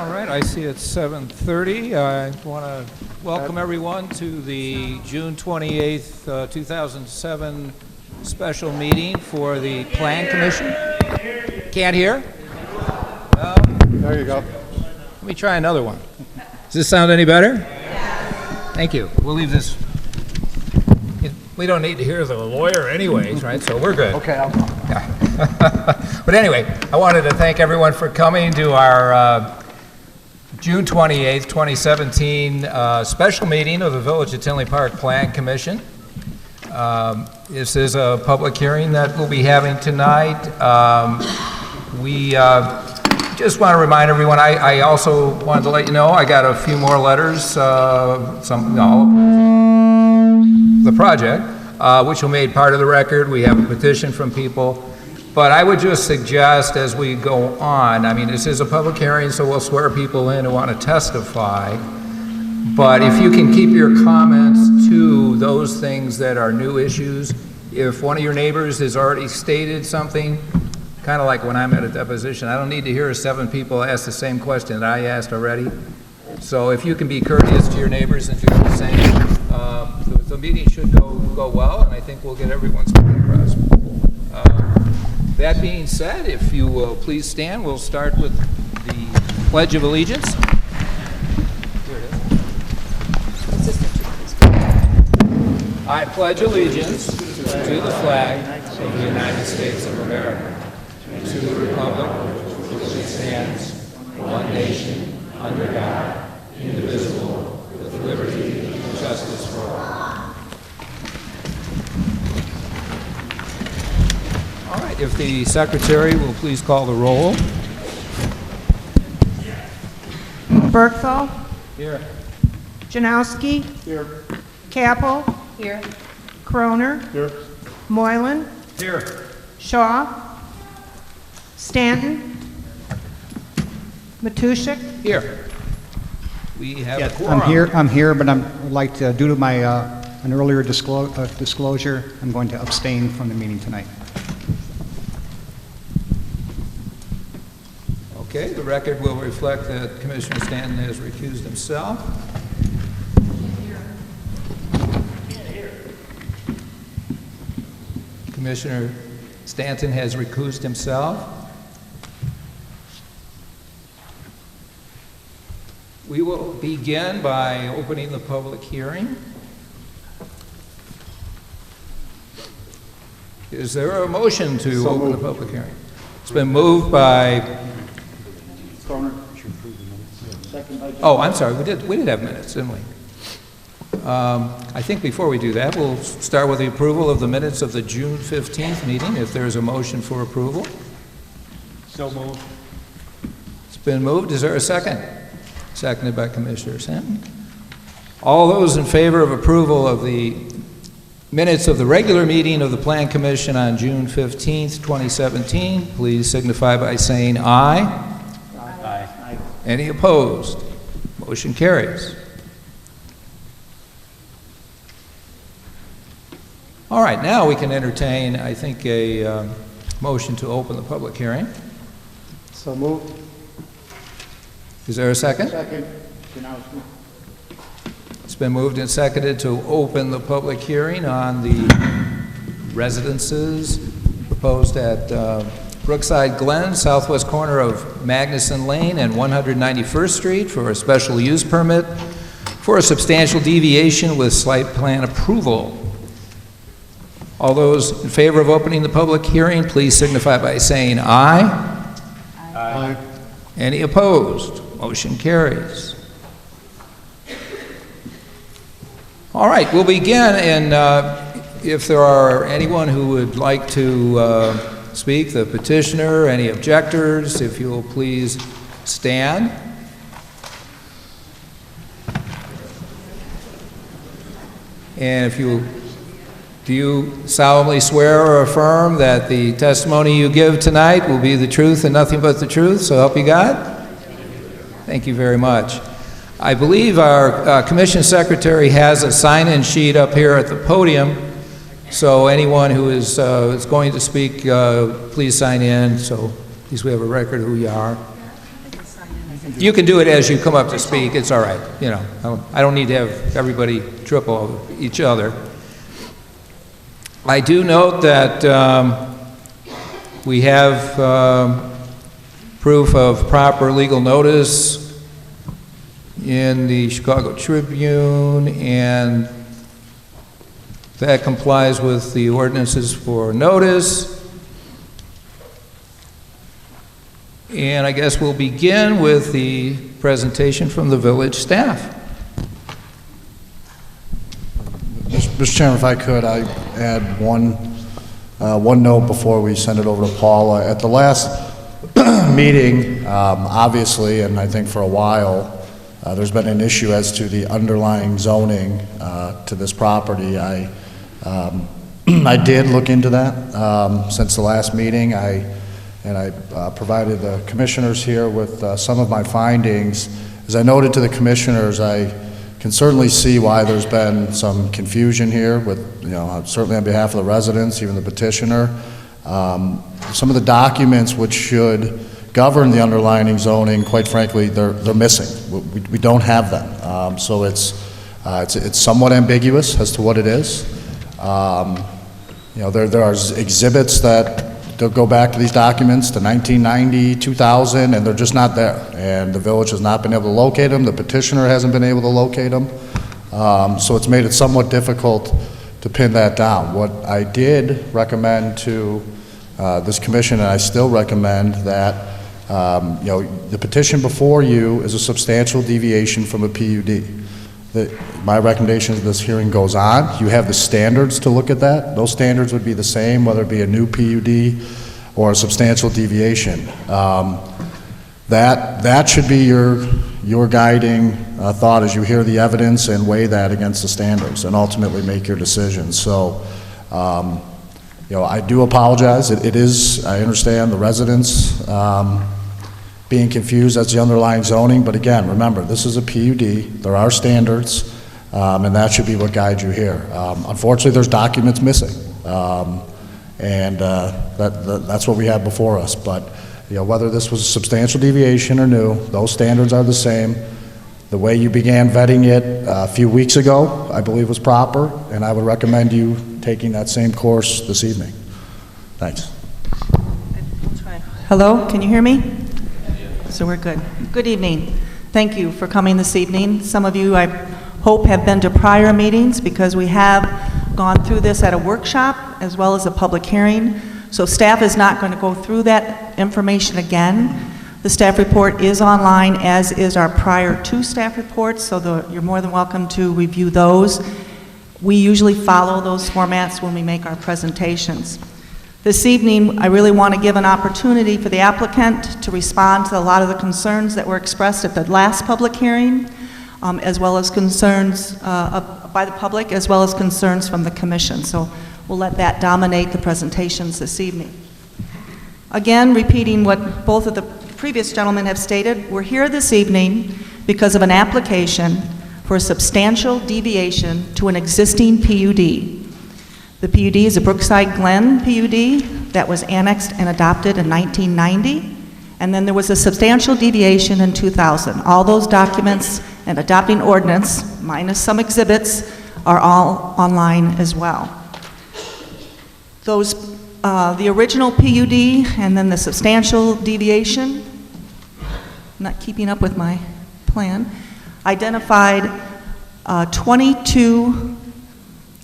All right, I see it's 7:30. I want to welcome everyone to the June 28th, 2007 special meeting for the Plan Commission. Can't hear? No? There you go. Let me try another one. Does this sound any better? Thank you. We'll leave this. We don't need to hear the lawyer anyways, right? So we're good. Okay, I'll go. But anyway, I wanted to thank everyone for coming to our June 28th, 2017 special meeting of the Village of Tinley Park Plan Commission. This is a public hearing that we'll be having tonight. We just want to remind everyone, I also wanted to let you know I got a few more letters, the project, which will made part of the record. We have a petition from people. But I would just suggest as we go on, I mean, this is a public hearing, so we'll swear people in who want to testify. But if you can keep your comments to those things that are new issues, if one of your neighbors has already stated something, kind of like when I'm at a deposition, I don't need to hear 7 people ask the same question that I asked already. So if you can be courteous to your neighbors and do the same, the meeting should go well, and I think we'll get everyone's point across. That being said, if you will please stand, we'll start with the Pledge of Allegiance. Here it is. I pledge allegiance to the flag of the United States of America, to the republic for which it stands, one nation, under God, indivisible, with liberty and justice for all. All right, if the secretary will please call the roll. Bergthal. Here. Janowski. Here. Capel. Here. Croner. Here. Moylan. Here. Shaw. Stanton. Matushik. Here. We have a quorum. I'm here, but I'd like to, due to my an earlier disclosure, I'm going to abstain from the meeting tonight. Okay, the record will reflect that Commissioner Stanton has recused himself. Commissioner Stanton has recused himself. We will begin by opening the public hearing. Is there a motion to open the public hearing? It's been moved by... Oh, I'm sorry, we did have minutes, didn't we? I think before we do that, we'll start with the approval of the minutes of the June 15th meeting, if there is a motion for approval. So moved. It's been moved. Is there a second? Seconded by Commissioner Stanton. All those in favor of approval of the minutes of the regular meeting of the Plan Commission on June 15th, 2017, please signify by saying aye. Aye. Any opposed? Motion carries. All right, now we can entertain, I think, a motion to open the public hearing. So moved. Is there a second? Second. It's been moved and seconded to open the public hearing on the residences proposed at Brookside Glen, southwest corner of Magnuson Lane and 191st Street for a special use permit for a substantial deviation with site plan approval. All those in favor of opening the public hearing, please signify by saying aye. Aye. Any opposed? Motion carries. All right, we'll begin, and if there are anyone who would like to speak, the petitioner, any objectors, if you will please stand. And if you, do you solemnly swear or affirm that the testimony you give tonight will be the truth and nothing but the truth, so help you God? Thank you very much. I believe our Commission Secretary has a sign-in sheet up here at the podium, so anyone who is going to speak, please sign in, so at least we have a record of who you are. You can do it as you come up to speak, it's all right, you know. I don't need to have everybody trip over each other. I do note that we have proof of proper legal notice in the Chicago Tribune, and that complies with the ordinances for notice. And I guess we'll begin with the presentation from the village staff. Mr. Chairman, if I could, I add one note before we send it over to Paula. At the last meeting, obviously, and I think for a while, there's been an issue as to the underlying zoning to this property. I did look into that since the last meeting. I provided the commissioners here with some of my findings. As I noted to the commissioners, I can certainly see why there's been some confusion here with, certainly on behalf of the residents, even the petitioner. Some of the documents which should govern the underlying zoning, quite frankly, they're missing. We don't have them. So it's somewhat ambiguous as to what it is. There are exhibits that they'll go back to these documents to 1990, 2000, and they're just not there. And the village has not been able to locate them. The petitioner hasn't been able to locate them. So it's made it somewhat difficult to pin that down. What I did recommend to this commission, and I still recommend that, the petition before you is a substantial deviation from a PUD. My recommendation is this hearing goes on. You have the standards to look at that. Those standards would be the same, whether it be a new PUD or a substantial deviation. That should be your guiding thought as you hear the evidence and weigh that against the standards and ultimately make your decision. So, I do apologize. It is, I understand the residents being confused as the underlying zoning, but again, remember, this is a PUD, there are standards, and that should be what guides you here. Unfortunately, there's documents missing, and that's what we have before us, but whether this was a substantial deviation or new, those standards are the same. The way you began vetting it a few weeks ago, I believe was proper, and I would recommend you taking that same course this evening. Thanks. Hello, can you hear me? So we're good. Good evening. Thank you for coming this evening. Some of you, I hope, have been to prior meetings because we have gone through this at a workshop as well as a public hearing. So staff is not going to go through that information again. The staff report is online, as is our prior two staff reports, so you're more than welcome to review those. We usually follow those formats when we make our presentations. This evening, I really want to give an opportunity for the applicant to respond to a lot of the concerns that were expressed at the last public hearing, as well as concerns by the public, as well as concerns from the commission. So we'll let that dominate the presentations this evening. Again, repeating what both of the previous gentlemen have stated, we're here this evening because of an application for a substantial deviation to an existing PUD. The PUD is a Brookside Glen PUD that was annexed and adopted in 1990, and then there was a substantial deviation in 2000. All those documents and adopting ordinance, minus some exhibits, are all online as well. Those, the original PUD and then the substantial deviation, I'm not keeping up with my plan, identified 22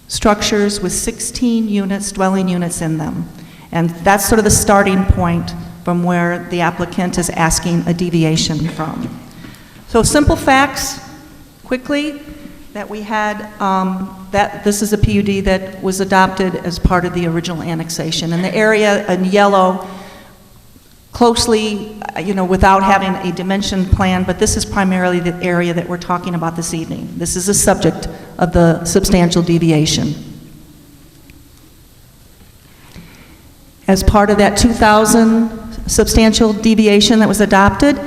structures with 16 units, dwelling units in them. And that's sort of the starting point from where the applicant is asking a deviation from. So simple facts, quickly, that we had, that this is a PUD that was adopted as part of the original annexation. And the area in yellow, closely, without having a dimension plan, but this is primarily the area that we're talking about this evening. This is the subject of the substantial deviation. As part of that 2000 substantial deviation that was adopted,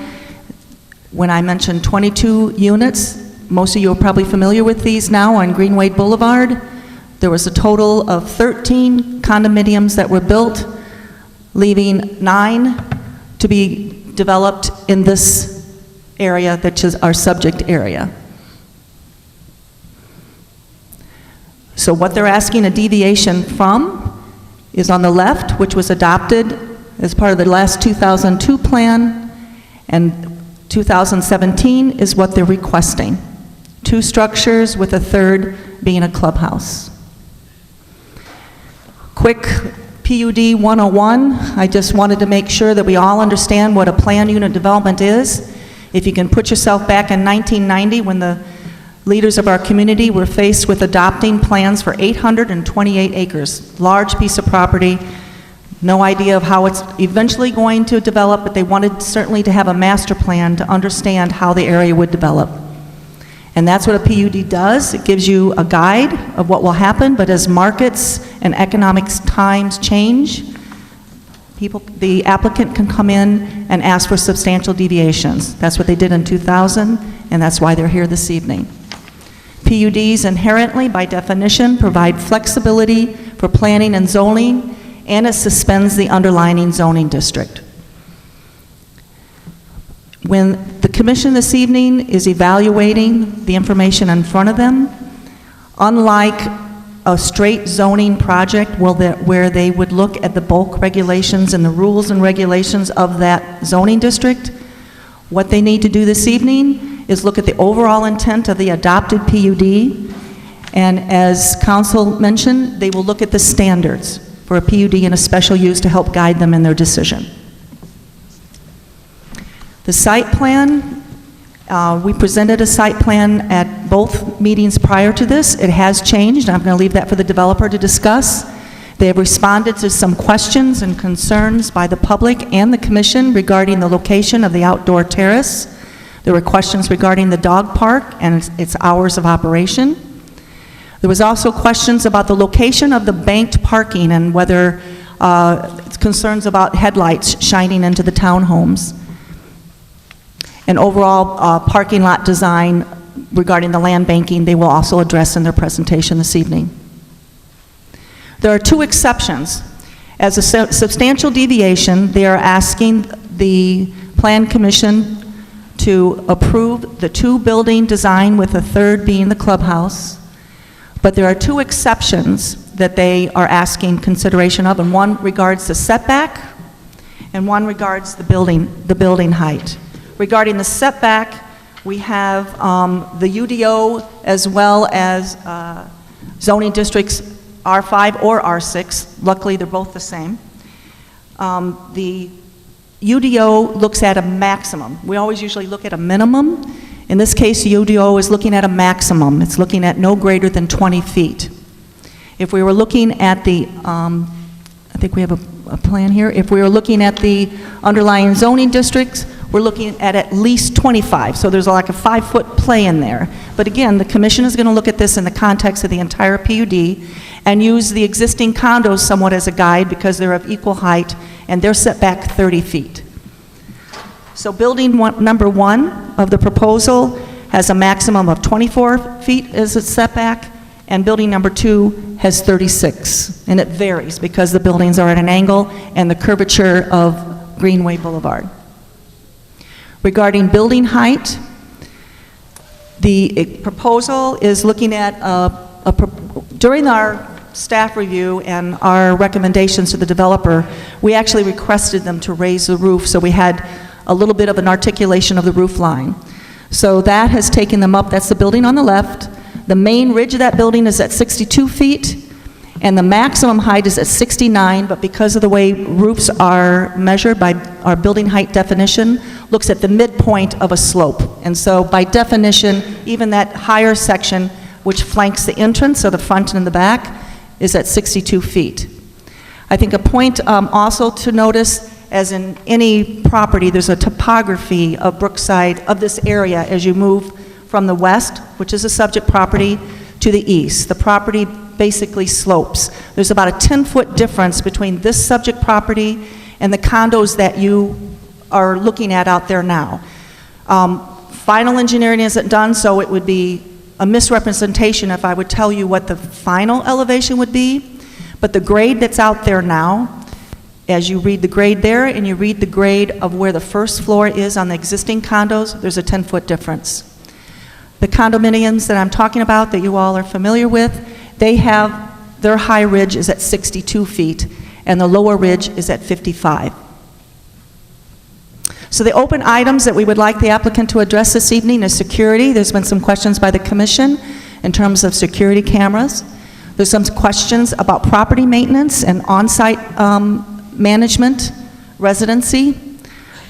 when I mentioned 22 units, most of you are probably familiar with these now on Greenway Boulevard. There was a total of 13 condominiums that were built, leaving 9 to be developed in this area, that is our subject area. So what they're asking a deviation from is on the left, which was adopted as part of the last 2002 plan, and 2017 is what they're requesting. 2 structures with a third being a clubhouse. Quick PUD 101, I just wanted to make sure that we all understand what a planned unit development is. If you can put yourself back in 1990 when the leaders of our community were faced with adopting plans for 828 acres, large piece of property, no idea of how it's eventually going to develop, but they wanted certainly to have a master plan to understand how the area would develop. And that's what a PUD does. It gives you a guide of what will happen, but as markets and economic times change, the applicant can come in and ask for substantial deviations. That's what they did in 2000, and that's why they're here this evening. PUDs inherently, by definition, provide flexibility for planning and zoning, and it suspends the underlying zoning district. When the commission this evening is evaluating the information in front of them, unlike a straight zoning project where they would look at the bulk regulations and the rules and regulations of that zoning district, what they need to do this evening is look at the overall intent of the adopted PUD, and as council mentioned, they will look at the standards for a PUD and a special use to help guide them in their decision. The site plan, we presented a site plan at both meetings prior to this. It has changed. I'm going to leave that for the developer to discuss. They have responded to some questions and concerns by the public and the commission regarding the location of the outdoor terrace. There were questions regarding the dog park and its hours of operation. There was also questions about the location of the banked parking and whether concerns about headlights shining into the townhomes. And overall parking lot design regarding the land banking, they will also address in their presentation this evening. There are 2 exceptions. As a substantial deviation, they are asking the Plan Commission to approve the 2-building design with a third being the clubhouse. But there are 2 exceptions that they are asking consideration of, and one regards the setback, and one regards the building height. Regarding the setback, we have the UDO as well as zoning districts R5 or R6. Luckily, they're both the same. The UDO looks at a maximum. We always usually look at a minimum. In this case, UDO is looking at a maximum. It's looking at no greater than 20 feet. If we were looking at the, I think we have a plan here. If we were looking at the underlying zoning districts, we're looking at least 25. So there's like a 5-foot play in there. But again, the commission is going to look at this in the context of the entire PUD and use the existing condos somewhat as a guide because they're of equal height and they're set back 30 feet. So building number 1 of the proposal has a maximum of 24 feet as its setback, and building number 2 has 36. And it varies because the buildings are at an angle and the curvature of Greenway Boulevard. Regarding building height, the proposal is looking at, during our staff review and our recommendations to the developer, we actually requested them to raise the roof, so we had a little bit of an articulation of the roof line. So that has taken them up. That's the building on the left. The main ridge of that building is at 62 feet, and the maximum height is at 69, but because of the way roofs are measured by our building height definition, looks at the midpoint of a slope. And so by definition, even that higher section, which flanks the entrance, so the front and the back, is at 62 feet. I think a point also to notice, as in any property, there's a topography of Brookside, of this area, as you move from the west, which is a subject property, to the east. The property basically slopes. There's about a 10-foot difference between this subject property and the condos that you are looking at out there now. Final engineering isn't done, so it would be a misrepresentation if I would tell you what the final elevation would be, but the grade that's out there now As you read the grade there and you read the grade of where the first floor is on the existing condos, there's a 10-foot difference. The condominiums that I'm talking about that you all are familiar with, their high ridge is at 62 feet and the lower ridge is at 55. So the open items that we would like the applicant to address this evening is security. There's been some questions by the commission in terms of security cameras. There's some questions about property maintenance and on-site management, residency.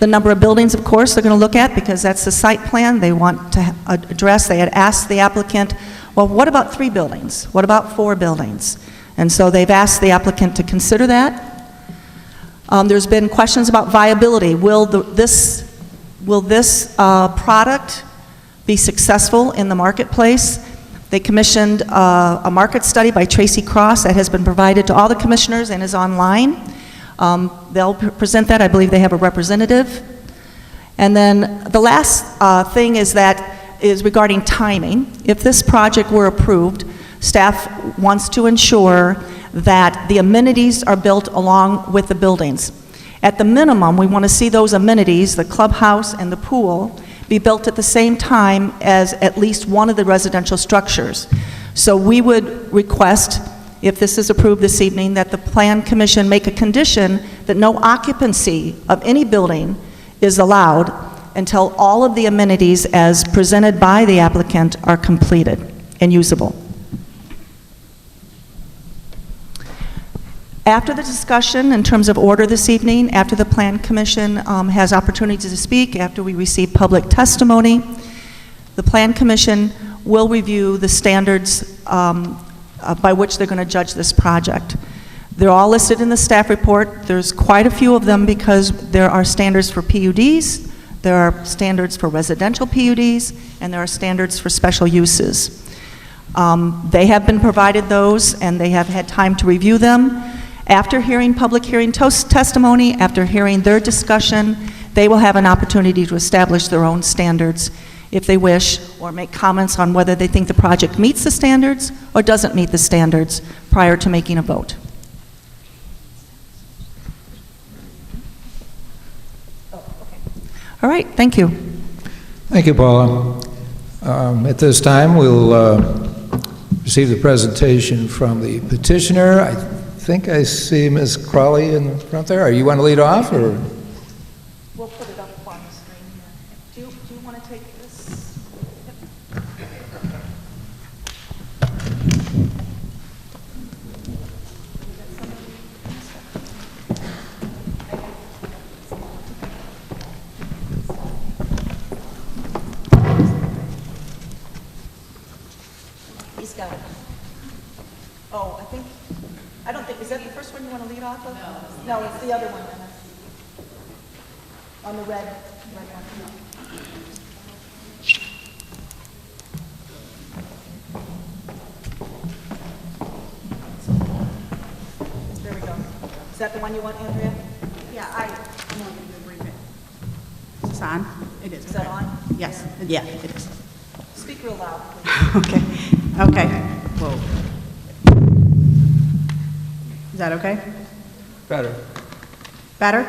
The number of buildings, of course, they're going to look at because that's the site plan they want to address. They had asked the applicant, well, what about 3 buildings? What about 4 buildings? And so they've asked the applicant to consider that. There's been questions about viability. Will this product be successful in the marketplace? They commissioned a market study by Tracy Cross that has been provided to all the commissioners and is online. They'll present that. I believe they have a representative. And then the last thing is regarding timing. If this project were approved, staff wants to ensure that the amenities are built along with the buildings. At the minimum, we want to see those amenities, the clubhouse and the pool, be built at the same time as at least one of the residential structures. So we would request, if this is approved this evening, that the Plan Commission make a condition that no occupancy of any building is allowed until all of the amenities as presented by the applicant are completed and usable. After the discussion in terms of order this evening, after the Plan Commission has opportunity to speak, after we receive public testimony, the Plan Commission will review the standards by which they're going to judge this project. They're all listed in the staff report. There's quite a few of them because there are standards for PUDs, there are standards for residential PUDs, and there are standards for special uses. They have been provided those and they have had time to review them. After hearing public hearing testimony, after hearing their discussion, they will have an opportunity to establish their own standards if they wish, or make comments on whether they think the project meets the standards or doesn't meet the standards prior to making a vote. All right, thank you. Thank you, Paula. At this time, we'll receive the presentation from the petitioner. I think I see Ms. Crowley in front there. You want to lead off, or? We'll put it up on the screen here. Do you want to take this? He's got it. Oh, I don't think, is that the first one you want to lead off of? No, it's the other one. On the red one. There we go. Is that the one you want, Andrea? Yeah, I'm going to brief it. Is this on? It is. Is that on? Yes. Yeah, it is. Speak real loud, please. Okay. Okay. Whoa. Is that okay? Better. Better?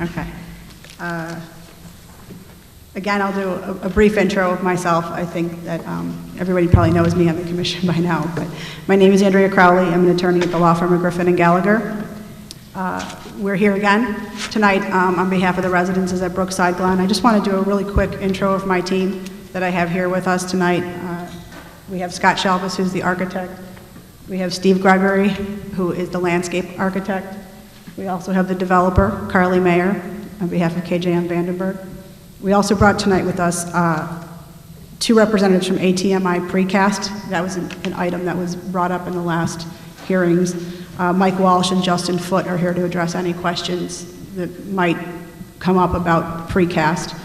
Okay. Again, I'll do a brief intro of myself. I think that everybody probably knows me on the commission by now, but my name is Andrea Crowley. I'm an attorney at the law firm of Griffin & Gallagher. We're here again tonight on behalf of the residences at Brookside Glen. I just want to do a really quick intro of my team that I have here with us tonight. We have Scott Shelvis, who's the architect. We have Steve Gregory, who is the landscape architect. We also have the developer, Carly Mayer, on behalf of KJ Vandenberg. We also brought tonight with us 2 representatives from ATMI Precast. That was an item that was brought up in the last hearings. Mike Walsh and Justin Foote are here to address any questions that might come up about Precast.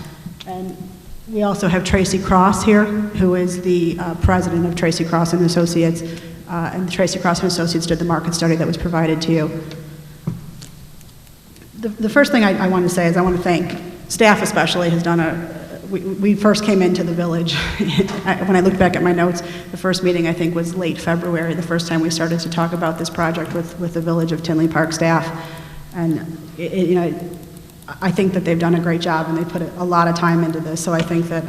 And we also have Tracy Cross here, who is the president of Tracy Cross and Associates. And Tracy Cross and Associates did the market study that was provided to you. The first thing I want to say is I want to thank staff especially has done we first came into the village. When I look back at my notes, the first meeting I think was late February, the first time we started to talk about this project with the Village of Tinley Park staff. And, you know, I think that they've done a great job, and they put a lot of time into this, so I think that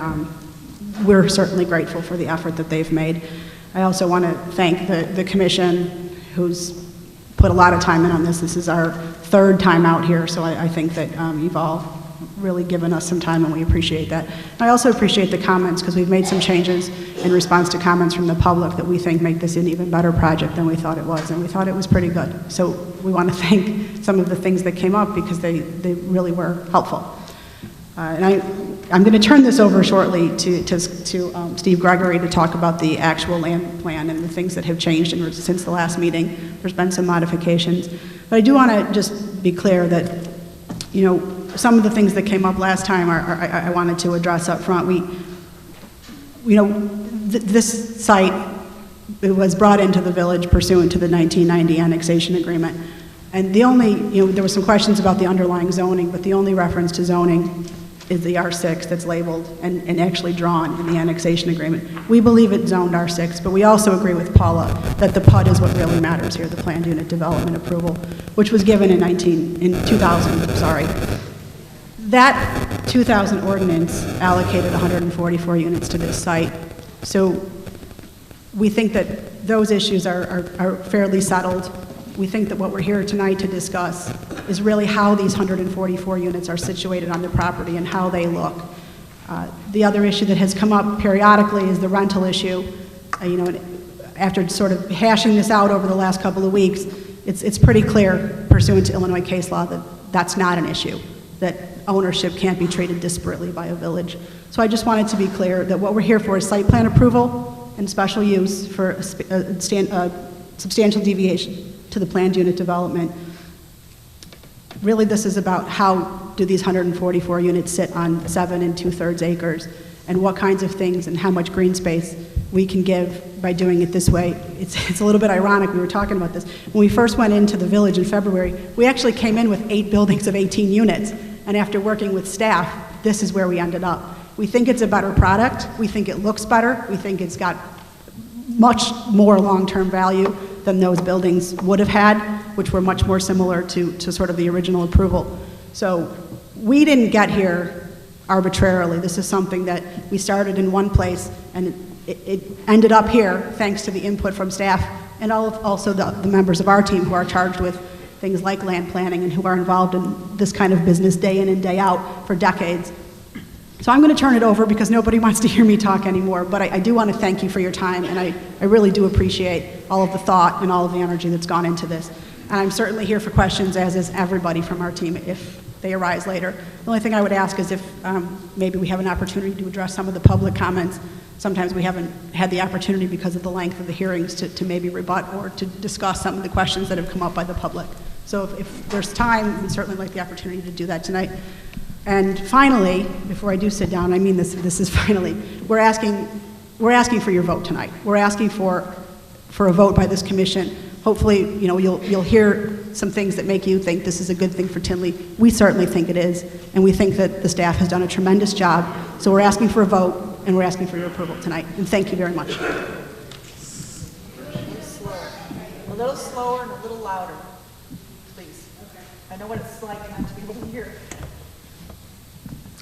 we're certainly grateful for the effort that they've made. I also want to thank the commission, who's put a lot of time in on this. This is our third time out here, so I think that you've all really given us some time, and we appreciate that. I also appreciate the comments, because we've made some changes in response to comments from the public that we think make this an even better project than we thought it was, and we thought it was pretty good. So we want to thank some of the things that came up, because they really were helpful. And I'm going to turn this over shortly to Steve Gregory to talk about the actual land plan and the things that have changed since the last meeting. There's been some modifications. But I do want to just be clear that, you know, some of the things that came up last time I wanted to address up front. This site, it was brought into the village pursuant to the 1990 annexation agreement. And the only, there were some questions about the underlying zoning, but the only reference to zoning is the R6 that's labeled and actually drawn in the annexation agreement. We believe it's zoned R6, but we also agree with Paula that the PUD is what really matters here, the planned unit development approval, which was given in 2000. That 2000 ordinance allocated 144 units to this site. So we think that those issues are fairly settled. We think that what we're here tonight to discuss is really how these 144 units are situated on the property and how they look. The other issue that has come up periodically is the rental issue. After sort of hashing this out over the last couple of weeks, it's pretty clear, pursuant to Illinois case law, that that's not an issue, that ownership can't be treated disparately by a village. So I just wanted to be clear that what we're here for is site plan approval and special use for a substantial deviation to the planned unit development. Really, this is about how do these 144 units sit on 7 2/3 acres, and what kinds of things and how much green space we can give by doing it this way. It's a little bit ironic, we were talking about this. When we first went into the village in February, we actually came in with 8 buildings of 18 units, and after working with staff, this is where we ended up. We think it's a better product, we think it looks better, we think it's got much more long-term value than those buildings would have had, which were much more similar to sort of the original approval. So we didn't get here arbitrarily. This is something that we started in one place, and it ended up here thanks to the input from staff and also the members of our team who are charged with things like land planning and who are involved in this kind of business day in and day out for decades. So I'm going to turn it over because nobody wants to hear me talk anymore, but I do want to thank you for your time, and I really do appreciate all of the thought and all of the energy that's gone into this. And I'm certainly here for questions, as is everybody from our team, if they arise later. The only thing I would ask is if maybe we have an opportunity to address some of the public comments. Sometimes we haven't had the opportunity because of the length of the hearings to maybe rebut or to discuss some of the questions that have come up by the public. So if there's time, we'd certainly like the opportunity to do that tonight. And finally, before I do sit down, I mean this is finally, we're asking for your vote tonight. We're asking for a vote by this commission. Hopefully, you'll hear some things that make you think this is a good thing for Tinley. We certainly think it is, and we think that the staff has done a tremendous job. So we're asking for a vote, and we're asking for your approval tonight. And thank you very much. A little slower and a little louder, please. I know what it's like not to be able to hear.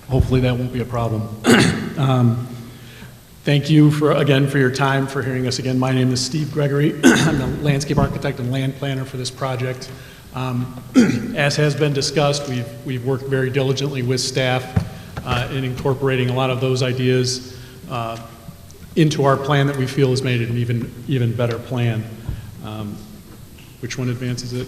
Hopefully that won't be a problem. Thank you again for your time, for hearing us again. My name is Steve Gregory. I'm the landscape architect and land planner for this project. As has been discussed, we've worked very diligently with staff in incorporating a lot of those ideas into our plan that we feel has made it an even better plan. Which one advances it?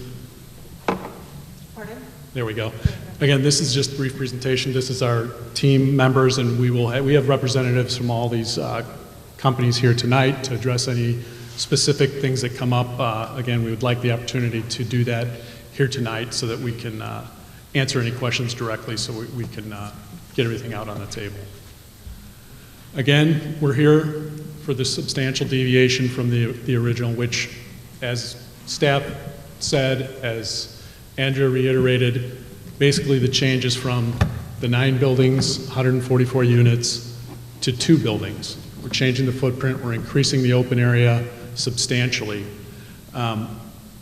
Pardon? There we go. Again, this is just a brief presentation. This is our team members, and we have representatives from all these companies here tonight to address any specific things that come up. Again, we would like the opportunity to do that here tonight so that we can answer any questions directly, so we can get everything out on the table. Again, we're here for the substantial deviation from the original, which, as staff said, as Andrea reiterated, basically the change is from the 9 buildings, 144 units, to 2 buildings. We're changing the footprint, we're increasing the open area substantially.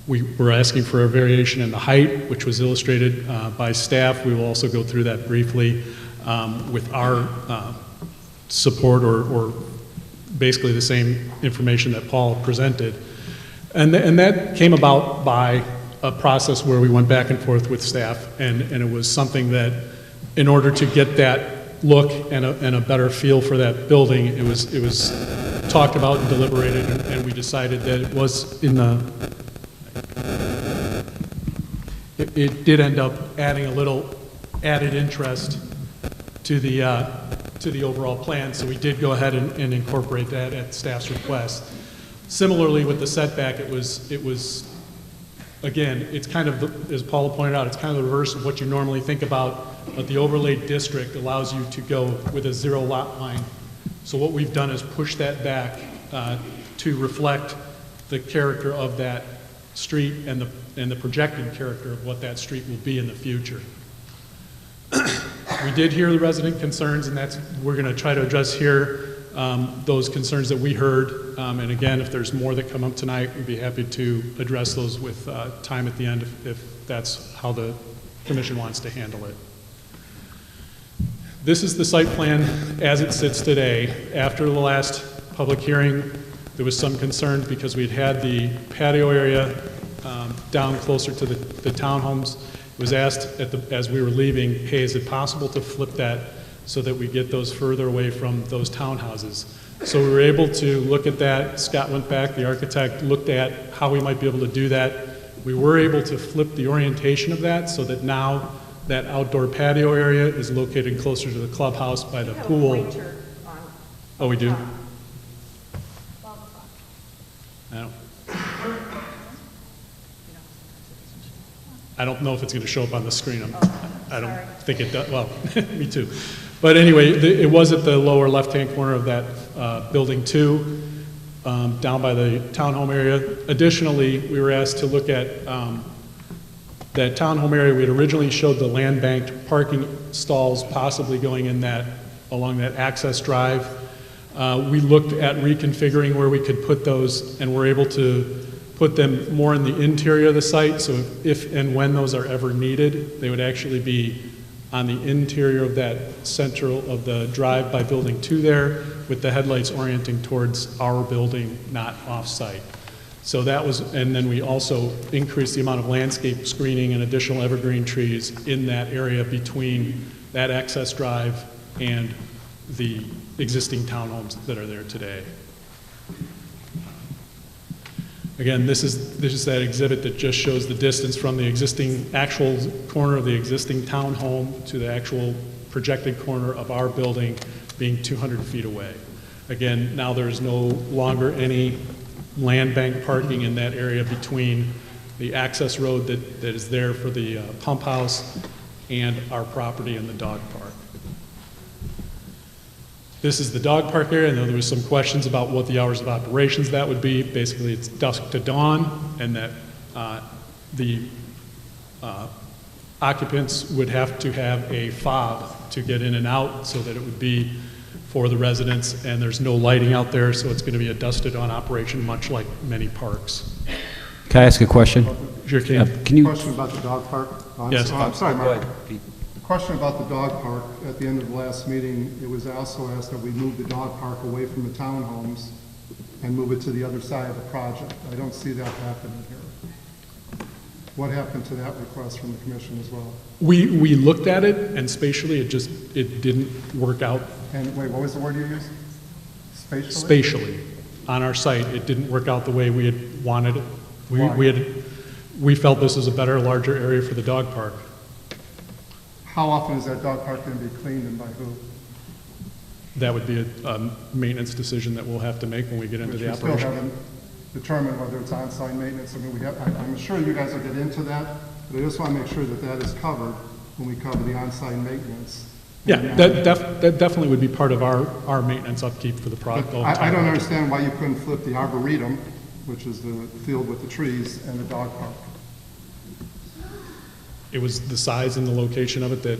We were asking for a variation in the height, which was illustrated by staff. We will also go through that briefly with our support or basically the same information that Paul presented. And that came about by a process where we went back and forth with staff, and it was something that, in order to get that look and a better feel for that building, it was talked about and deliberated, and we decided that it was in the, it did end up adding a little added interest to the overall plan, so we did go ahead and incorporate that at staff's request. Similarly, with the setback, it was again, it's kind of, as Paula pointed out, it's kind of the reverse of what you normally think about, but the overlay district allows you to go with a 0 lot line. So what we've done is push that back to reflect the character of that street and the projected character of what that street will be in the future. We did hear the resident concerns, and we're going to try to address here those concerns that we heard. And again, if there's more that come up tonight, we'd be happy to address those with time at the end if that's how the commission wants to handle it. This is the site plan as it sits today. After the last public hearing, there was some concerns because we'd had the patio area down closer to the townhomes. It was asked as we were leaving, hey, is it possible to flip that so that we get those further away from those townhouses? So we were able to look at that. Scott went back, the architect, looked at how we might be able to do that. We were able to flip the orientation of that so that now that outdoor patio area is located closer to the clubhouse by the pool. Oh, we do? I don't know if it's going to show up on the screen. I don't think it does. Well, me too. But anyway, it was at the lower left-hand corner of that building 2, down by the townhome area. Additionally, we were asked to look at that townhome area. We had originally showed the land banked parking stalls possibly going in along that access drive. We looked at reconfiguring where we could put those, and we're able to put them more in the interior of the site, so if and when those are ever needed, they would actually be on the interior of that central of the drive by building 2 there, with the headlights orienting towards our building, not off-site. So that was, and then we also increased the amount of landscape screening and additional evergreen trees in that area between that access drive and the existing townhomes that are there today. Again, this is that exhibit that just shows the distance from the existing actual corner of the existing townhome to the actual projected corner of our building being 200 feet away. Again, now there's no longer any land bank parking in that area between the access road that is there for the pump house and our property and the dog park. This is the dog park area. I know there was some questions about what the hours of operations that would be. Basically, it's dusk to dawn, and that the occupants would have to have a fob to get in and out so that it would be for the residents, and there's no lighting out there, so it's going to be a dusk to dawn operation, much like many parks. Can I ask a question? Sure can. Can you? Question about the dog park? Yes. I'm sorry, Mark. Go ahead, Pete. Question about the dog park. At the end of the last meeting, it was also asked that we move the dog park away from the townhomes and move it to the other side of the project. I don't see that happening here. What happened to that request from the commission as well? We looked at it, and spatially, it didn't work out. And wait, what was the word you used? Spatially? Spatially, on our site, it didn't work out the way we had wanted it. Why? We felt this is a better, larger area for the dog park. How often is that dog park going to be cleaned and by who? That would be a maintenance decision that we'll have to make when we get into the Which we still operation. haven't determined whether it's on-site maintenance. I mean, I'm sure you guys will get into that, but I just want to make sure that that is covered when we cover the on-site maintenance. Yeah, that definitely would be part of our maintenance upkeep for the product. But I don't understand why you couldn't flip the arboretum, which is the field with the trees, and the dog park. It was the size and the location of it that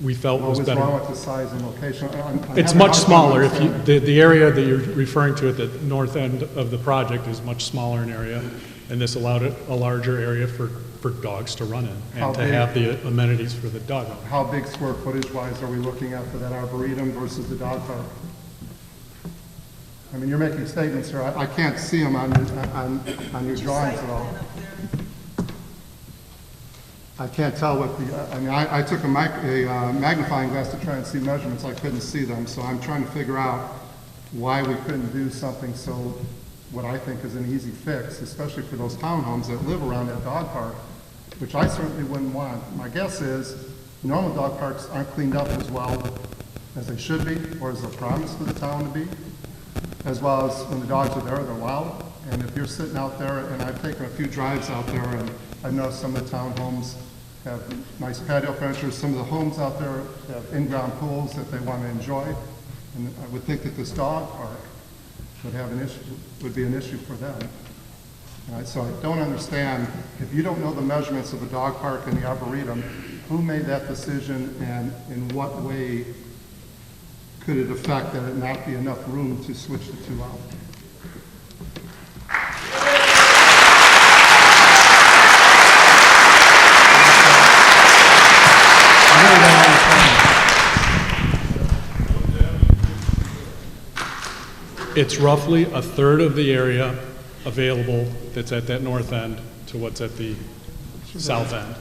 we felt was What was better. wrong with the size and location? It's much smaller. If you, the area that you're referring to at the north end of the project is much smaller in area. and this allowed a larger area for dogs to run in How and to big? have the amenities for the dog owner. How big square footage wise are we looking at for that arboretum versus the dog park? I mean, you're making statements here, I can't see them on your drawings at all. I can't tell what the, I mean, I took a magnifying glass to try and see measurements, I couldn't see them, so I'm trying to figure out why we couldn't do something so, what I think is an easy fix, especially for those townhomes that live around that dog park, which I certainly wouldn't want. My guess is, normal dog parks aren't cleaned up as well as they should be, or as they're promised for the town to be, as well as when the dogs are there, they're loud. And if you're sitting out there, and I've taken a few drives out there, and I know some of the townhomes have nice patio furniture, some of the homes out there have in-ground pools that they want to enjoy. And I would think that this dog park would have an issue, would be an issue for them. So I don't understand, if you don't know the measurements of a dog park and the arboretum, who made that decision and in what way could it affect that it not be enough room to switch the two out? It's roughly a third of the area available that's at that north end to what's at the south end.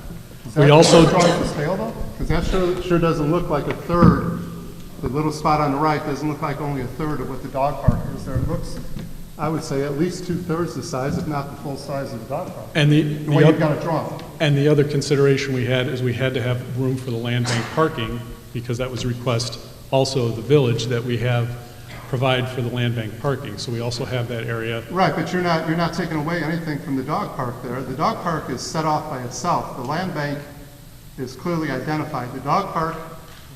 We also, Because that sure doesn't look like a third. The little spot on the right doesn't look like only a third of what the dog park is there. It looks, I would say, at least 2/3 the size, if not the full size of the dog park. and The way you've got it drawn. And the other consideration we had is we had to have room for the land bank parking, because that was a request also of the village that we have provide for the land bank parking. So we also have that area. Right, but you're not taking away anything from the dog park there. The dog park is set off by itself. The land bank is clearly identified. The dog park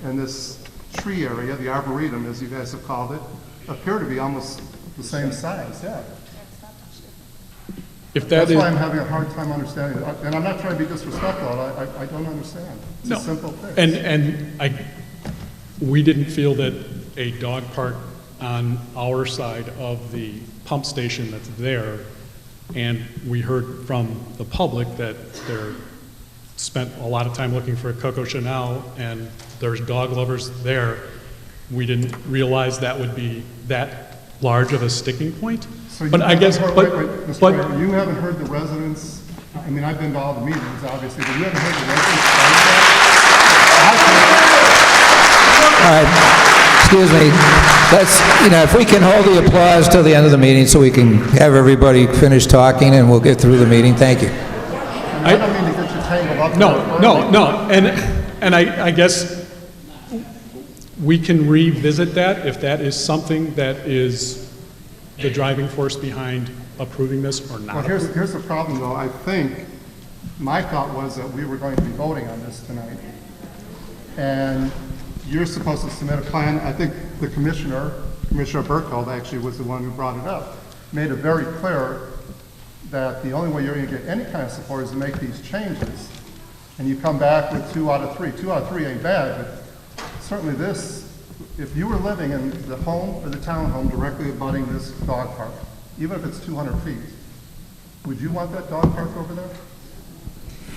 and this tree area, the arboretum, as you guys have called it, appear to be almost the same size, yeah. If that That's is, why I'm having a hard time understanding it. And I'm not trying to be disrespectful, I don't understand. It's no, a simple fix. we didn't feel that a dog park on our side of the pump station that's there, and we heard from the public that they're spent a lot of time looking for a Coco Chanel, and there's dog lovers there. We didn't realize that would be that large of a sticking point. So you But I guess, haven't heard- wait, Mr. but Mayor, you haven't heard the residents, I mean, I've been to all the meetings, obviously, but you haven't heard the residents say that? All right, excuse me. Let's, if we can hold the applause till the end of the meeting so we can have everybody finish talking and we'll get through the meeting. Thank you. I don't mean to get you tangled up. No, and I guess we can revisit that if that is something that is the driving force behind approving this or not. Well, here's the problem, though. I think, my thought was that we were going to be voting on this tonight. And you're supposed to submit a plan. I think the Commissioner Berthold actually was the one who brought it up, made it very clear that the only way you're going to get any kind of support is to make these changes. And you come back with 2 out of 3. 2 out of 3 ain't bad, but certainly this, if you were living in the home or the townhome directly abutting this dog park, even if it's 200 feet, would you want that dog park over there?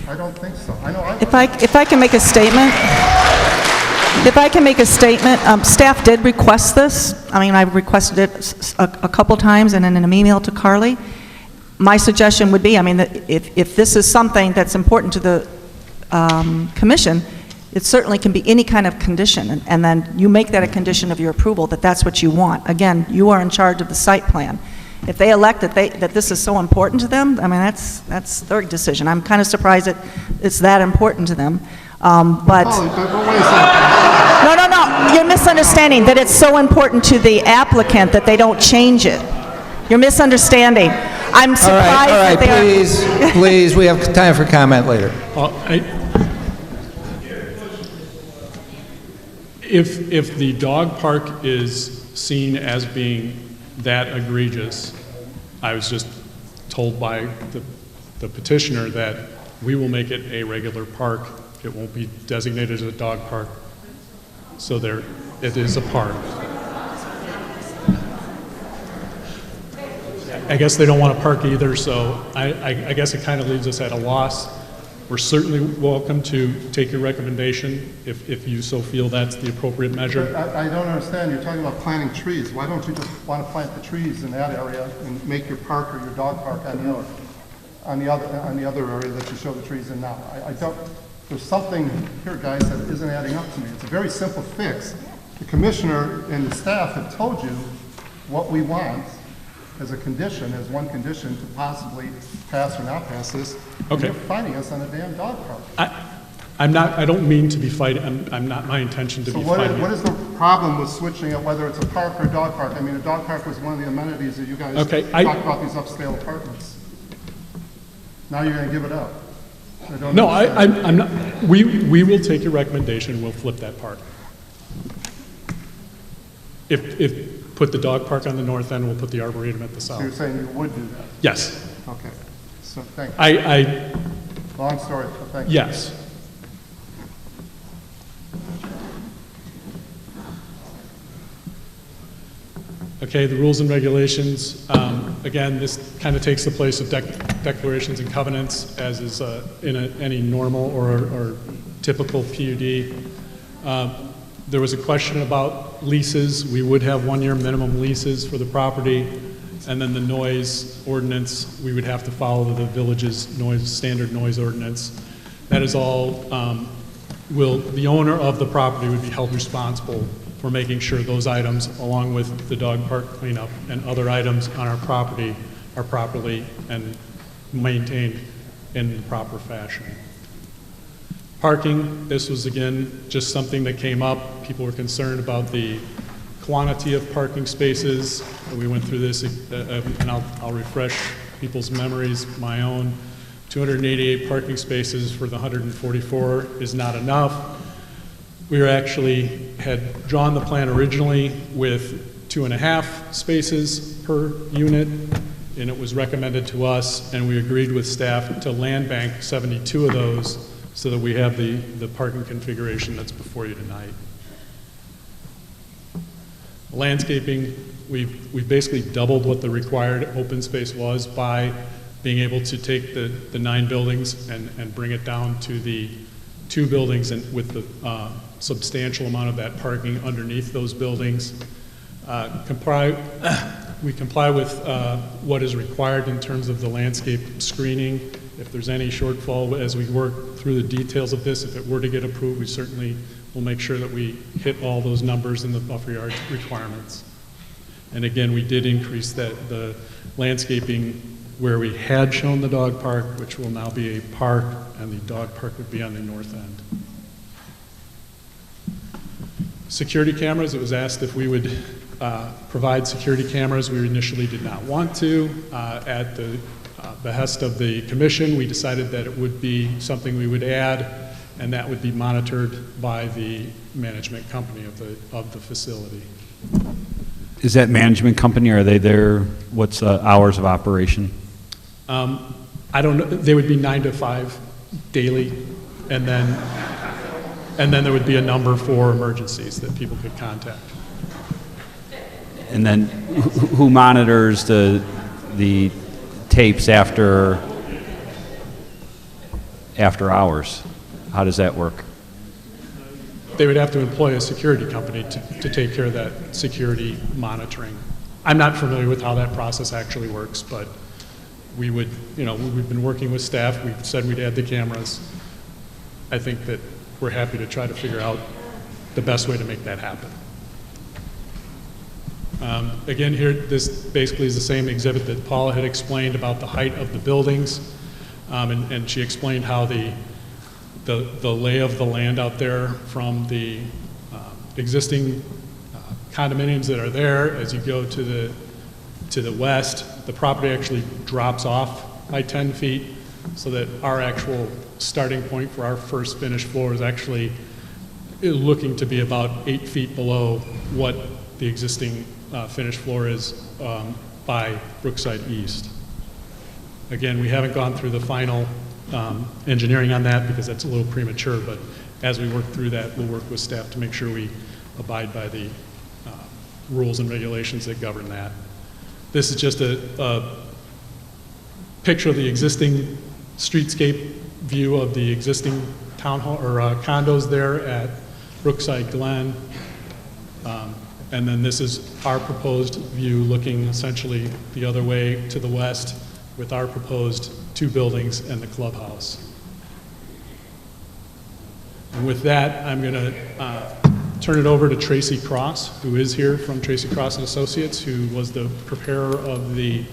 I don't think so. I know I would. If I can make a statement, staff did request this. I mean, I've requested it a couple times and in an email to Carly. My suggestion would be, I mean, that if this is something that's important to the commission, it certainly can be any kind of condition, and then you make that a condition of your approval, that that's what you want. Again, you are in charge of the site plan. If they elect that this is so important to them, I mean, that's their decision. I'm kind of surprised that it's that important to them. But Oh, but wait a second. no, you're misunderstanding that it's so important to the applicant that they don't change it. You're misunderstanding. I'm surprised All right, that they are. please, we have time for comment later. If the dog park is seen as being that egregious, I was just told by the petitioner that we will make it a regular park. It won't be designated as a dog park. So it is a park. I guess they don't want to park either, so I guess it kind of leaves us at a loss. We're certainly welcome to take your recommendation if you so feel that's the appropriate measure. I don't understand, you're talking about planting trees. Why don't you just want to plant the trees in that area and make your park or your dog park on the other area that you show the trees in now? I don't, there's something here, guys, that isn't adding up to me. It's a very simple fix. The commissioner and the staff have told you what we want as a condition, as one condition to possibly pass or not pass this. Okay. You're fighting us on a damn dog park. I don't mean to be fighting, I'm not my intention to So be what fighting. is the problem with switching it, whether it's a park or a dog park? I mean, a dog park was one of the amenities that you guys Okay, talked about, these upscale apartments. Now you're gonna give it up. I don't No, understand. I'm not, we will take your recommendation, we'll flip that park. If put the dog park on the north end, we'll put the arboretum at the So you're south. saying you would do that? Yes, Okay. So, thank you. I, Long story, but thank you. yes. Okay, the rules and regulations, again, this kind of takes the place of declarations and covenants, as is in any normal or typical PUD. There was a question about leases. We would have one-year minimum leases for the property, and then the noise ordinance, we would have to follow the village's standard noise ordinance. That is all, the owner of the property would be held responsible for making sure those items, along with the dog park cleanup and other items on our property, are properly and maintained in the proper fashion. Parking, this was again just something that came up. People were concerned about the quantity of parking spaces. We went through this, and I'll refresh people's memories, my own. 288 parking spaces for the 144 is not enough. We had drawn the plan originally with 2.5 spaces per unit, and it was recommended to us, and we agreed with staff to land bank 72 of those so that we have the parking configuration that's before you tonight. Landscaping, we've basically doubled what the required open space was by being able to take the 9 buildings and bring it down to the 2 buildings, and with the substantial amount of that parking underneath those buildings. We comply with what is required in terms of the landscape screening. If there's any shortfall as we work through the details of this, if it were to get approved, we certainly will make sure that we hit all those numbers in the buffer yard requirements. And again, we did increase the landscaping where we had shown the dog park, which will now be a park, and the dog park would be on the north end. Security cameras, it was asked if we would provide security cameras. We initially did not want to. At the behest of the commission, we decided that it would be something we would add, and that would be monitored by the management company of the facility. Is that management company, are they there, what's hours of operation? I don't know, they would be 9 to 5 daily, and then there would be a number for emergencies that people could contact. And then who monitors the tapes after hours? How does that work? They would have to employ a security company to take care of that security monitoring. I'm not familiar with how that process actually works, but we would, we've been working with staff. We've said we'd add the cameras. I think that we're happy to try to figure out the best way to make that happen. Again, here, this basically is the same exhibit that Paula had explained about the height of the buildings, and she explained how the lay of the land out there from the existing condominiums that are there. As you go to the west, the property actually drops off by 10 feet, so that our actual starting point for our first finished floor is actually looking to be about 8 feet below what the existing finished floor is by Brookside East. Again, we haven't gone through the final engineering on that because that's a little premature, but as we work through that, we'll work with staff to make sure we abide by the rules and regulations that govern that. This is just a picture of the existing streetscape view of the existing townhome or condos there at Brookside Glen. And then this is our proposed view looking essentially the other way to the west with our proposed 2 buildings and the clubhouse. And with that, I'm going to turn it over to Tracy Cross, who is here from Tracy Cross and Associates, who was the preparer of the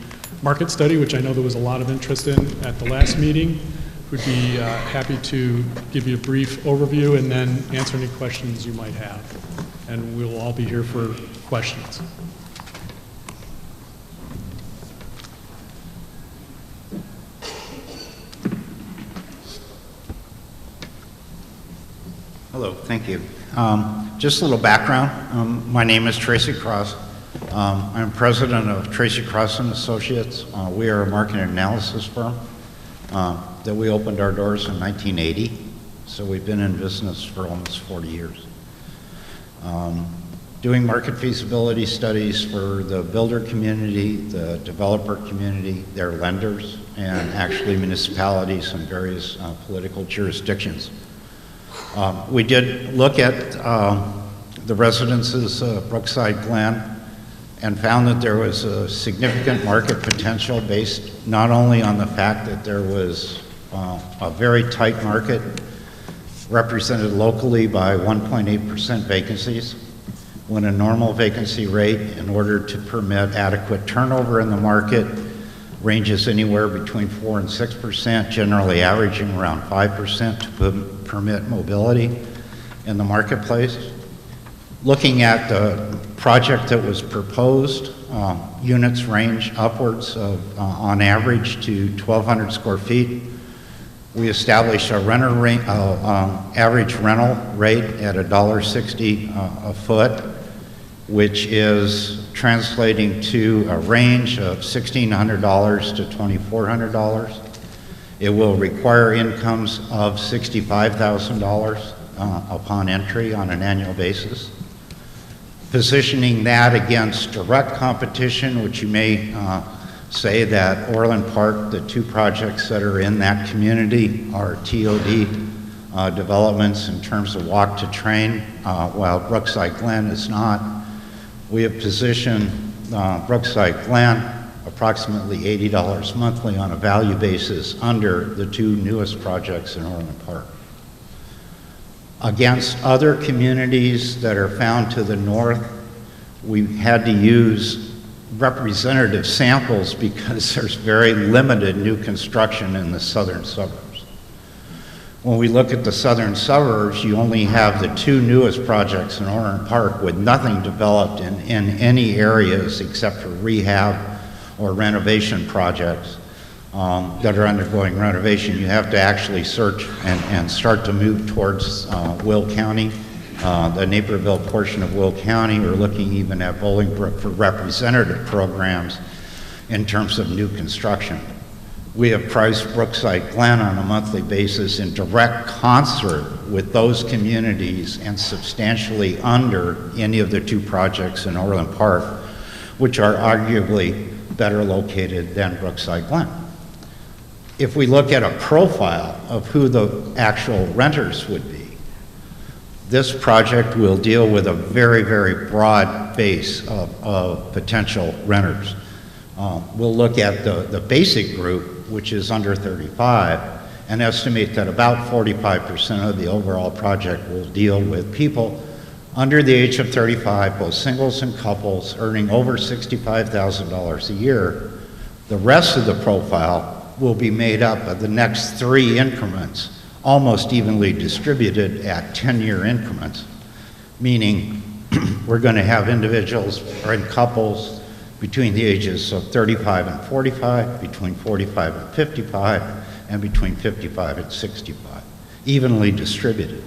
market study, which I know there was a lot of interest in at the last meeting. Would be happy to give you a brief overview and then answer any questions you might have. And we'll all be here for questions. Hello, thank you. Just a little background. My name is Tracy Cross. I'm president of Tracy Cross and Associates. We are a market analysis firm that we opened our doors in 1980. So we've been in business for almost 40 years. Doing market feasibility studies for the builder community, the developer community, their lenders, and actually municipalities and various political jurisdictions. We did look at the residences of Brookside Glen and found that there was a significant market potential based not only on the fact that there was a very tight market represented locally by 1.8% vacancies, when a normal vacancy rate, in order to permit adequate turnover in the market, ranges anywhere between 4 and 6%, generally averaging around 5% to permit mobility in the marketplace. Looking at the project that was proposed, units range upwards of, on average, to 1,200 square feet. We established a average rental rate at $1.60 a foot, which is translating to a range of $1,600 to $2,400. It will require incomes of $65,000 upon entry on an annual basis. Positioning that against direct competition, which you may say that Orland Park, the 2 projects that are in that community, are TOD developments in terms of walk to train, while Brookside Glen is not. We have positioned Brookside Glen approximately $80 monthly on a value basis under the 2 newest projects in Orland Park. Against other communities that are found to the north, we had to use representative samples because there's very limited new construction in the southern suburbs. When we look at the southern suburbs, you only have the 2 newest projects in Orland Park with nothing developed in any areas except for rehab or renovation projects that are undergoing renovation. You have to actually search and start to move towards Will County, the Naperville portion of Will County. We're looking even at Bolingbrook for representative programs in terms of new construction. We have priced Brookside Glen on a monthly basis in direct concert with those communities and substantially under any of the 2 projects in Orland Park, which are arguably better located than Brookside Glen. If we look at a profile of who the actual renters would be, this project will deal with a very, very broad base of potential renters. We'll look at the basic group, which is under 35, and estimate that about 45% of the overall project will deal with people under the age of 35, both singles and couples, earning over $65,000 a year. The rest of the profile will be made up of the next 3 increments, almost evenly distributed at 10-year increments, meaning we're going to have individuals or couples between the ages of 35 and 45, between 45 and 55, and between 55 and 65, evenly distributed.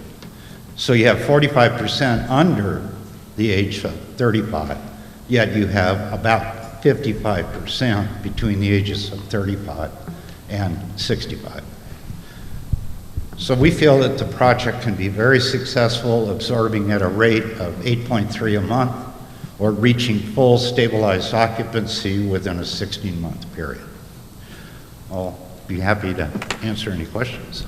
So you have 45% under the age of 35, yet you have about 55% between the ages of 35 and 65. So we feel that the project can be very successful, absorbing at a rate of 8.3 a month or reaching full stabilized occupancy within a 16-month period. I'll be happy to answer any questions.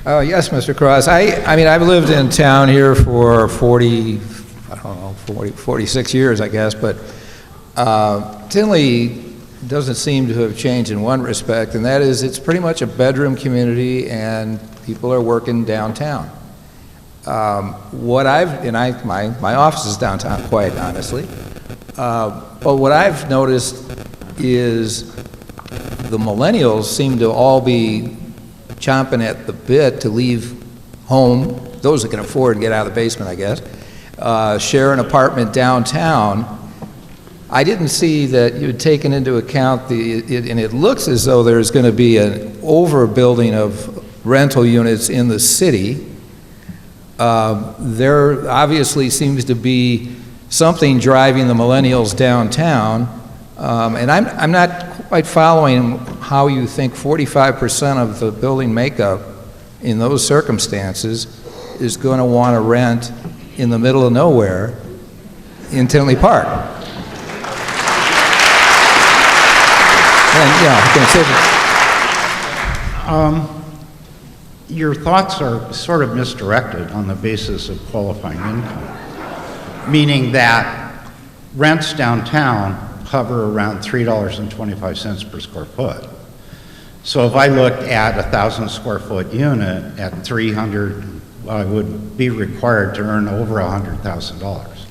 Yes, Mr. Cross. I mean, I've lived in town here for 46 years, I guess, but Tinley doesn't seem to have changed in one respect, and that is it's pretty much a bedroom community, and people are working downtown. My office is downtown, quite honestly. But what I've noticed is the millennials seem to all be chomping at the bit to leave home, those that can afford to get out of the basement, I guess, share an apartment downtown. I didn't see that you had taken into account and it looks as though there's going to be an overbuilding of rental units in the city. There obviously seems to be something driving the millennials downtown, and I'm not quite following how you think 45% of the building makeup in those circumstances is going to want to rent in the middle of nowhere in Tinley Park. And, you know, you can say that. Your thoughts are sort of misdirected on the basis of qualifying income, meaning that rents downtown hover around $3.25 per square foot. So if I looked at a 1,000 square foot unit at 300, I would be required to earn over $100,000.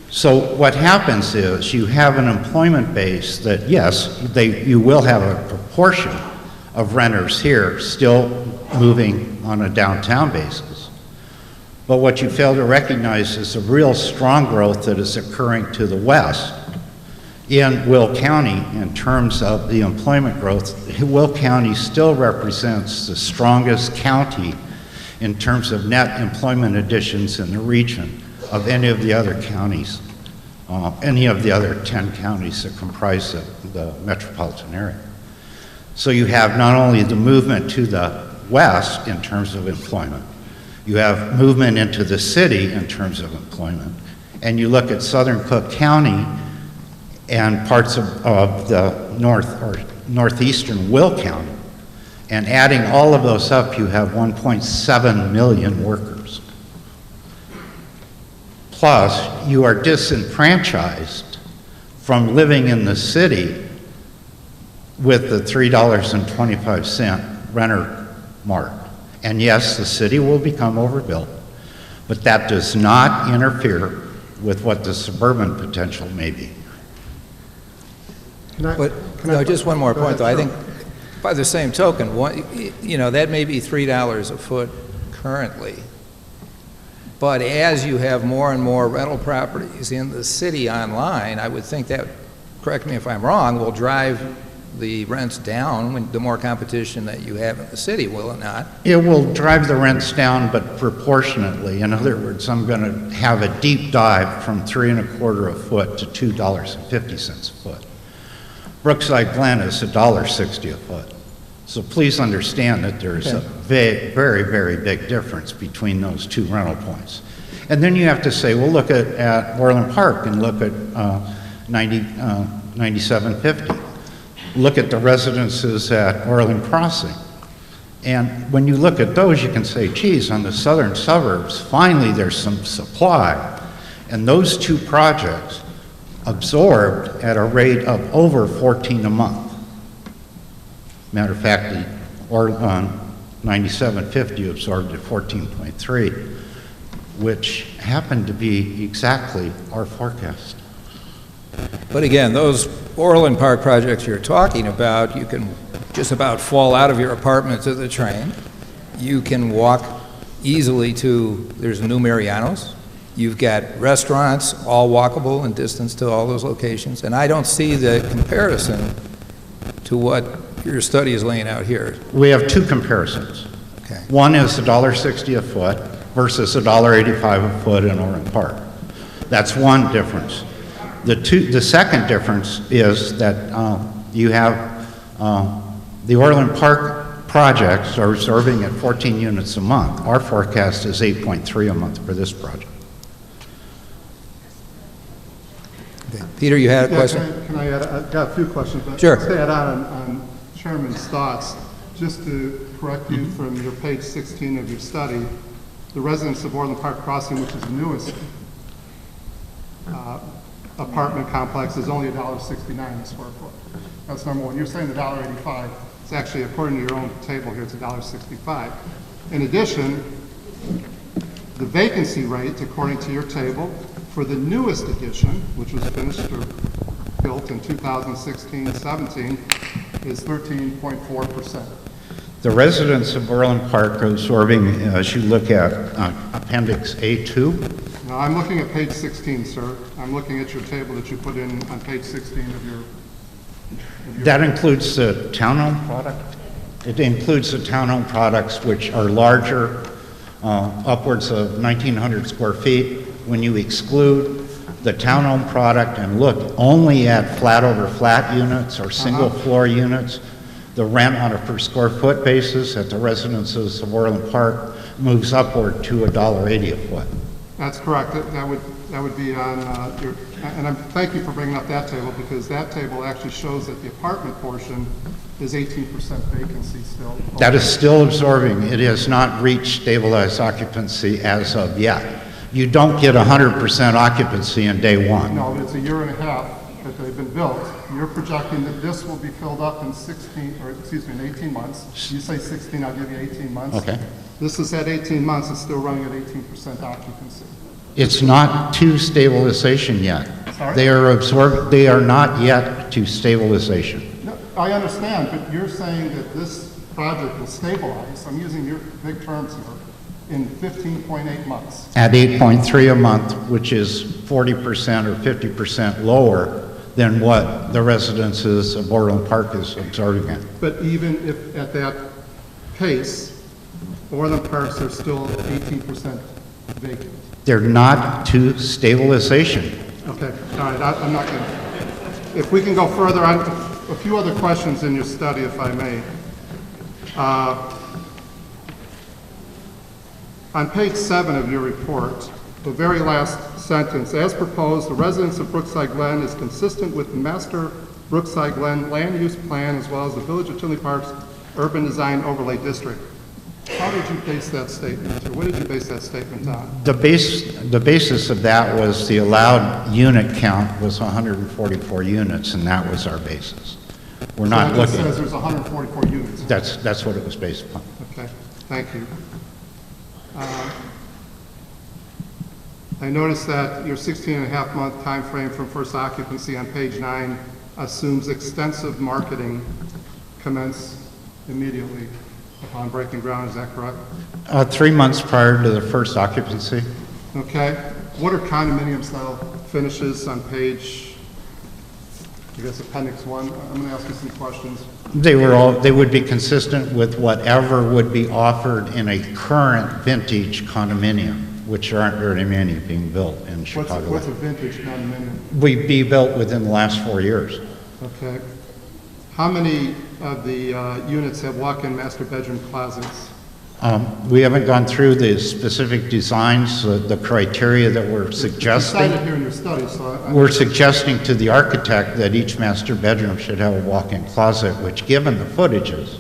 So what happens is you have an employment base that, yes, you will have a proportion of renters here still moving on a downtown basis. But what you fail to recognize is the real strong growth that is occurring to the west in Will County in terms of the employment growth. Will County still represents the strongest county in terms of net employment additions in the region of any of the other counties, any of the other 10 counties that comprise the metropolitan area. So you have not only the movement to the west in terms of employment, you have movement into the city in terms of employment, and you look at southern Cook County and parts of the northeastern Will County, and adding all of those up, you have 1.7 million workers. Plus, you are disenfranchised from living in the city with the $3.25 renter mark. And yes, the city will become overbuilt, but that does not interfere with what the suburban potential may be. Just one more point, though. I think by the same token, that may be $3 a foot currently. But as you have more and more rental properties in the city online, I would think that, correct me if I'm wrong, will drive the rents down when the more competition that you have in the city, will it not? It will drive the rents down, but proportionately. In other words, I'm going to have a deep dive from $3.25 a foot to $2.50 a foot. Brookside Glen is $1.60 a foot. So please understand that there's a very, very big difference between those two rental points. And then you have to say, well, look at Orland Park and look at 9750. Look at the residences at Orland Crossing. And when you look at those, you can say, geez, on the southern suburbs, finally there's some supply. And those two projects absorbed at a rate of over 14 a month. Matter of fact, the 9750 absorbed at 14.3, which happened to be exactly our forecast. But again, those Orland Park projects you're talking about, you can just about fall out of your apartment to the train. You can walk easily there's a new Mariano's. You've got restaurants, all walkable in distance to all those locations. And I don't see the comparison to what your study is laying out here. We have two comparisons. Okay. One is $1.60 a foot versus $1.85 a foot in Orland Park. That's one difference. The second difference is that you have the Orland Park projects are absorbing at 14 units a month. Our forecast is 8.3 a month for this project. Peter, you had a Yeah, question? can I add, I've got a few questions, but Sure. to add on Chairman's thoughts, just to correct you from your page 16 of your study, the residents of Orland Park Crossing, which is the newest apartment complex, is only $1.69 a square foot. That's number one. You're saying $1.85. It's actually, according to your own table here, it's $1.65. In addition, the vacancy rate, according to your table, for the newest addition, which was finished or built in 2016-17, is 13.4%. The residents of Orland Park are absorbing, as you look at Appendix A2, Now, I'm looking at page 16, sir. I'm looking at your table that you put in on page 16 of your... that includes the townhome product. It includes the townhome products, which are larger, upwards of 1,900 square feet. When you exclude the townhome product and look only at flat over flat units or single floor units, the rent on a per square foot basis at the residences of Orland Park moves upward to $1.80 a foot. That's correct. That would be on your... And thank you for bringing up that table, because that table actually shows that the apartment portion is 18% vacancy still. That is still absorbing. It has not reached stabilized occupancy as of yet. You don't get 100% occupancy in day one. No, it's a year and a half that they've been built. You're projecting that this will be filled up in 18 months. You say 16, I'll give you 18 months. Okay. This is at 18 months, it's still running at 18% occupancy. It's not to stabilization yet. Sorry? They are absorbed. They are not yet to stabilization. No, I understand, but you're saying that this project will stabilize, I'm using your big terms here, in 15.8 months. At 8.3 a month, which is 40% or 50% lower than what the residences of Orland Park is absorbing at. But even if at that pace, Orland Parks are still 18% vacant. They're not to stabilization. Okay, all right, I'm not going to... If we can go further on, a few other questions in your study, if I may. On page 7 of your report, the very last sentence, as proposed, the residence of Brookside Glen is consistent with the master Brookside Glen land use plan as well as the Village of Tinley Park's urban design overlay district. How did you base that statement, or what did you base that statement on? The basis of that was the allowed unit count was 144 units, and that was our basis. We're not It looking... says there's 144 units. That's what it was based upon. Okay, thank you. I noticed that your 16.5-month time frame from first occupancy on page 9 assumes extensive marketing commence immediately upon breaking ground. Is that correct? 3 months prior to the first occupancy. Okay. What are condominium style finishes on page, I guess, appendix 1? I'm going to ask you some questions. They would be consistent with whatever would be offered in a current vintage condominium, which aren't very many being built in Chicago. What's a vintage condominium? We'd be built within the last 4 years. Okay. How many of the units have walk-in master bedroom closets? We haven't gone through the specific designs, the criteria that we're suggesting. You cited here in your study, so We're suggesting to the architect that each master bedroom should have a walk-in closet, which, given the footages,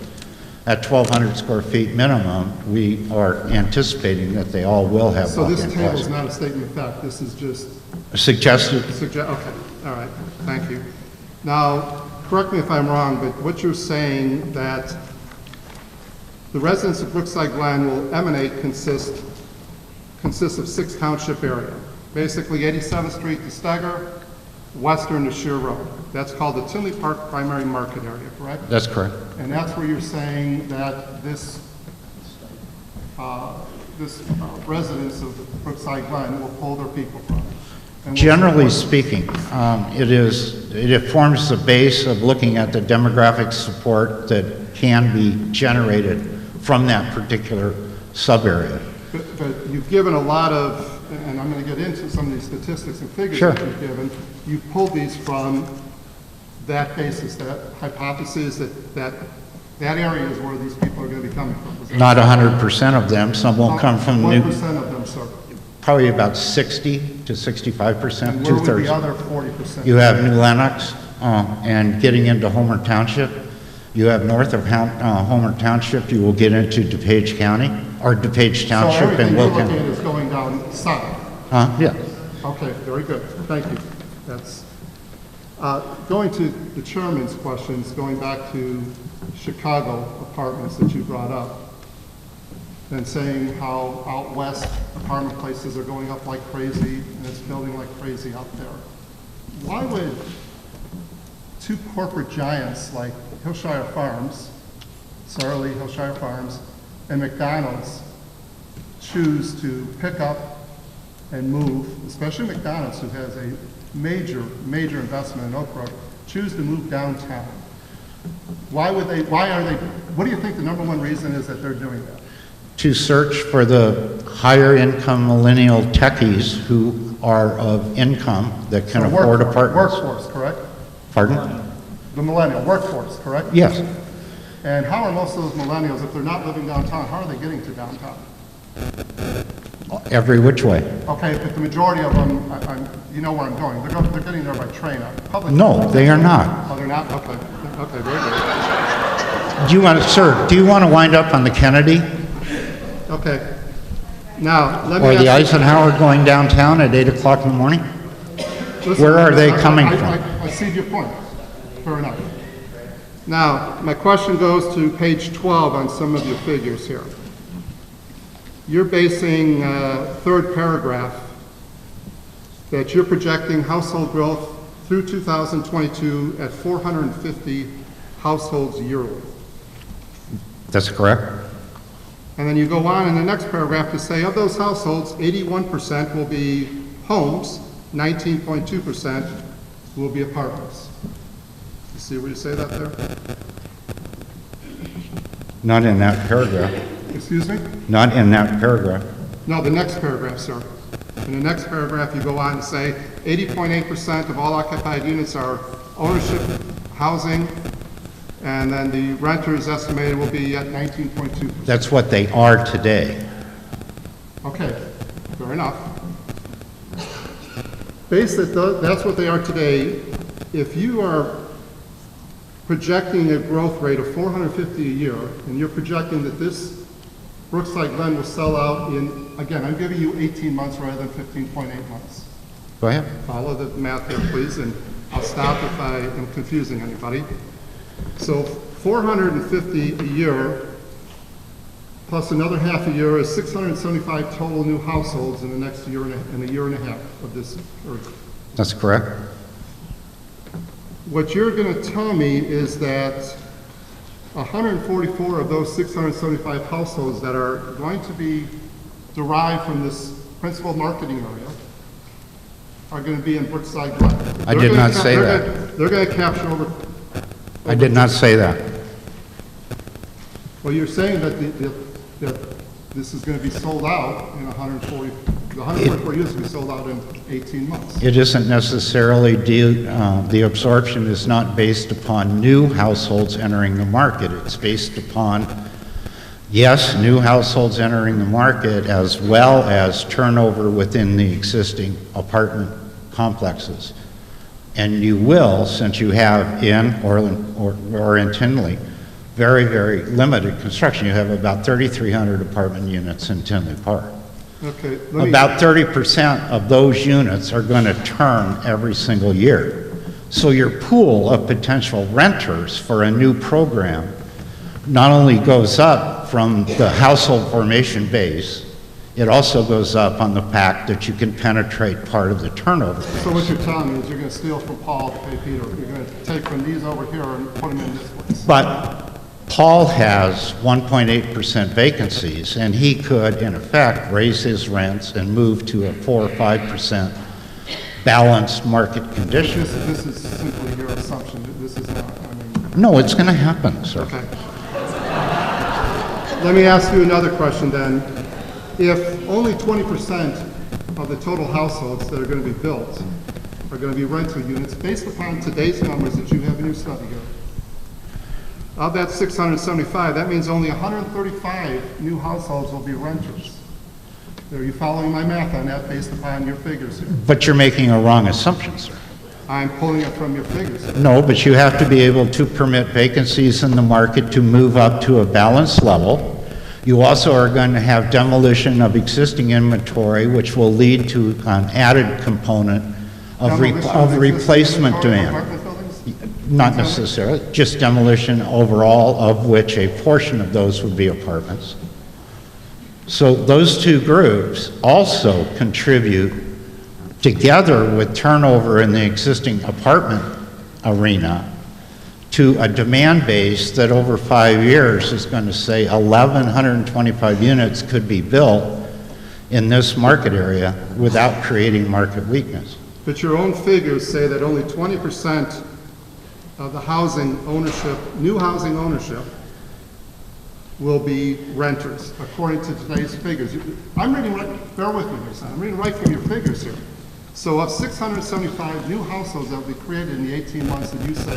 at 1,200 square feet minimum, we are anticipating that they all will have So walk-in this table is closets. not a statement of fact, this is just... Suggested. Okay, all right, thank you. Now, correct me if I'm wrong, but what you're saying that the residents of Brookside Glen will emanate consists of 6 township area. Basically 87th Street to Steger, western to Shear Road. That's called the Tinley Park primary market area, correct? That's correct. And that's where you're saying that this residents of Brookside Glen will pull their people from. And Generally speaking, it forms the base of looking at the demographic support that can be generated from that particular sub-area. But you've given a lot of, and I'm going to get into some of these statistics and figures Sure. that you've given. You've pulled these from that basis, that hypothesis that area is where these people are going to be coming from. Not 100% of them. Some won't come from What new. percent of them, sir? probably about 60 to 65%, And where would two-thirds. the other 40%? You have New Lenox, and getting into Homer Township. You have north of Homer Township, you will get into DuPage County, or DuPage Township So and everything you're Wilkin. looking at is going down south? Yeah. Okay, very good. Thank you. That's, going to the chairman's questions, going back to Chicago apartments that you brought up, and saying how out west apartment places are going up like crazy, and it's building like crazy out there. Why would two corporate giants like Hillshire Farms, Sarley Hillshire Farms, and McDonald's choose to pick up and move, especially McDonald's, who has a major investment in Oak Brook, choose to move downtown? Why are they, what do you think the number one reason is that they're doing that? To search for the higher income millennial techies who are of income that can So afford apartments. Workforce, correct? Pardon? The millennial workforce, correct? Yes. And how are most of those millennials, if they're not living downtown, how are they getting to downtown? Every which way. Okay, but the majority of them, you know where I'm going. They're getting there by train. Public. No, they are not. Oh, they're not? Okay. Okay, very good. Do you want to, sir, do you want to wind up on the Kennedy Okay. Now, let me or the ask you- Eisenhower going downtown at 8 o'clock in the morning? Listen, Where are they coming from? I see your point. Fair enough. Now, my question goes to page 12 on some of your figures here. You're basing, third paragraph, that you're projecting household growth through 2022 at 450 households yearly. That's correct. And then you go on in the next paragraph to say of those households, 81% will be homes, 19.2% will be apartments. You see where you say that there? Not in that paragraph. Excuse me? Not in that paragraph. No, the next paragraph, sir. In the next paragraph, you go on to say 80.8% of all occupied units are ownership housing, and then the renters estimated will be at 19.2%. That's what they are today. Okay, fair enough. That's what they are today. If you are projecting a growth rate of 450 a year, and you're projecting that this Brookside Glen will sell out in, again, I'm giving you 18 months rather than 15.8 months. Go ahead. Follow the math here, please, and I'll stop if I am confusing anybody. So 450 a year, plus another half a year is 675 total new households in the next year and a year and a half of this. That's correct. What you're going to tell me is that 144 of those 675 households that are going to be derived from this principal marketing area are going to be in Brookside Glen. I did not say that. They're going to capture over. I did not say that. Well, you're saying that that this is going to be sold out in 144 units will be sold out in 18 months. It isn't necessarily the absorption is not based upon new households entering the market. It's based upon, yes, new households entering the market as well as turnover within the existing apartment complexes. And you will, since you have in Orland or in Tinley, very, very limited construction. You have about 3,300 apartment units in Tinley Park. Okay. About 30% of those units are going to turn every single year. So your pool of potential renters for a new program not only goes up from the household formation base, it also goes up on the fact that you can penetrate part of the turnover base. So what you're telling me is you're going to steal from Paul to pay Peter. You're going to take from these over here and put them in this place. But Paul has 1.8% vacancies, and he could, in effect, raise his rents and move to a 4 or 5% balanced market condition. This is simply your assumption. This is not, I mean... No, it's going to happen, sir. Okay. Let me ask you another question then. If only 20% of the total households that are going to be built are going to be rental units, based upon today's numbers that you have in your study here, of that 675, that means only 135 new households will be renters. Are you following my math on that based upon your figures here? But you're making a wrong assumption, sir. I'm pulling it from your figures here. No, but you have to be able to permit vacancies in the market to move up to a balanced level. You also are going to have demolition of existing inventory, which will lead to an added component of replacement demand. Apartment buildings? Not necessarily, just demolition overall, of which a portion of those would be apartments. So those two groups also contribute, together with turnover in the existing apartment arena, to a demand base that over 5 years is going to say 1,125 units could be built in this market area without creating market weakness. But your own figures say that only 20% of the housing ownership, new housing ownership, will be renters, according to today's figures. I'm reading right, bear with me here, son. I'm reading right from your figures here. So of 675 new households that will be created in the 18 months that you say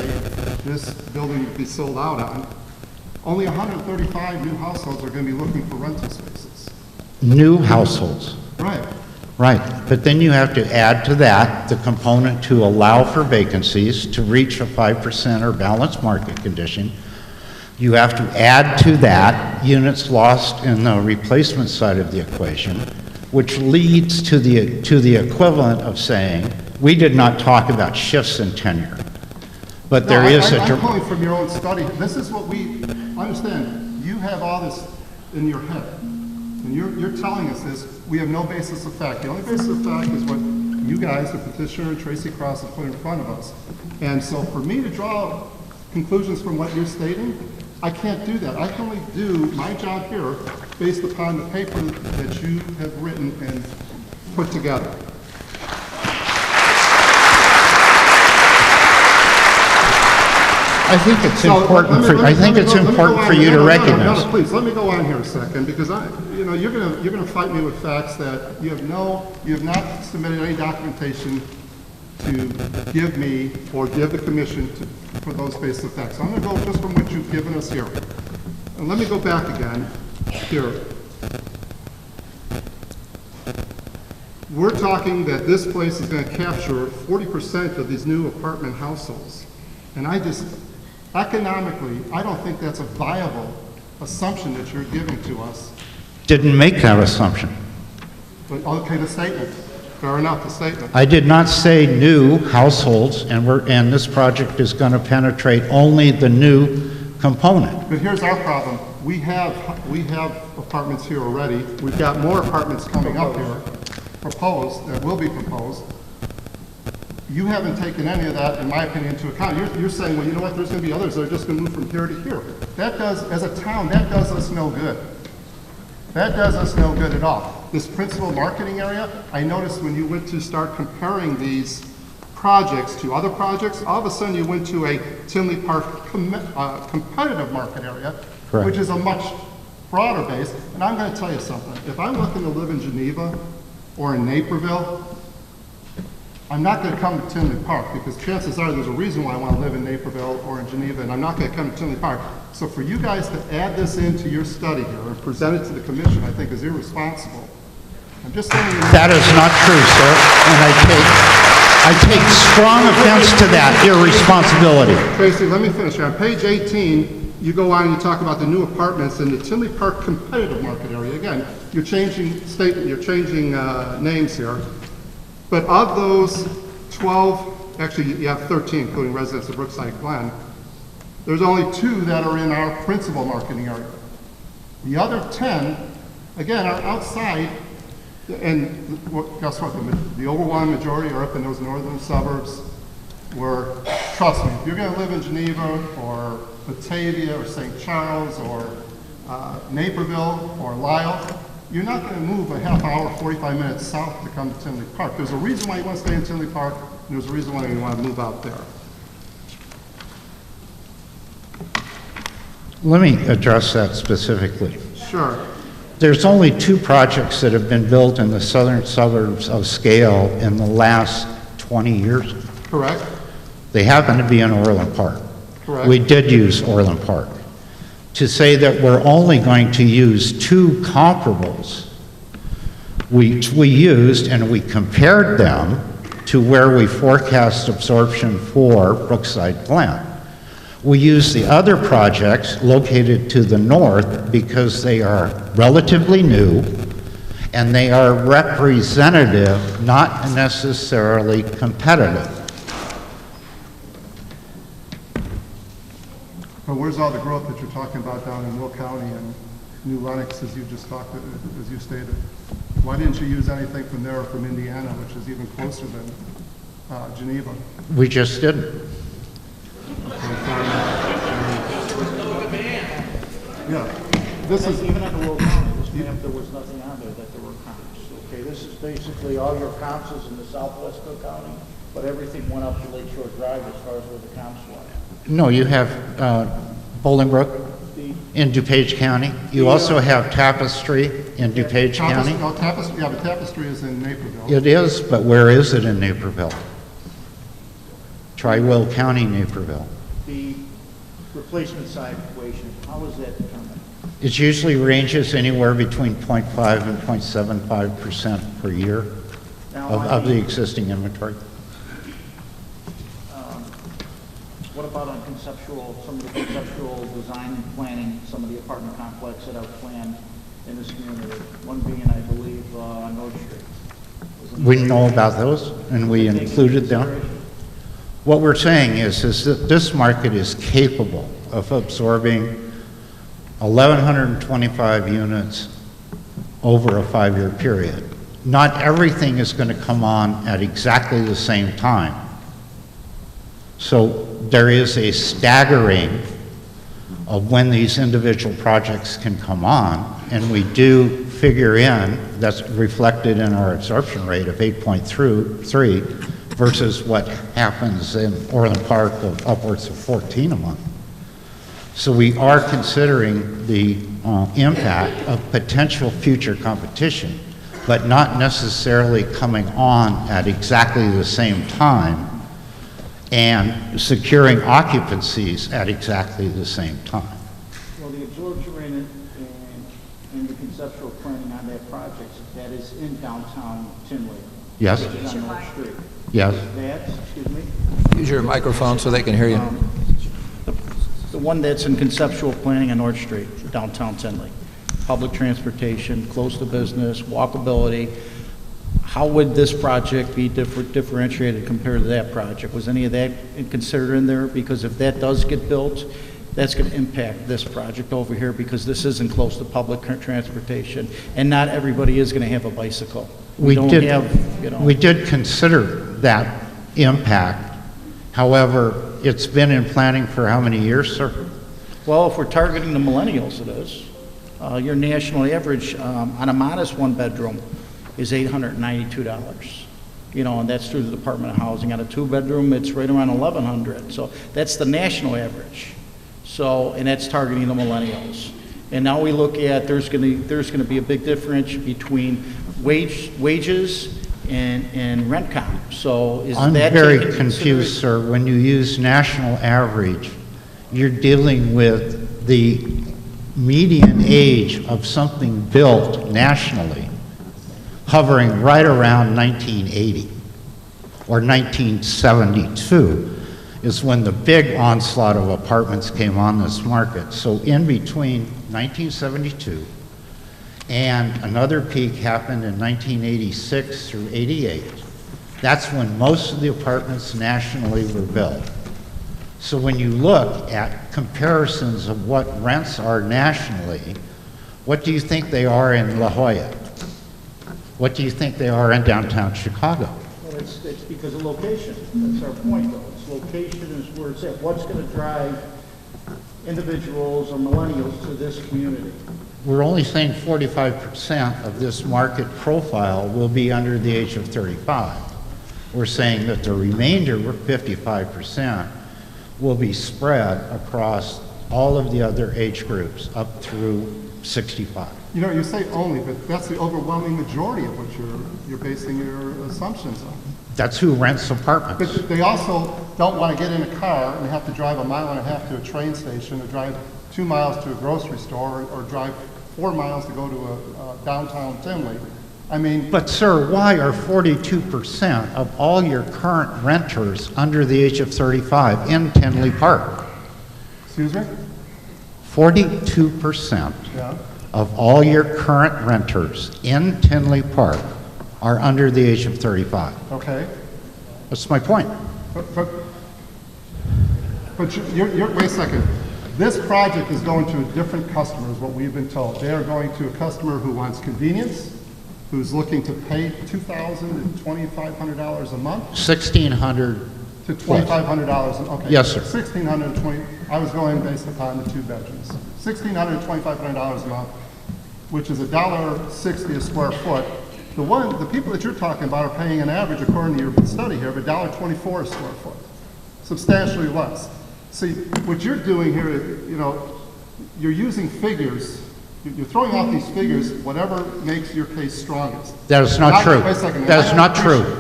this building will be sold out on, only 135 new households are going to be looking for rental spaces. New households. Right. Right, but then you have to add to that the component to allow for vacancies to reach a 5% or balanced market condition. You have to add to that units lost in the replacement side of the equation, which leads to the equivalent of saying, we did not talk about shifts in tenure, but there is a... I'm pulling from your own study. This is what we understand. You have all this in your head, and you're telling us this. We have no basis of fact. The only basis of fact is what you guys, the petitioner and Tracy Cross, have put in front of us. And so for me to draw conclusions from what you're stating, I can't do that. I can only do my job here based upon the paper that you have written and put together. I think it's important for you to recognize. No, please, let me go on here a second, because you're gonna fight me with facts that you have not submitted any documentation to give me or give the commission for those basis of facts. So I'm gonna go just from what you've given us here. And let me go back again here. We're talking that this place is gonna capture 40% of these new apartment households. And economically, I don't think that's a viable assumption that you're giving to us. Didn't make that assumption. But, okay, the statement. Fair enough, the statement. I did not say new households, and this project is going to penetrate only the new component. But here's our problem. We have apartments here already. We've got more apartments coming up here, proposed, that will be proposed. You haven't taken any of that, in my opinion, into account. You're saying, well, you know what, there's going to be others that are just going to move from here to here. That does, as a town, that does us no good. That does us no good at all. This principal marketing area, I noticed when you went to start comparing these projects to other projects, all of a sudden you went to a Tinley Park competitive market area, Correct. Which is a much broader base. And I'm going to tell you something. If I'm looking to live in Geneva or in Naperville, I'm not going to come to Tinley Park, because chances are there's a reason why I want to live in Naperville or in Geneva, and I'm not going to come to Tinley Park. So for you guys to add this into your study here and present it to the commission, I think is irresponsible. I'm just saying... That is not true, sir, and I take strong offense to that irresponsibility. Tracy, let me finish here. On page 18, you go on and you talk about the new apartments in the Tinley Park competitive market area. Again, you're changing names here. But of those 12, actually you have 13, including residents of Brookside Glen, there's only 2 that are in our principal marketing area. The other 10, again, are outside, and guess what? The overwhelming majority are up in those northern suburbs where, trust me, if you're going to live in Geneva or Batavia or St. Charles or Naperville or Lisle, you're not going to move a half hour, 45 minutes south to come to Tinley Park. There's a reason why you want to stay in Tinley Park, and there's a reason why you want to move out there. Let me address that specifically. Sure. There's only 2 projects that have been built in the southern suburbs of scale in the last 20 years. Correct. They happen to be in Orland Park. Correct. We did use Orland Park. To say that we're only going to use 2 comparables which we used and we compared them to where we forecast absorption for Brookside Glen. We use the other projects located to the north because they are relatively new and they are representative, not necessarily competitive. But where's all the growth that you're talking about down in Will County and New Lenox, as you just talked, as you stated? Why didn't you use anything from there or from Indiana, which is even closer than Geneva? We just didn't. Yeah, this is, Even under Will County, this map, there was nothing on there that there were comps. Okay, this is basically all your comps is in the southwest Cook County, but everything went up to Lake Shore Drive as far as where the comps went. No, you have Bolingbrook in DuPage County. You also have Tapestry in DuPage County. No, Tapestry, yeah, but Tapestry is in Naperville. It is, but where is it in Naperville? Try Will County, Naperville. The replacement side equation, how is that determined? It usually ranges anywhere between 0.5 and 0.75% per year Now, of the existing inventory. What about on conceptual, some of the conceptual design and planning, some of the apartment complexes that are planned in this community? One being, I believe, on North Street. We know about those, and we included them. What we're saying is that this market is capable of absorbing 1,125 units over a 5-year period. Not everything is going to come on at exactly the same time. So there is a staggering of when these individual projects can come on, and we do figure in, that's reflected in our absorption rate of 8.3 versus what happens in Orland Park of upwards of 14 a month. So we are considering the impact of potential future competition, but not necessarily coming on at exactly the same time and securing occupancies at exactly the same time. Well, the absorption rate and the conceptual planning on that project, that is in downtown Tinley. Yes? Which is on North Street. Yes. That, excuse me? Use your microphone so they can hear you. The one that's in conceptual planning on North Street, downtown Tinley. Public transportation, close to business, walkability. How would this project be differentiated compared to that project? Was any of that considered in there? Because if that does get built, that's going to impact this project over here because this isn't close to public transportation, and not everybody is going to have a bicycle. We did consider that impact. However, it's been in planning for how many years, sir? Well, if we're targeting the millennials, it is. Your national average on a modest one-bedroom is $892. You know, and that's through the Department of Housing. On a 2-bedroom, it's right around $1,100. So that's the national average. So, and that's targeting the millennials. And now we look at there's going to be a big difference between wages and rent comp. So is I'm that very taken confused, sir. When you use national average, you're dealing with the median age of something built nationally hovering right around 1980 or 1972 is when the big onslaught of apartments came on this market. So in between 1972 and another peak happened in 1986 through 88, that's when most of the apartments nationally were built. So when you look at comparisons of what rents are nationally, what do you think they are in La Jolla? What do you think they are in downtown Chicago? Well, it's because of location. That's our point, though. It's location is where it's at. What's going to drive individuals or millennials to this community? We're only saying 45% of this market profile will be under the age of 35. We're saying that the remainder, 55%, will be spread across all of the other age groups up through 65. You know, you say only, but that's the overwhelming majority of what you're basing your assumptions on. That's who rents apartments. But they also don't want to get in a car and have to drive 1.5 miles to a train station, or drive 2 miles to a grocery store, or drive 4 miles to go to a downtown Tinley. I mean, But sir, why are 42% of all your current renters under the age of 35 in Tinley Park? excuse me? 42% Yeah. of all your current renters in Tinley Park are under the age of 35. Okay. That's my point. But you're, wait a second. This project is going to a different customer, is what we've been told. They are going to a customer who wants convenience, who's looking to pay $2,000 to $2,500 a month, 1,600. to $2,500, okay. Yes, sir. 1,620, I was going based upon the two bedrooms. $1,600 to $2,500 a month, which is $1.60 a square foot. The people that you're talking about are paying an average, according to your study here, of $1.24 a square foot, substantially less. See, what you're doing here, you know, you're using figures, you're throwing out these figures, whatever makes your case strongest. That is not true. Wait a second. That is not true.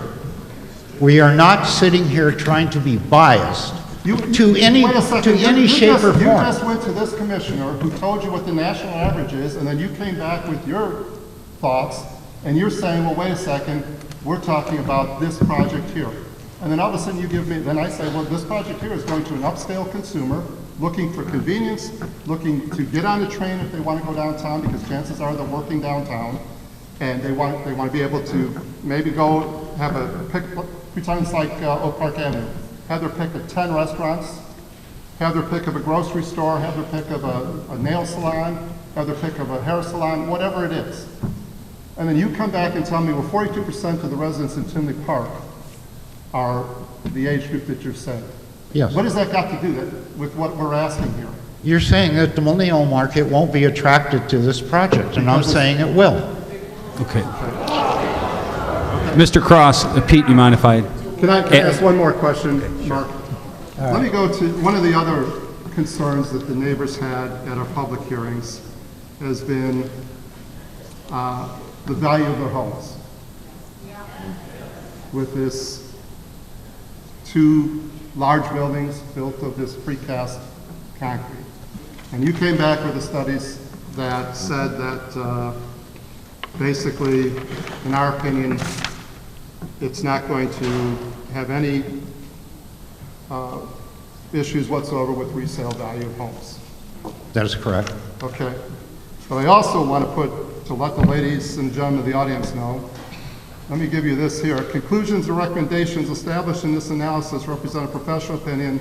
We are not sitting here trying to be biased to any Wait a second. shape or form. You just went to this commissioner who told you what the national average is, and then you came back with your thoughts, and you're saying, well, wait a second, we're talking about this project here. And then all of a sudden you give me, then I say, well, this project here is going to an upscale consumer looking for convenience, looking to get on the train if they want to go downtown, because chances are they're working downtown, and they want to be able to maybe go have a pick, pretend it's like Oak Park Avenue, have their pick of 10 restaurants, have their pick of a grocery store, have their pick of a nail salon, have their pick of a hair salon, whatever it is. And then you come back and tell me, well, 42% of the residents in Tinley Park are the age group that you're saying. Yes. What has that got to do with what we're asking here? You're saying that the millennial market won't be attracted to this project, and I'm saying it will. Okay. Mr. Cross, Pete, you mind if I? Can I ask one more question, Mark? Let me go to one of the other concerns that the neighbors had at our public hearings has been the value of their homes. With this two large buildings built of this precast concrete. And you came back with the studies that said that basically, in our opinion, it's not going to have any issues whatsoever with resale value of homes. That is correct. Okay. But I also want to let the ladies and gentlemen of the audience know, let me give you this here. Conclusions or recommendations established in this analysis represent a professional opinion,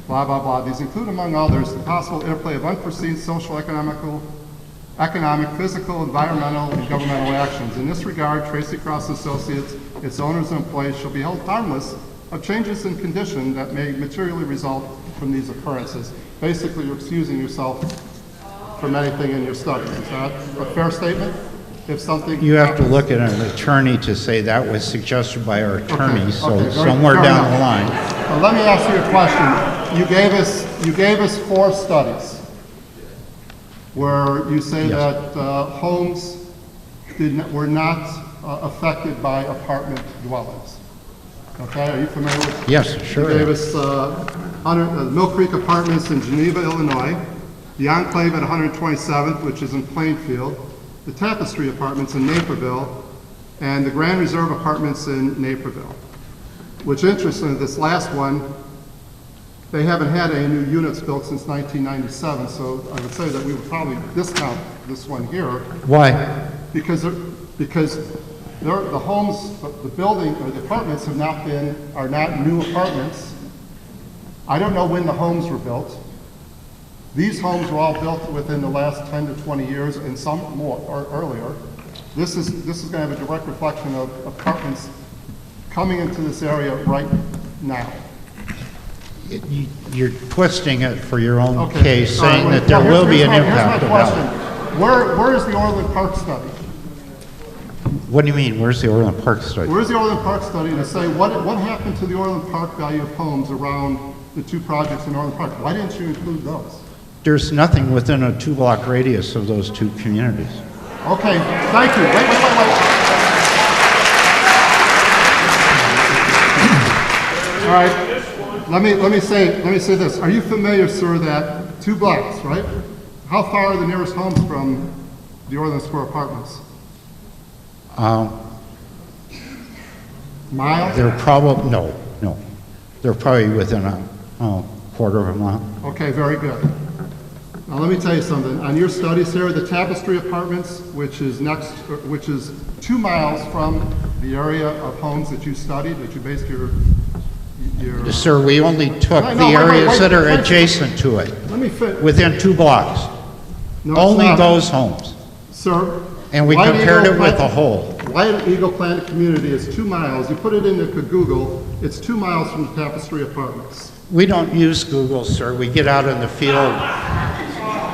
blah, blah, blah. These include, among others, the possible interplay of unforeseen social, economic, physical, environmental, and governmental actions. In this regard, Tracy Cross Associates, its owners and employees shall be held harmless of changes in condition that may materially result from these occurrences. Basically, you're excusing yourself from anything in your studies. Is that a fair statement? If something You have to look at an attorney to say that was suggested by our attorney, so okay, somewhere fair down enough. the line. Well, let me ask you a question. You gave us 4 studies where you say Yes. that homes were not affected by apartment dwellings. Okay, are you familiar with? Yes, sure. You gave us Mill Creek Apartments in Geneva, Illinois, the Enclave at 127th, which is in Plainfield, the Tapestry Apartments in Naperville, and the Grand Reserve Apartments in Naperville. Which, interestingly, this last one, they haven't had any new units built since 1997, so I would say that we would probably discount this one here. Why? Because the homes, the building, or the apartments are not new apartments. I don't know when the homes were built. These homes were all built within the last 10 to 20 years, and some more, or earlier. This is going to have a direct reflection of apartments coming into this area right now. You're twisting it for your own Okay. case, All right, saying wait. that there Well, will be an here's impact my of question. that. Where is the Orland Park study? What do you mean, where's the Orland Park study? Where's the Orland Park study to say what happened to the Orland Park value of homes around the 2 projects in Orland Park? Why didn't you include those? There's nothing within a 2-block radius of those 2 communities. Okay, thank you. Wait. All right, let me say this. Are you familiar, sir, that 2 blocks, right? How far are the nearest homes from the Orland Square Apartments? Mile? They're probably, no. They're probably within a quarter of a mile. Okay, very good. Now, let me tell you something. On your studies here, the Tapestry Apartments, which is 2 miles from the area of homes that you studied, that you based your Sir, we only took No, the wait, areas that are wait. adjacent to it, Let me fit. within 2 blocks. No, it's Only not. those homes. Sir. And we White compared Eagle it with Plan- the whole. White Eagle Planet Community is 2 miles. You put it into Google, it's 2 miles from the Tapestry Apartments. We don't use Google, sir. We get out in the field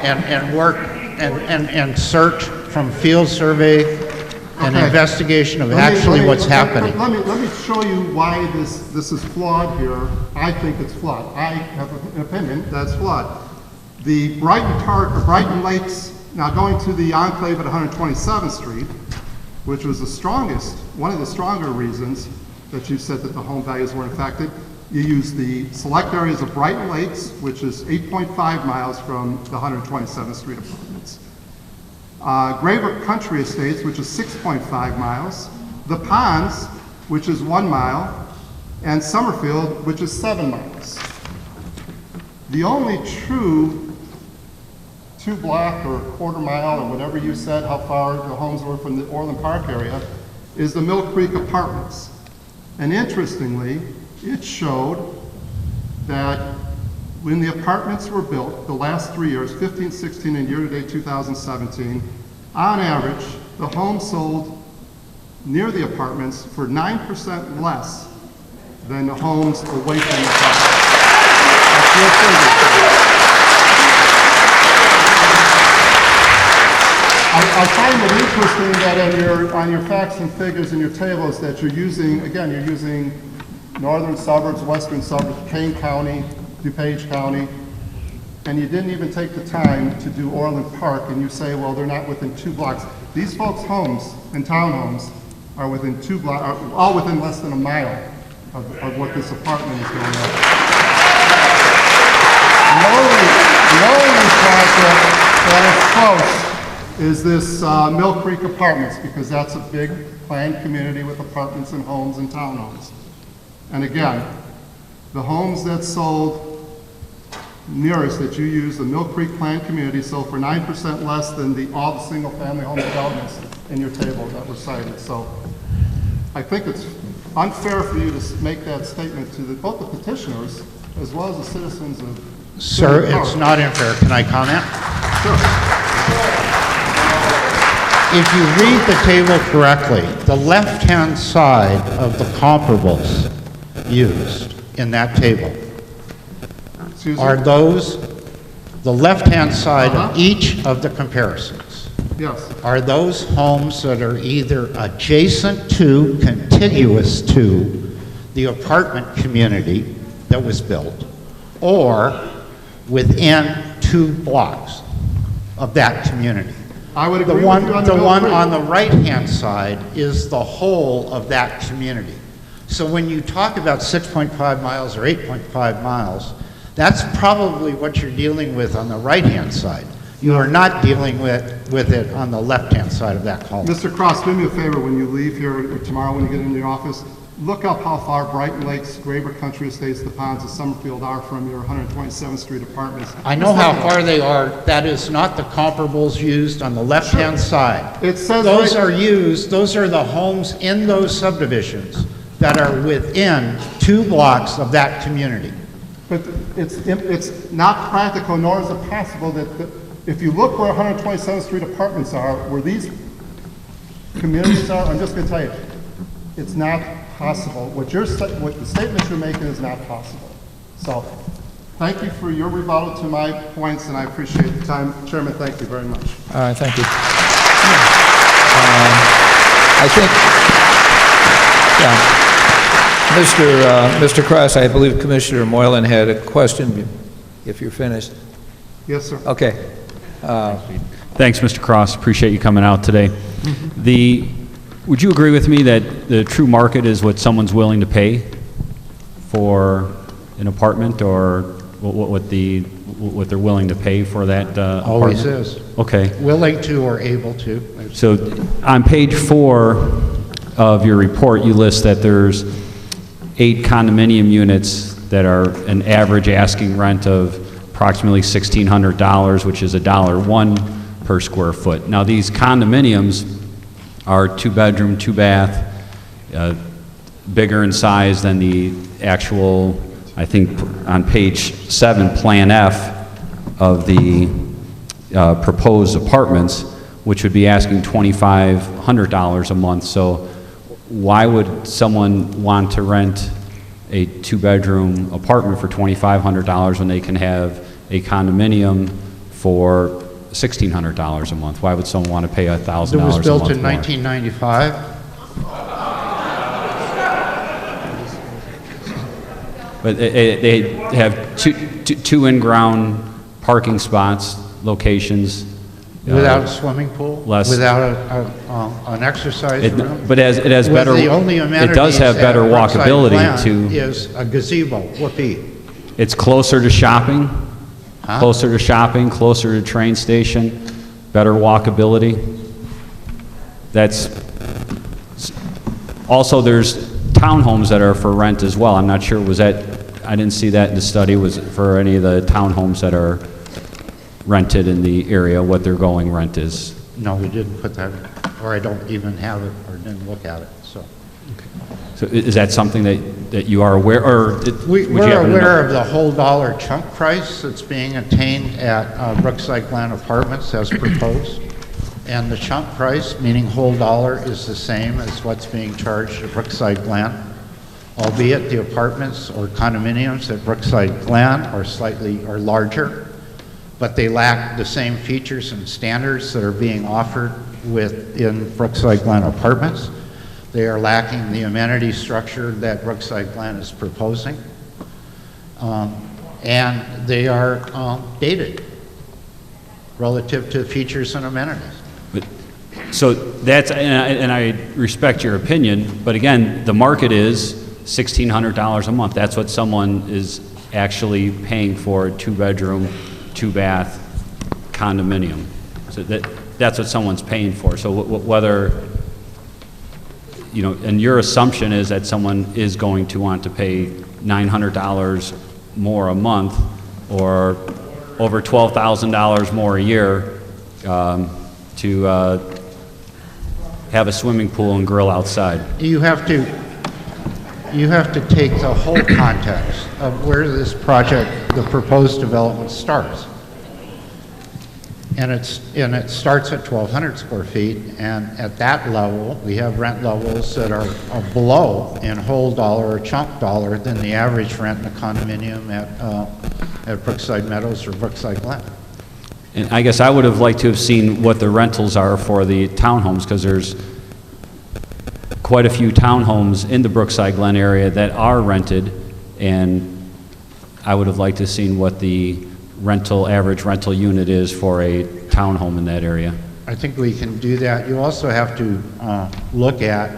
and work and search from field survey and Okay. investigation of Let me- actually let me- what's let- happening. Let me show you why this is flawed here. I think it's flawed. I have an opinion that's flawed. The Brighton Lakes, now going to the enclave at 127th Street, which was one of the stronger reasons that you said that the home values weren't affected. You use the select areas of Brighton Lakes, which is 8.5 miles from the 127th Street apartments. Graver Country Estates, which is 6.5 miles. The Ponds, which is 1 mile. And Summerfield, which is 7 miles. The only true 2-block or quarter mile, or whatever you said, how far the homes were from the Orland Park area, is the Mill Creek Apartments. And interestingly, it showed that when the apartments were built, the last 3 years, 15, 16, and year-to-date 2017, on average, the homes sold near the apartments for 9% less than the homes away from the apartments. That's your figure. I find it interesting that on your facts and figures in your tables that you're using northern suburbs, western suburbs, Kane County, DuPage County, and you didn't even take the time to do Orland Park, and you say, well, they're not within 2 blocks. These folks' homes and townhomes are within 2 blocks, are all within less than a mile of what this apartment is going on. The only project that is close is this Mill Creek Apartments, because that's a big planned community with apartments and homes and townhomes. And again, the homes that sold nearest that you use, the Mill Creek planned community, sold for 9% less than all the single-family home developments in your table that were cited. So I think it's unfair for you to make that statement to both the petitioners as well as the citizens of... Sir, it's not unfair. Can I comment? Sure. If you read the table correctly, the left-hand side of the comparables used in that table Excuse me? are those, the left-hand side of each of the comparisons, Yes. are those homes that are either adjacent to, contiguous to the apartment community that was built, or within 2 blocks of that community. I would The agree one, with you on the Mill one Creek. on the right-hand side is the whole of that community. So when you talk about 6.5 miles or 8.5 miles, that's probably what you're dealing with on the right-hand side. You are not dealing with it on the left-hand side of that column. Mr. Cross, do me a favor when you leave here tomorrow when you get into your office, look up how far Brighton Lakes, Graver Country Estates, the Ponds, and Summerfield are from your 127th Street apartments. I know how far they are. That is not the comparables used on the left-hand side. It says Those right- are used, those are the homes in those subdivisions that are within 2 blocks of that community. But it's not practical, nor is it possible that, if you look where 127th Street apartments are, where these communities are, I'm just going to tell you, it's not possible. What the statement you're making is not possible. So, thank you for your rebuttal to my points, and I appreciate the time. Chairman, thank you very much. All right, thank you. I think, Mr. Cross, I believe Commissioner Moylan had a question, if you're finished. Yes, sir. Okay. Thanks, Mr. Cross. Appreciate you coming out today. Would you agree with me that the true market is what someone's willing to pay for an apartment, or what they're willing to pay for that apartment? Always is. Okay. willing to or able to. So on page 4 of your report, you list that there's 8 condominium units that are an average asking rent of approximately $1,600, which is $1 per square foot. Now, these condominiums are 2-bedroom, 2-bath, bigger in size than the actual, I think, on page 7, Plan F of the proposed apartments, which would be asking $2,500 a month. So why would someone want to rent a 2-bedroom apartment for $2,500 when they can have a condominium for $1,600 a month? Why would someone want to pay $1,000 a month more? It was built in 1995. But they have two in-ground parking spots, locations. Without a swimming pool? Without an exercise room? But it has better, The only it does have better walkability to. Is a gazebo, whoopee. It's closer to shopping, closer to train station, better walkability. Also, there's townhomes that are for rent as well. I'm not sure, I didn't see that in the study, was it for any of the townhomes that are rented in the area, what their going rent is? No, we didn't put that, or I don't even have it, or didn't look at it, so. So is that something that you are aware, or would you We're happen to know? aware of the whole dollar chunk price that's being attained at Brookside Glen Apartments as proposed. And the chunk price, meaning whole dollar, is the same as what's being charged at Brookside Glen, albeit the apartments or condominiums at Brookside Glen are larger, but they lack the same features and standards that are being offered within Brookside Glen Apartments. They are lacking the amenity structure that Brookside Glen is proposing, and they are dated relative to features and amenities. So that's, and I respect your opinion, but again, the market is $1,600 a month. That's what someone is actually paying for a 2-bedroom, 2-bath condominium. So that's what someone's paying for. So whether, and your assumption is that someone is going to want to pay $900 more a month or over $12,000 more a year to have a swimming pool and grill outside. You have to take the whole context of where this project, the proposed development starts. And it starts at 1,200 square feet, and at that level, we have rent levels that are below in whole dollar or chunk dollar than the average rent in a condominium at Brookside Meadows or Brookside Glen. And I guess I would have liked to have seen what the rentals are for the townhomes, because there's quite a few townhomes in the Brookside Glen area that are rented, and I would have liked to have seen what the average rental unit is for a townhome in that area. I think we can do that. You also have to look at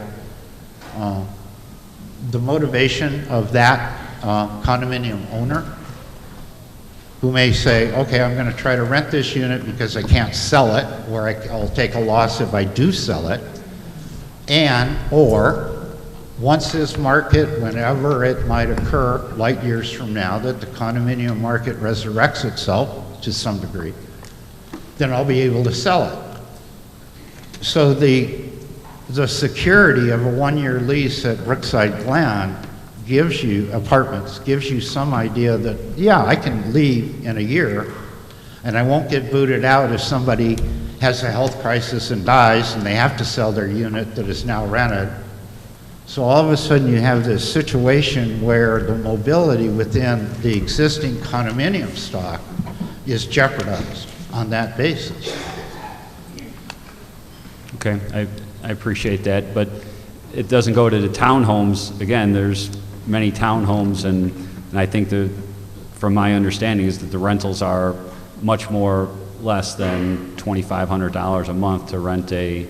the motivation of that condominium owner, who may say, okay, I'm going to try to rent this unit because I can't sell it, or I'll take a loss if I do sell it, or once this market, whenever it might occur, light years from now, that the condominium market resurrects itself to some degree, then I'll be able to sell it. So the security of a 1-year lease at Brookside Glen gives you some idea that, yeah, I can leave in a year and I won't get booted out if somebody has a health crisis and dies and they have to sell their unit that is now rented. So all of a sudden you have this situation where the mobility within the existing condominium stock is jeopardized on that basis. Okay, I appreciate that, but it doesn't go to the townhomes. Again, there's many townhomes, and I think from my understanding is that the rentals are much more less than $2,500 a month to rent a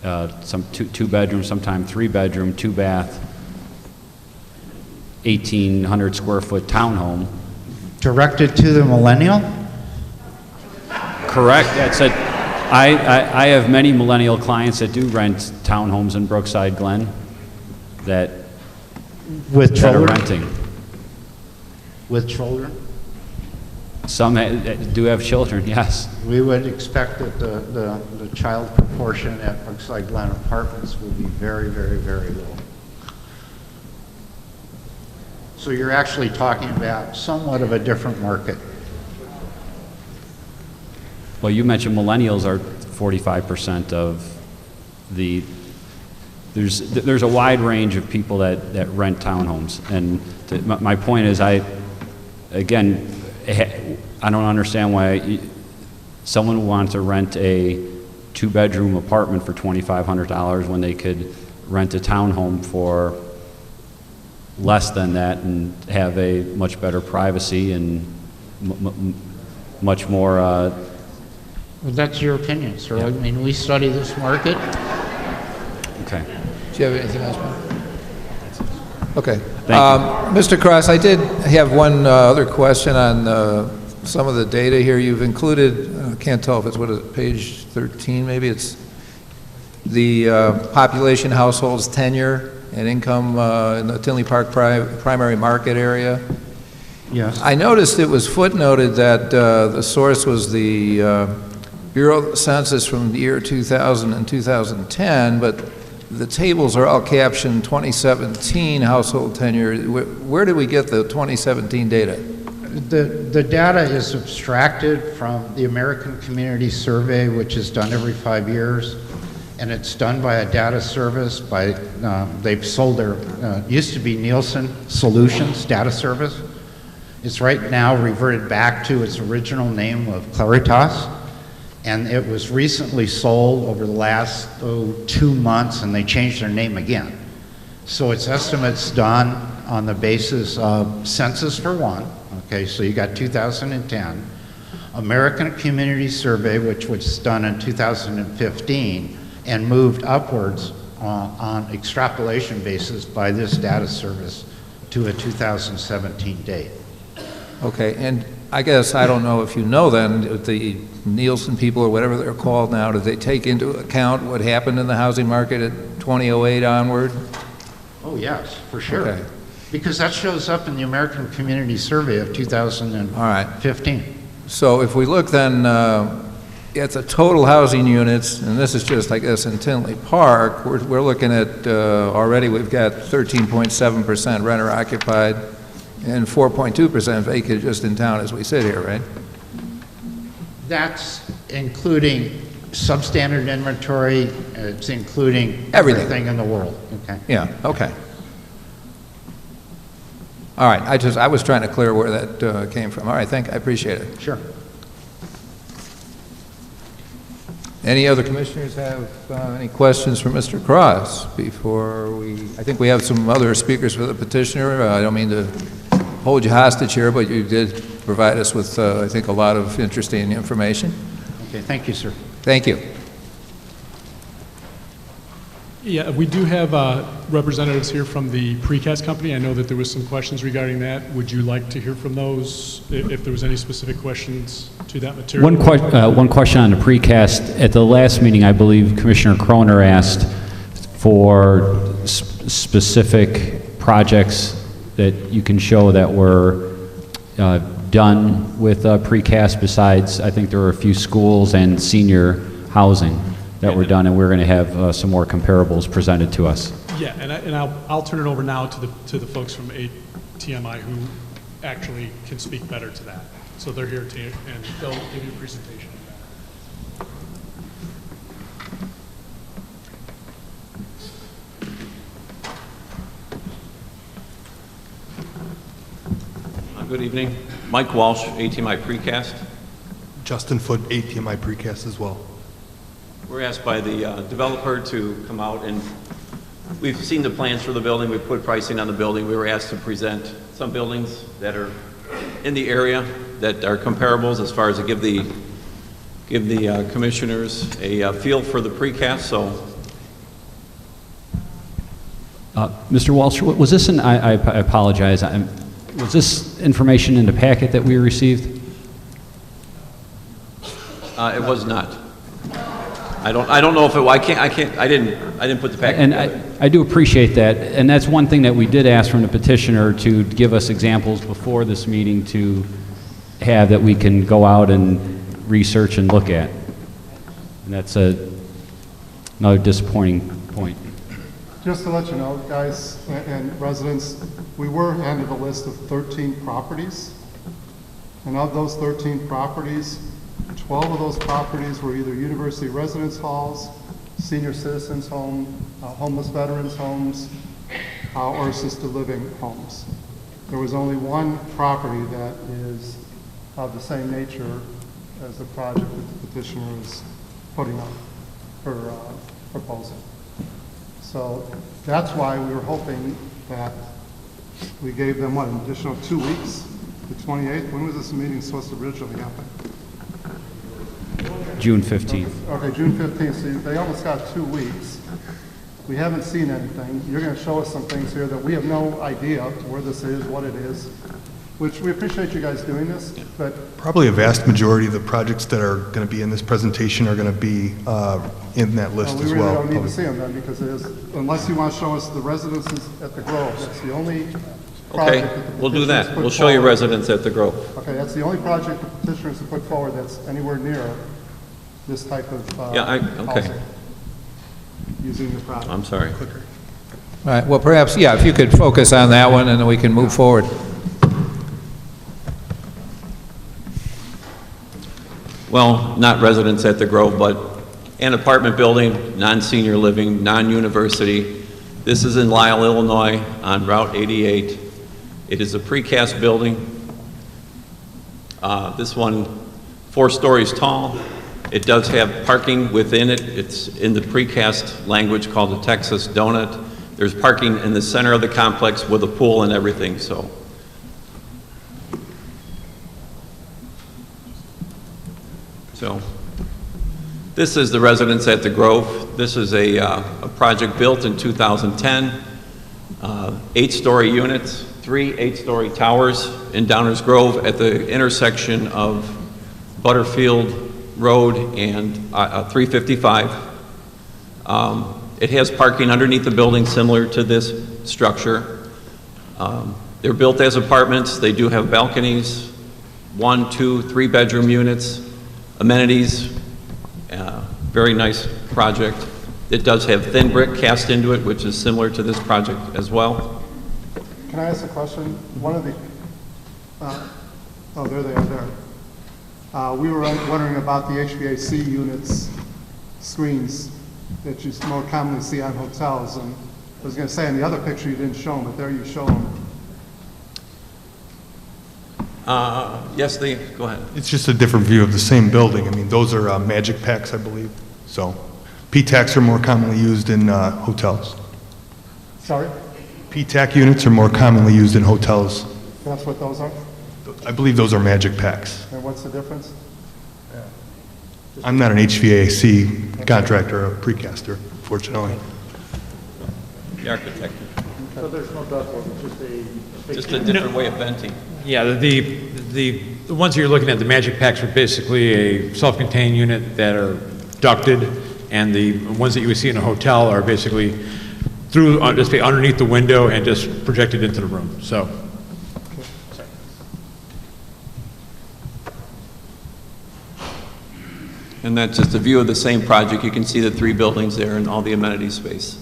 some 2-bedroom, sometimes 3-bedroom, 2-bath, 1,800 square foot townhome. Directed to the millennial? correct. That's it. I have many millennial clients that do rent townhomes in Brookside Glen that With are children? renting. With children? Some do have children, yes. We would expect that the child proportion at Brookside Glen Apartments will be very, very, very low. So you're actually talking about somewhat of a different market. Well, you mentioned millennials are 45% of the, there's a wide range of people that rent townhomes. And my point is, I don't understand why someone would want to rent a 2-bedroom apartment for $2,500 when they could rent a townhome for less than that and have a much better privacy and much more. Well, that's your opinion, sir. Yeah. I mean, we study this market. Okay. Do you have anything else, Mark? Okay. Thank Mr. Cross, I did have one other question on some of the data here. You've included, I can't tell if it's, what is it, page 13 maybe? It's the population, households, tenure, and income in the Tinley Park primary market area. Yes. I noticed it was footnoted that the source was the Bureau Census from the year 2000 and 2010, but the tables are all captioned 2017 household tenure. Where did we get the 2017 data? The data is abstracted from the American Community Survey, which is done every 5 years, and it's done by a data service. They've sold their, used to be Nielsen Solutions Data Service. It's right now reverted back to its original name of Claritas, and it was recently sold over the last 2 months, and they changed their name again. So it's estimates done on the basis of census for one. Okay, so you got 2010, American Community Survey, which was done in 2015, and moved upwards on extrapolation basis by this data service to a 2017 date. Okay, and I guess, I don't know if you know then, the Nielsen people or whatever they're called now, did they take into account what happened in the housing market at 2008 onward? Oh, yes, for sure. Okay. Because that shows up in the American Community Survey of 2015. All right. So if we look then at the total housing units, and this is just, I guess, in Tinley Park, we're looking at already we've got 13.7% renter occupied and 4.2% vacant just in town as we sit here, right? That's including substandard inventory, it's including Everything. everything in the world. Okay. Yeah, okay. All right, I was trying to clear where that came from. All right, I appreciate it. Sure. Any other commissioners have any questions for Mr. Cross before I think we have some other speakers for the petitioner. I don't mean to hold you hostage here, but you did provide us with, I think, a lot of interesting information. Okay, thank you, sir. Thank you. Yeah, we do have representatives here from the Precast company. I know that there was some questions regarding that. Would you like to hear from those, if there was any specific questions to that material? One question on the Precast. At the last meeting, I believe Commissioner Croner asked for specific projects that you can show that were done with Precast. Besides, I think there were a few schools and senior housing that were done, and we're going to have some more comparables presented to us. Yeah, and I'll turn it over now to the folks from ATMI who actually can speak better to that. So they're here to, and they'll give you a presentation. Good evening. Mike Walsh, ATMI Precast. Justin Foote, ATMI Precast as well. We're asked by the developer to come out, and we've seen the plans for the building. We've put pricing on the building. We were asked to present some buildings that are in the area that are comparables as far as to give the commissioners a feel for the precast. So, Mr. Walsh, was this I apologize. Was this information in the packet that we received? It was not. I don't know if it, I didn't put the packet And together. I do appreciate that, and that's one thing that we did ask from the petitioner, to give us examples before this meeting to have that we can go out and research and look at. And that's another disappointing point. Just to let you know, guys and residents, we were handed a list of 13 properties. And of those 13 properties, 12 of those properties were either university residence halls, senior citizens home, homeless veterans homes, or assisted living homes. There was only one property that is of the same nature as the project that the petitioner is putting up for proposal. So that's why we were hoping that we gave them, what, an additional 2 weeks, the 28th? When was this meeting supposed to originally happen? June 15th. Okay, June 15th, so they almost got 2 weeks. We haven't seen anything. You're going to show us some things here that we have no idea where this is, what it is, which we appreciate you guys doing this, but Probably a vast majority of the projects that are going to be in this presentation are going to be in that list we as really well. don't need to see them then, because it is, unless you want to show us the residences at the Grove, that's the only project that the Okay, we'll do petitioner's that. put We'll show you forward. residents at the Grove. Okay, that's the only project the petitioners have put forward that's anywhere near this type of Okay. housing, using the product. I'm sorry. All right, well, perhaps, yeah, if you could focus on that one, and then we can move forward. Well, not residents at the Grove, but an apartment building, non-senior living, non-university. This is in Lisle, Illinois, on Route 88. It is a precast building. This one, 4 stories tall. It does have parking within it. It's in the precast language called the Texas Donut. There's parking in the center of the complex with a pool and everything, so. This is the residence at the Grove. This is a project built in 2010. 8-story units, 3 8-story towers in Downers Grove at the intersection of Butterfield Road and 355. It has parking underneath the building similar to this structure. They're built as apartments. They do have balconies, 1, 2, 3-bedroom units, amenities. Very nice project. It does have thin brick cast into it, which is similar to this project as well. Can I ask a question? One of the, oh, there they are there. We were wondering about the HVAC units, screens that you more commonly see on hotels. And I was going to say, in the other picture you didn't show them, but there you show them. Yes, go ahead. It's just a different view of the same building. I mean, those are magic packs, I believe. So P-TACs are more commonly used in hotels. Sorry? P-TAC units are more commonly used in hotels. That's what those are? I believe those are magic packs. And what's the difference? I'm not an HVAC contractor or precaster, fortunately. The architect. So there's no ductwork, it's just a... Just a different way of venting. Yeah, the ones you're looking at, the magic packs are basically a self-contained unit that are ducted, and the ones that you would see in a hotel are basically through, just underneath the window and just projected into the room, so. And that's just a view of the same project. You can see the 3 buildings there and all the amenity space.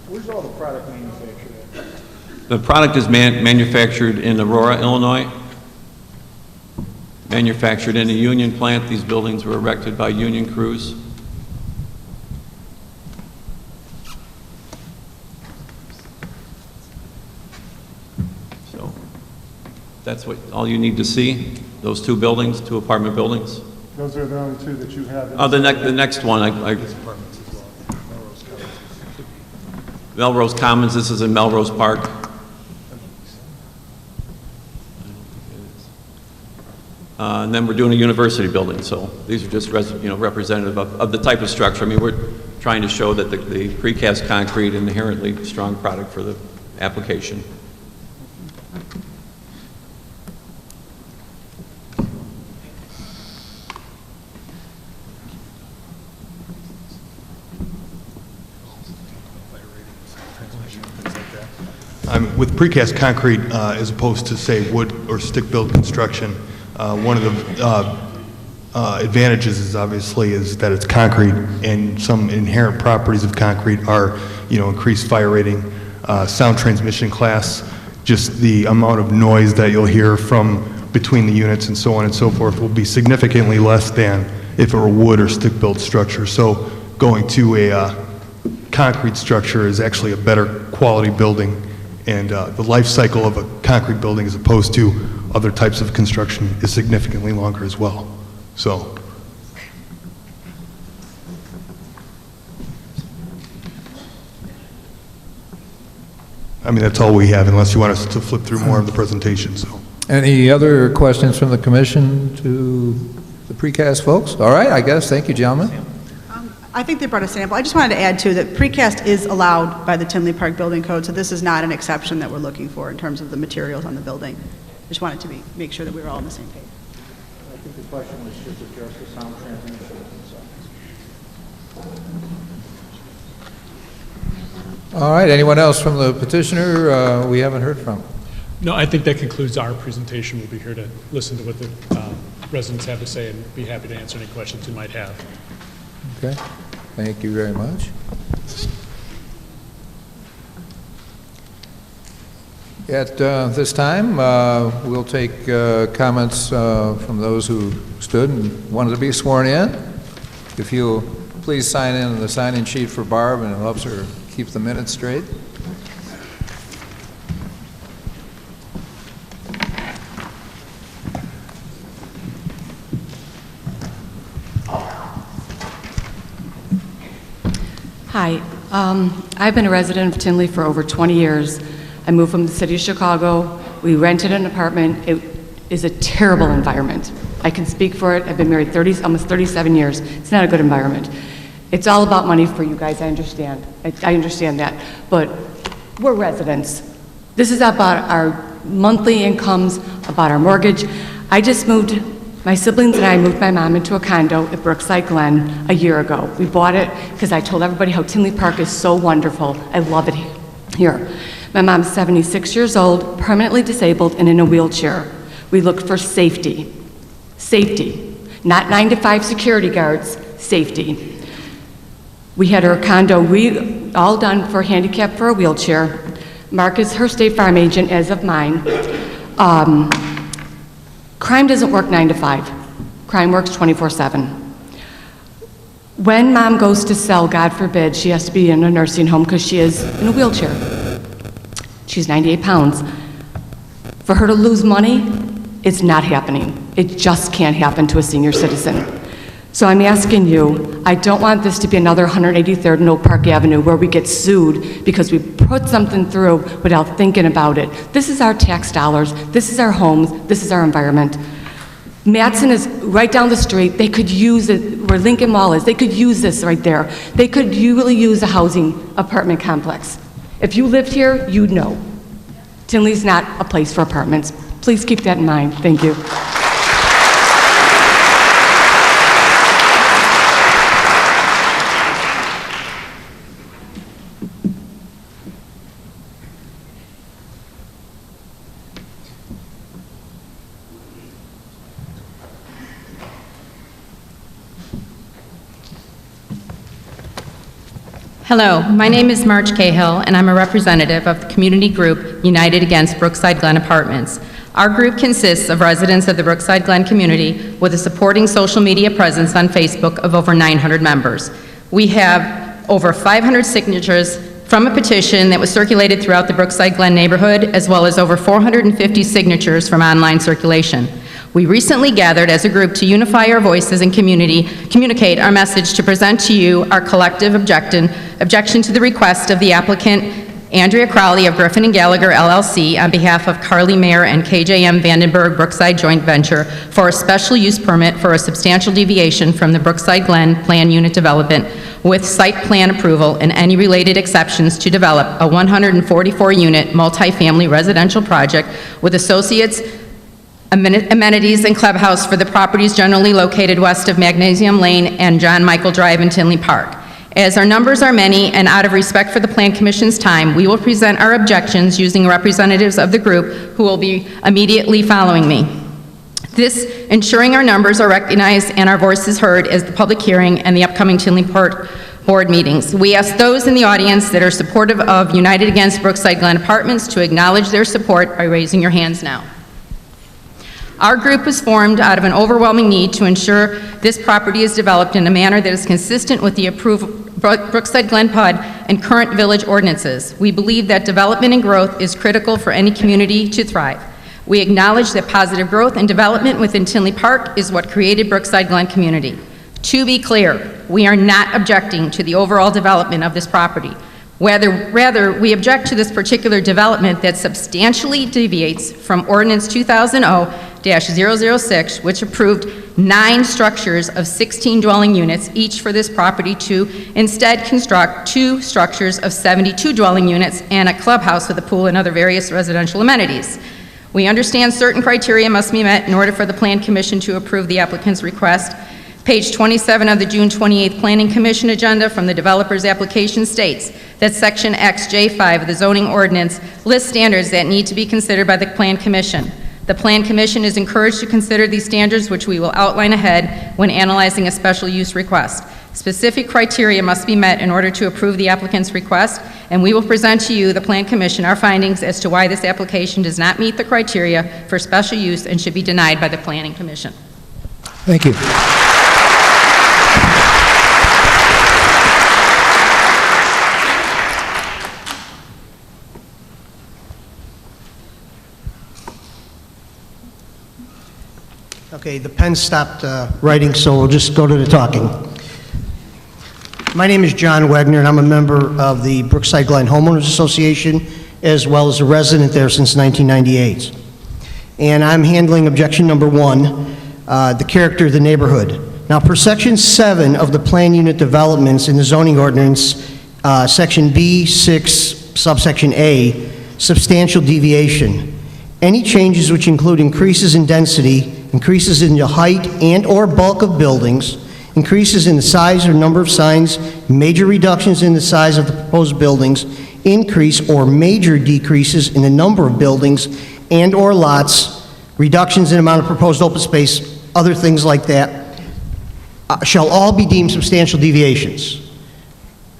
Where's all the product manufactured at? The product is manufactured in Aurora, Illinois. Manufactured in a union plant. These buildings were erected by union crews. So that's all you need to see. Those 2 buildings, 2 apartment buildings. Those are the only 2 that you have. Oh, the next one, Melrose Commons, this is in Melrose Park. And then we're doing a university building, so these are just representative of the type of structure. I mean, we're trying to show that the precast concrete is an inherently strong product for the application. I mean, with precast concrete, as opposed to, say, wood or stick-built construction, one of the advantages is obviously is that it's concrete, and some inherent properties of concrete are, increased fire rating, sound transmission class, just the amount of noise that you'll hear from between the units and so on and so forth will be significantly less than if it were wood or stick-built structure. So going to a concrete structure is actually a better quality building, and the life cycle of a concrete building as opposed to other types of construction is significantly longer as well. So. I mean, that's all we have, unless you want us to flip through more of the presentation, so. Any other questions from the commission to the precast folks? All right, I guess. Thank you, gentlemen. I think they brought a sample. I just wanted to add, too, that precast is allowed by the Tinley Park Building Code, so this is not an exception that we're looking for in terms of the materials on the building. Just wanted to make sure that we were all on the same page. I think the question was just address the sound transmission and so. All right, anyone else from the petitioner we haven't heard from? No, I think that concludes our presentation. We'll be here to listen to what the residents have to say and be happy to answer any questions you might have. Okay, thank you very much. At this time, we'll take comments from those who stood and wanted to be sworn in. If you'll please sign in on the sign-in sheet for Barb, and it helps her keep the minutes straight. Hi, I've been a resident of Tinley for over 20 years. I moved from the city of Chicago. We rented an apartment. It is a terrible environment. I can speak for it. I've been married almost 37 years. It's not a good environment. It's all about money for you guys, I understand. I understand that. But we're residents. This is about our monthly incomes, about our mortgage. I just moved, my siblings and I moved my mom into a condo at Brookside Glen a year ago. We bought it because I told everybody how Tinley Park is so wonderful. I love it here. My mom's 76 years old, permanently disabled, and in a wheelchair. We looked for safety. Safety. Not 9-to-5 security guards, safety. We had her condo all done for handicap for a wheelchair. Mark is her State Farm agent, as of mine. Crime doesn't work 9 to 5. Crime works 24/7. When mom goes to sell, God forbid, she has to be in a nursing home because she is in a wheelchair. She's 98 pounds. For her to lose money, it's not happening. It just can't happen to a senior citizen. So I'm asking you, I don't want this to be another 183rd and Oak Park Avenue where we get sued because we put something through without thinking about it. This is our tax dollars, this is our homes, this is our environment. Matson is right down the street. They could use it where Lincoln Mall is. They could use this right there. They could really use a housing apartment complex. If you lived here, you'd know. Tinley's not a place for apartments. Please keep that in mind. Thank you. Hello, my name is Marge Cahill, and I'm a representative of the community group United Against Brookside Glen Apartments. Our group consists of residents of the Brookside Glen community with a supporting social media presence on Facebook of over 900 members. We have over 500 signatures from a petition that was circulated throughout the Brookside Glen neighborhood, as well as over 450 signatures from online circulation. We recently gathered as a group to unify our voices and communicate our message to present to you our collective objection to the request of the applicant, Andrea Crowley of Griffin and Gallagher LLC, on behalf of Carly Mayer and KJM Vandenberg Brookside Joint Venture for a special use permit for a substantial deviation from the Brookside Glen Plan Unit Development with site plan approval and any related exceptions to develop a 144-unit multifamily residential project with associates, amenities, and clubhouse for the properties generally located west of Magnesium Lane and John Michael Drive in Tinley Park. As our numbers are many, and out of respect for the Plan Commission's time, we will present our objections using representatives of the group who will be immediately following me. This ensuring our numbers are recognized and our voices heard as the public hearing and the upcoming Tinley Port Board meetings. We ask those in the audience that are supportive of United Against Brookside Glen Apartments to acknowledge their support by raising your hands now. Our group was formed out of an overwhelming need to ensure this property is developed in a manner that is consistent with the approved Brookside Glen PUD and current village ordinances. We believe that development and growth is critical for any community to thrive. We acknowledge that positive growth and development within Tinley Park is what created Brookside Glen community. To be clear, we are not objecting to the overall development of this property. Rather, we object to this particular development that substantially deviates from Ordinance 2000-006, which approved 9 structures of 16 dwelling units, each for this property, to instead construct 2 structures of 72 dwelling units and a clubhouse with a pool and other various residential amenities. We understand certain criteria must be met in order for the Plan Commission to approve the applicant's request. Page 27 of the June 28th Planning Commission agenda from the developer's application states that Section XJ5 of the zoning ordinance lists standards that need to be considered by the Plan Commission. The Plan Commission is encouraged to consider these standards, which we will outline ahead when analyzing a special use request. Specific criteria must be met in order to approve the applicant's request, and we will present to you, the Plan Commission, our findings as to why this application does not meet the criteria for special use and should be denied by the Planning Commission. Thank you. Okay, the pen stopped writing, so we'll just go to the talking. My name is John Wagner, and I'm a member of the Brookside Glen Homeowners Association, as well as a resident there since 1998. And I'm handling objection number 1, the character of the neighborhood. Now, per Section 7 of the Plan Unit Developments in the zoning ordinance, Section B6, subsection A, substantial deviation. Any changes which include increases in density, increases in the height and or bulk of buildings, increases in the size or number of signs, major reductions in the size of the proposed buildings, increase or major decreases in the number of buildings and or lots, reductions in amount of proposed open space, other things like that, shall all be deemed substantial deviations.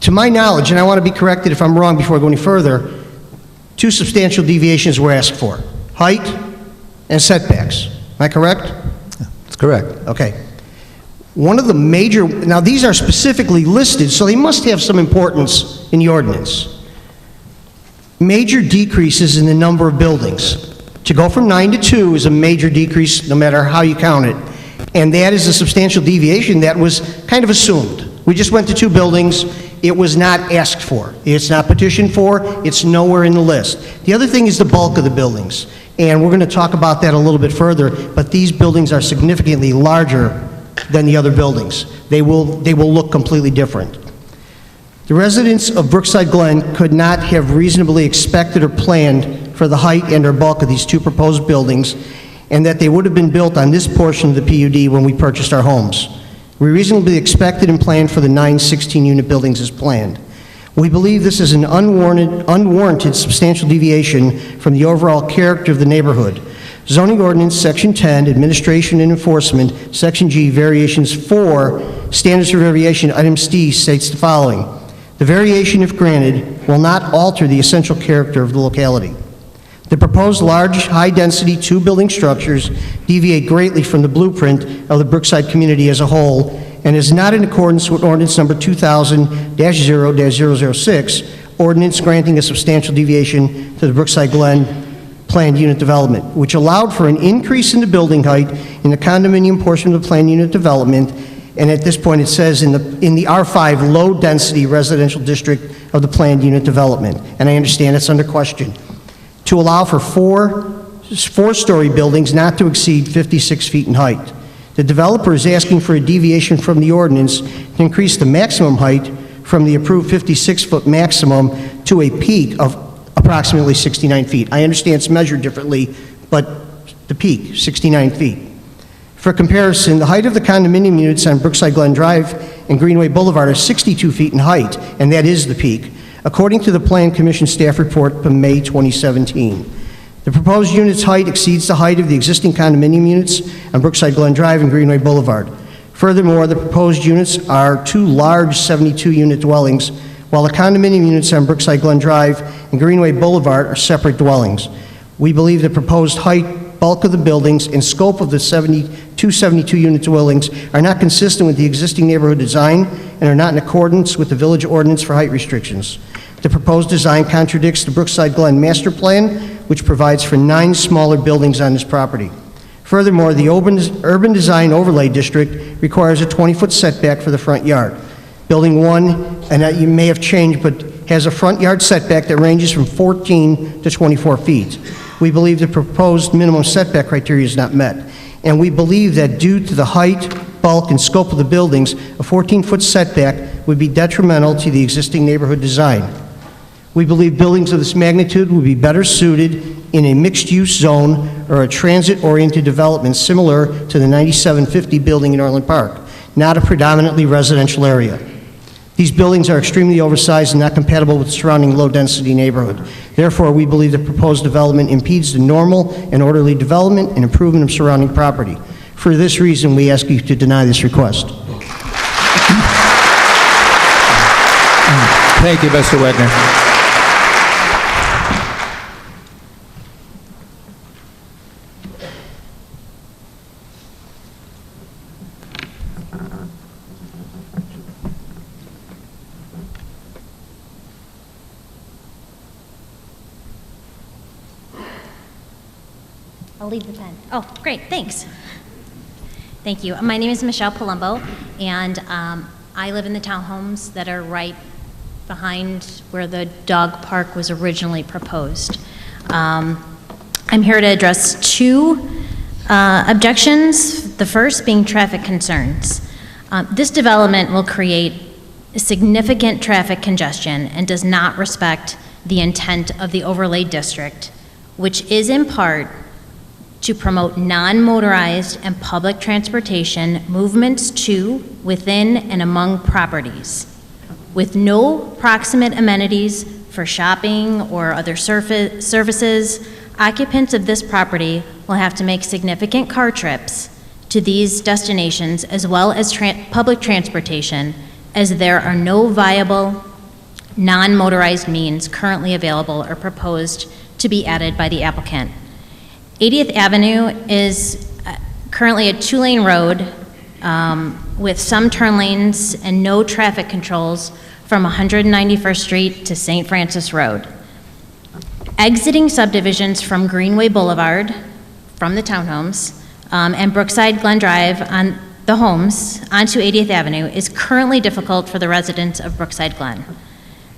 To my knowledge, and I want to be corrected if I'm wrong before I go any further, 2 substantial deviations were asked for: height and setbacks. Am I correct? That's correct. Okay. One of the major, now these are specifically listed, so they must have some importance in the ordinance. Major decreases in the number of buildings. To go from 9 to 2 is a major decrease, no matter how you count it. And that is a substantial deviation that was kind of assumed. We just went to 2 buildings. It was not asked for. It's not petitioned for. It's nowhere in the list. The other thing is the bulk of the buildings. And we're going to talk about that a little bit further, but these buildings are significantly larger than the other buildings. They will look completely different. The residents of Brookside Glen could not have reasonably expected or planned for the height and or bulk of these 2 proposed buildings, and that they would have been built on this portion of the PUD when we purchased our homes. We reasonably expected and planned for the 9 16-unit buildings as planned. We believe this is an unwarranted substantial deviation from the overall character of the neighborhood. Zoning Ordinance, Section 10, Administration and Enforcement, Section G, Variations 4, Standards for Variation, Item C states the following: the variation, if granted, will not alter the essential character of the locality. The proposed large, high-density 2-building structures deviate greatly from the blueprint of the Brookside community as a whole and is not in accordance with Ordinance Number 2000-0-006, ordinance granting a substantial deviation to the Brookside Glen planned unit development, which allowed for an increase in the building height in the condominium portion of the planned unit development, and at this point it says in the R5 low-density residential district of the planned unit development, and I understand it's under question, to allow for 4-story buildings not to exceed 56 feet in height. The developer is asking for a deviation from the ordinance to increase the maximum height from the approved 56-foot maximum to a peak of approximately 69 feet. I understand it's measured differently, but the peak, 69 feet. For comparison, the height of the condominium units on Brookside Glen Drive and Greenway Boulevard are 62 feet in height, and that is the peak, according to the Plan Commission staff report from May 2017. The proposed unit's height exceeds the height of the existing condominium units on Brookside Glen Drive and Greenway Boulevard. Furthermore, the proposed units are two large 72-unit dwellings, while the condominium units on Brookside Glen Drive and Greenway Boulevard are separate dwellings. We believe the proposed height, bulk of the buildings, and scope of the 72-unit dwellings are not consistent with the existing neighborhood design and are not in accordance with the village ordinance for height restrictions. The proposed design contradicts the Brookside Glen Master Plan, which provides for 9 smaller buildings on this property. Furthermore, the Urban Design Overlay District requires a 20-foot setback for the front yard. Building 1, and that you may have changed, but has a front yard setback that ranges from 14 to 24 feet. We believe the proposed minimum setback criteria is not met, and we believe that due to the height, bulk, and scope of the buildings, a 14-foot setback would be detrimental to the existing neighborhood design. We believe buildings of this magnitude would be better suited in a mixed-use zone or a transit-oriented development similar to the 9750 building in Orland Park, not a predominantly residential area. These buildings are extremely oversized and not compatible with the surrounding low-density neighborhood. Therefore, we believe the proposed development impedes the normal and orderly development and improvement of surrounding property. For this reason, we ask you to deny this request. Thank you, Mr. Wagner. I'll leave the pen. Oh, great, thanks. Thank you. My name is Michelle Palumbo, and I live in the townhomes that are right behind where the dog park was originally proposed. I'm here to address 2 objections, the first being traffic concerns. This development will create significant traffic congestion and does not respect the intent of the overlay district, which is in part to promote non-motorized and public transportation movements to, within, and among properties. With no proximate amenities for shopping or other services, occupants of this property will have to make significant car trips to these destinations as well as public transportation, as there are no viable non-motorized means currently available or proposed to be added by the applicant. 80th Avenue is currently a 2-lane road with some turn lanes and no traffic controls from 191st Street to St. Francis Road. Exiting subdivisions from Greenway Boulevard, from the townhomes, and Brookside Glen Drive on the homes onto 80th Avenue is currently difficult for the residents of Brookside Glen.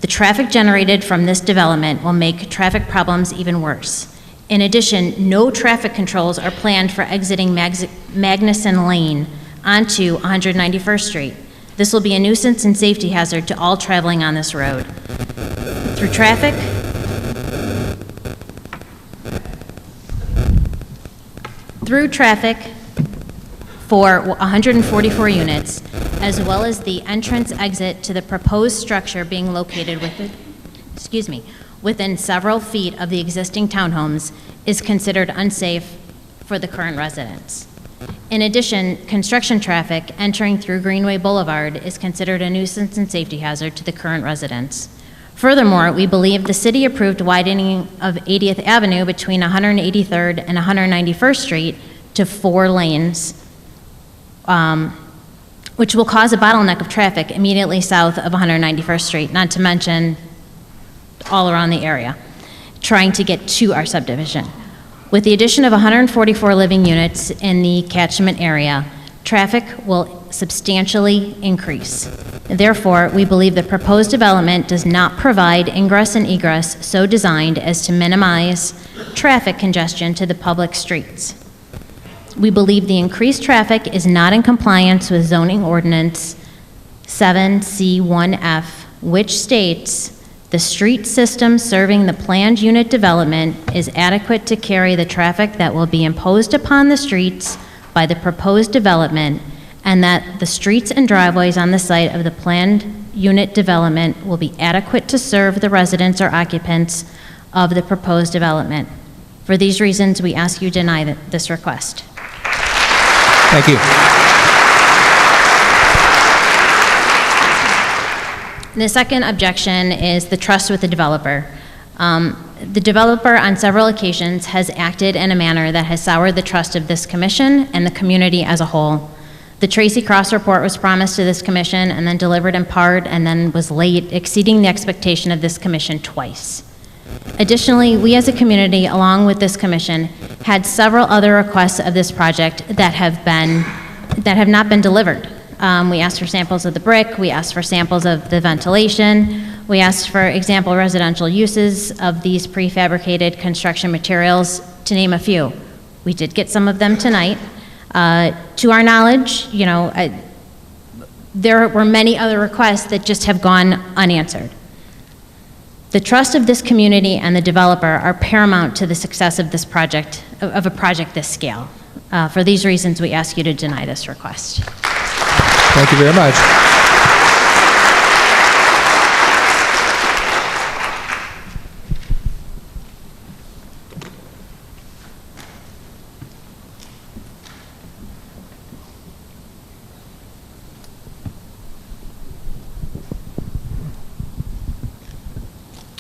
The traffic generated from this development will make traffic problems even worse. In addition, no traffic controls are planned for exiting Magnuson Lane onto 191st Street. This will be a nuisance and safety hazard to all traveling on this road. Through traffic for 144 units, as well as the entrance exit to the proposed structure being located within several feet of the existing townhomes, is considered unsafe for the current residents. In addition, construction traffic entering through Greenway Boulevard is considered a nuisance and safety hazard to the current residents. Furthermore, we believe the city-approved widening of 80th Avenue between 183rd and 191st Street to 4 lanes, which will cause a bottleneck of traffic immediately south of 191st Street, not to mention all around the area, trying to get to our subdivision. With the addition of 144 living units in the catchment area, traffic will substantially increase. Therefore, we believe the proposed development does not provide ingress and egress so designed as to minimize traffic congestion to the public streets. We believe the increased traffic is not in compliance with zoning ordinance 7C1F, which states, "The street system serving the planned unit development is adequate to carry the traffic that will be imposed upon the streets by the proposed development, and that the streets and driveways on the site of the planned unit development will be adequate to serve the residents or occupants of the proposed development. For these reasons, we ask you deny this request. Thank you. The second objection is the trust with the developer. The developer on several occasions has acted in a manner that has soured the trust of this commission and the community as a whole. The Tracy Cross report was promised to this commission and then delivered in part and then was late, exceeding the expectation of this commission twice. Additionally, we as a community, along with this commission, had several other requests of this project that have not been delivered. We asked for samples of the brick, we asked for samples of the ventilation, we asked for example residential uses of these prefabricated construction materials, to name a few. We did get some of them tonight. To our knowledge, there were many other requests that just have gone unanswered. The trust of this community and the developer are paramount to the success of this project, of a project this scale. For these reasons, we ask you to deny this request. Thank you very much.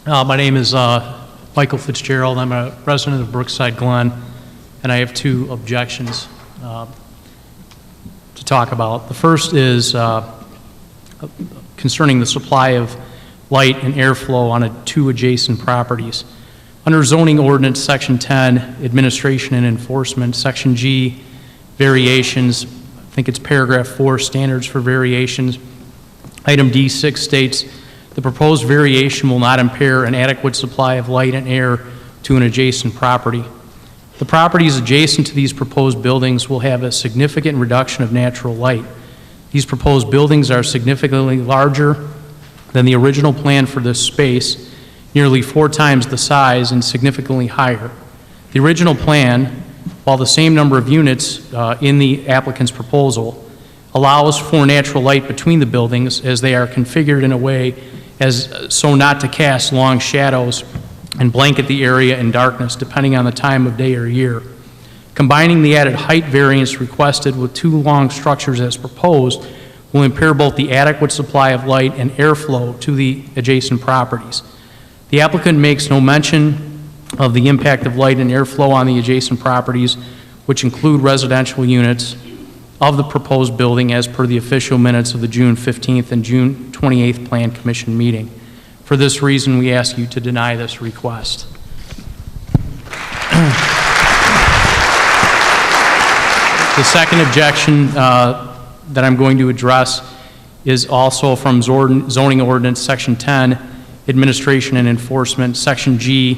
My name is Michael Fitzgerald. I'm a resident of Brookside Glen, and I have two objections to talk about. The first is concerning the supply of light and airflow on two adjacent properties. Under zoning ordinance section 10, administration and enforcement, section G, variations, I think it's paragraph 4, standards for variations. Item D6 states, the proposed variation will not impair an adequate supply of light and air to an adjacent property. The properties adjacent to these proposed buildings will have a significant reduction of natural light. These proposed buildings are significantly larger than the original plan for this space, nearly 4 times the size and significantly higher. The original plan, while the same number of units in the applicant's proposal, allows for natural light between the buildings as they are configured in a way as so not to cast long shadows and blanket the area in darkness depending on the time of day or year. Combining the added height variance requested with 2 long structures as proposed will impair both the adequate supply of light and airflow to the adjacent properties. The applicant makes no mention of the impact of light and airflow on the adjacent properties, which include residential units of the proposed building as per the official minutes of the June 15th and June 28th Plan Commission meeting. For this reason, we ask you to deny this request. The second objection that I'm going to address is also from zoning ordinance section 10, administration and enforcement, section G,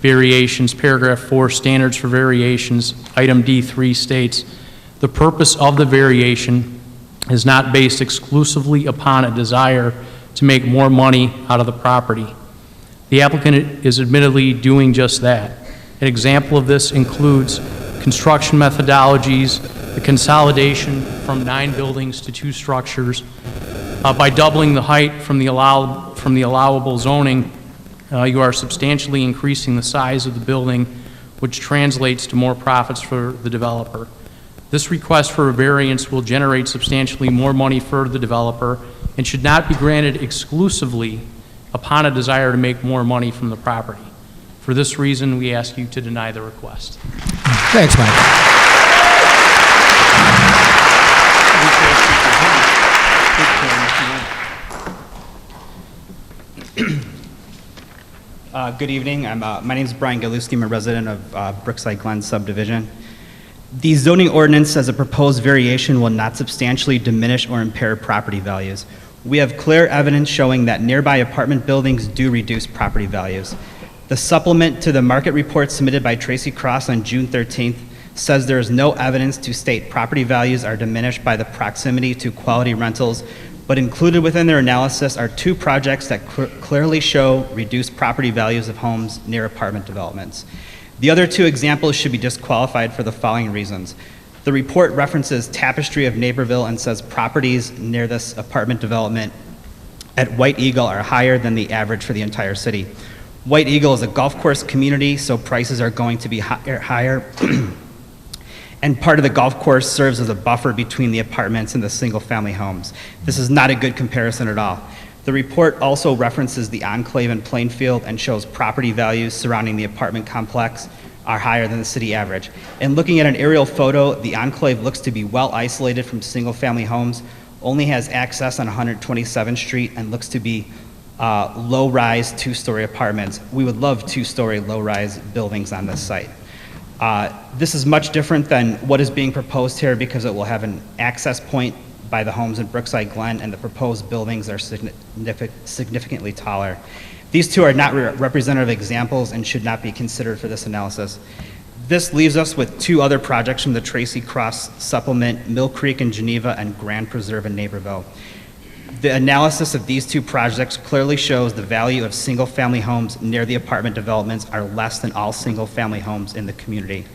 variations, paragraph 4, standards for variations. Item D3 states, the purpose of the variation is not based exclusively upon a desire to make more money out of the property. The applicant is admittedly doing just that. An example of this includes construction methodologies, the consolidation from 9 buildings to 2 structures. By doubling the height from the allowable zoning, you are substantially increasing the size of the building, which translates to more profits for the developer. This request for a variance will generate substantially more money for the developer and should not be granted exclusively upon a desire to make more money from the property. For this reason, we ask you to deny the request. Thanks, Mike. Good evening. My name is Brian Galuski. I'm a resident of Brookside Glen subdivision. The zoning ordinance says a proposed variation will not substantially diminish or impair property values. We have clear evidence showing that nearby apartment buildings do reduce property values. The supplement to the market report submitted by Tracy Cross on June 13th says there is no evidence to state property values are diminished by the proximity to quality rentals, but included within their analysis are 2 projects that clearly show reduced property values of homes near apartment developments. The other 2 examples should be disqualified for the following reasons. The report references Tapestry of Naperville and says properties near this apartment development at White Eagle are higher than the average for the entire city. White Eagle is a golf course community, so prices are going to be higher. And part of the golf course serves as a buffer between the apartments and the single-family homes. This is not a good comparison at all. The report also references the Enclave in Plainfield and shows property values surrounding the apartment complex are higher than the city average. And looking at an aerial photo, the Enclave looks to be well isolated from single-family homes, only has access on 127th Street, and looks to be low-rise, two-story apartments. We would love two-story, low-rise buildings on this site. This is much different than what is being proposed here because it will have an access point by the homes in Brookside Glen, and the proposed buildings are significantly taller. These two are not representative examples and should not be considered for this analysis. This leaves us with two other projects from the Tracy Cross Supplement, Mill Creek in Geneva and Grand Preserve in Naperville. The analysis of these two projects clearly shows the value of single-family homes near the apartment developments are less than all single-family homes in the community.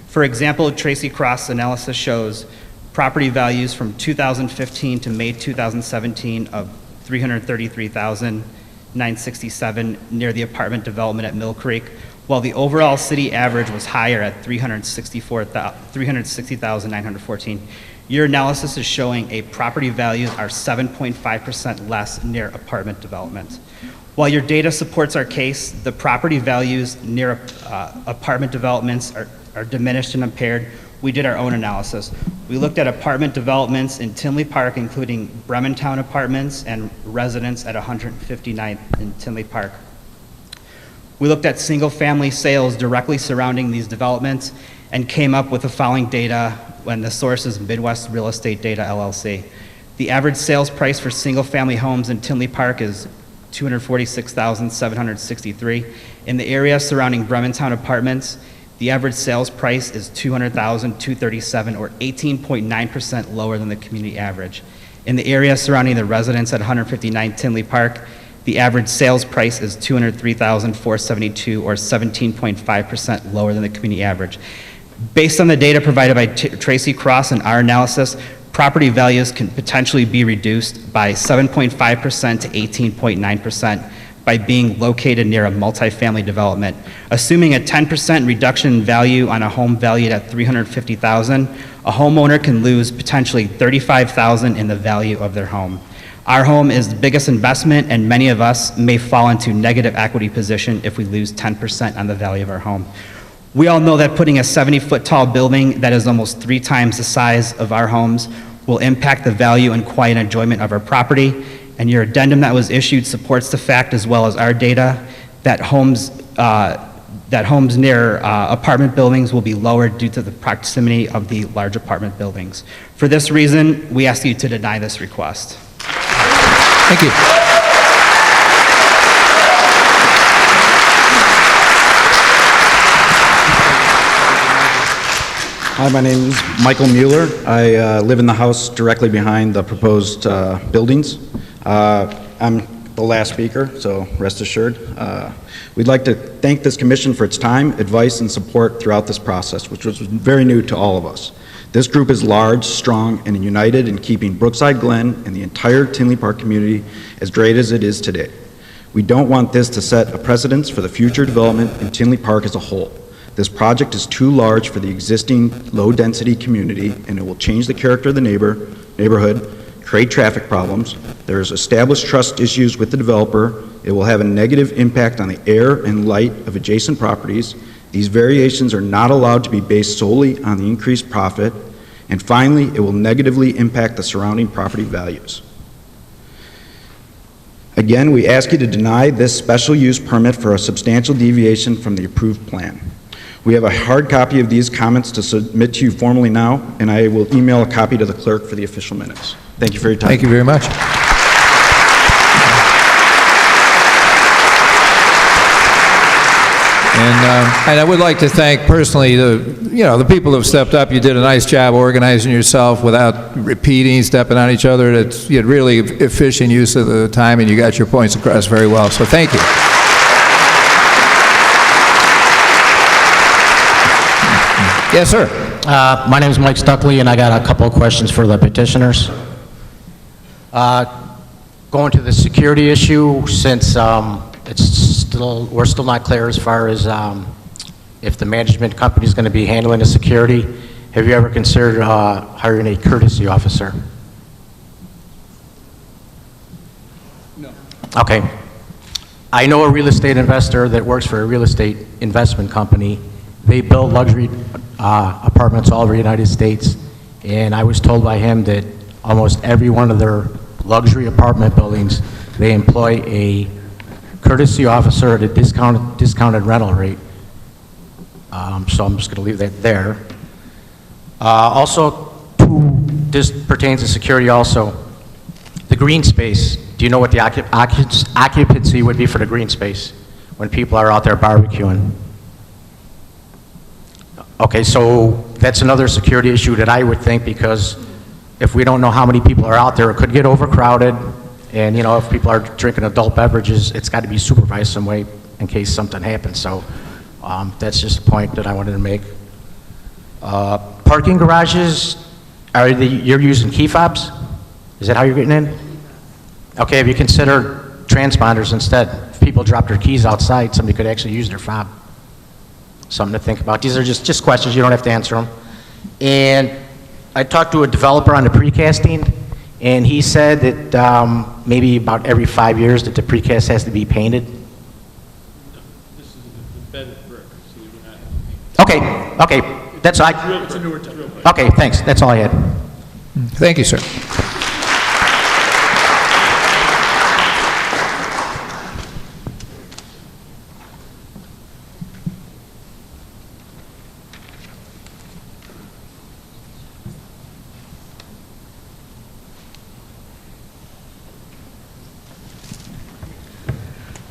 For example, Tracy Cross analysis shows property values from 2015 to May 2017 of $333,967 near the apartment development at Mill Creek, while the overall city average was higher at $360,914. Your analysis is showing a property values are 7.5% less near apartment developments. While your data supports our case, the property values near apartment developments are diminished and impaired. We did our own analysis. We looked at apartment developments in Tinley Park, including Brementown Apartments and residents at 159th in Tinley Park. We looked at single-family sales directly surrounding these developments and came up with the following data when the source is Midwest Real Estate Data, LLC. The average sales price for single-family homes in Tinley Park is $246,763. In the area surrounding Brementown Apartments, the average sales price is $200,237, or 18.9% lower than the community average. In the area surrounding the residents at 159 Tinley Park, the average sales price is $203,472, or 17.5% lower than the community average. Based on the data provided by Tracy Cross and our analysis, property values can potentially be reduced by 7.5% to 18.9%. by being located near a multifamily development. Assuming a 10% reduction in value on a home valued at $350,000, a homeowner can lose potentially $35,000 in the value of their home. Our home is the biggest investment, and many of us may fall into negative equity position if we lose 10% on the value of our home. We all know that putting a 70-foot tall building that is almost 3 times the size of our homes will impact the value and quiet enjoyment of our property. And your addendum that was issued supports the fact, as well as our data, that homes near apartment buildings will be lowered due to the proximity of the large apartment buildings. For this reason, we ask you to deny this request. Thank you. Hi, my name is Michael Mueller. I live in the house directly behind the proposed buildings. I'm the last speaker, so rest assured. We'd like to thank this commission for its time, advice, and support throughout this process, which was very new to all of us. This group is large, strong, and united in keeping Brookside Glen and the entire Tinley Park community as great as it is today. We don't want this to set a precedence for the future development in Tinley Park as a whole. This project is too large for the existing low-density community, and it will change the character of the neighborhood, create traffic problems. There's established trust issues with the developer. It will have a negative impact on the air and light of adjacent properties. These variations are not allowed to be based solely on the increased profit. And finally, it will negatively impact the surrounding property values. Again, we ask you to deny this special use permit for a substantial deviation from the approved plan. We have a hard copy of these comments to submit to you formally now, and I will email a copy to the clerk for the official minutes. Thank you for your time. Thank you very much. And I would like to thank personally the people who have stepped up. You did a nice job organizing yourself without repeating, stepping on each other. You had really efficient use of the time, and you got your points across very well. So thank you. Yes, sir. My name is Mike Stuckley, and I got a couple of questions for the petitioners. Going to the security issue, since we're still not clear as far as if the management company is going to be handling the security, have you ever considered hiring a courtesy officer? No. Okay. I know a real estate investor that works for a real estate investment company. They build luxury apartments all over the United States, and I was told by him that almost every one of their luxury apartment buildings, they employ a courtesy officer at a discounted rental rate. So I'm just going to leave that there. Also, this pertains to security also. The green space, do you know what the occupancy would be for the green space when people are out there barbecuing? Okay, so that's another security issue that I would think, because if we don't know how many people are out there, it could get overcrowded. And, you know, if people are drinking adult beverages, it's got to be supervised some way in case something happens. So that's just a point that I wanted to make. Parking garages, you're using key fobs? Is that how you're getting in? Okay, have you considered transponders instead? If people drop their keys outside, somebody could actually use their fob. Something to think about. These are just questions, you don't have to answer them. And I talked to a developer on the precasting, and he said that maybe about every 5 years that the precast has to be painted. This is the bed of brick, so you would not have to paint. Okay, that's all. It's a newer type. Okay, thanks, that's all I had. Thank you, sir.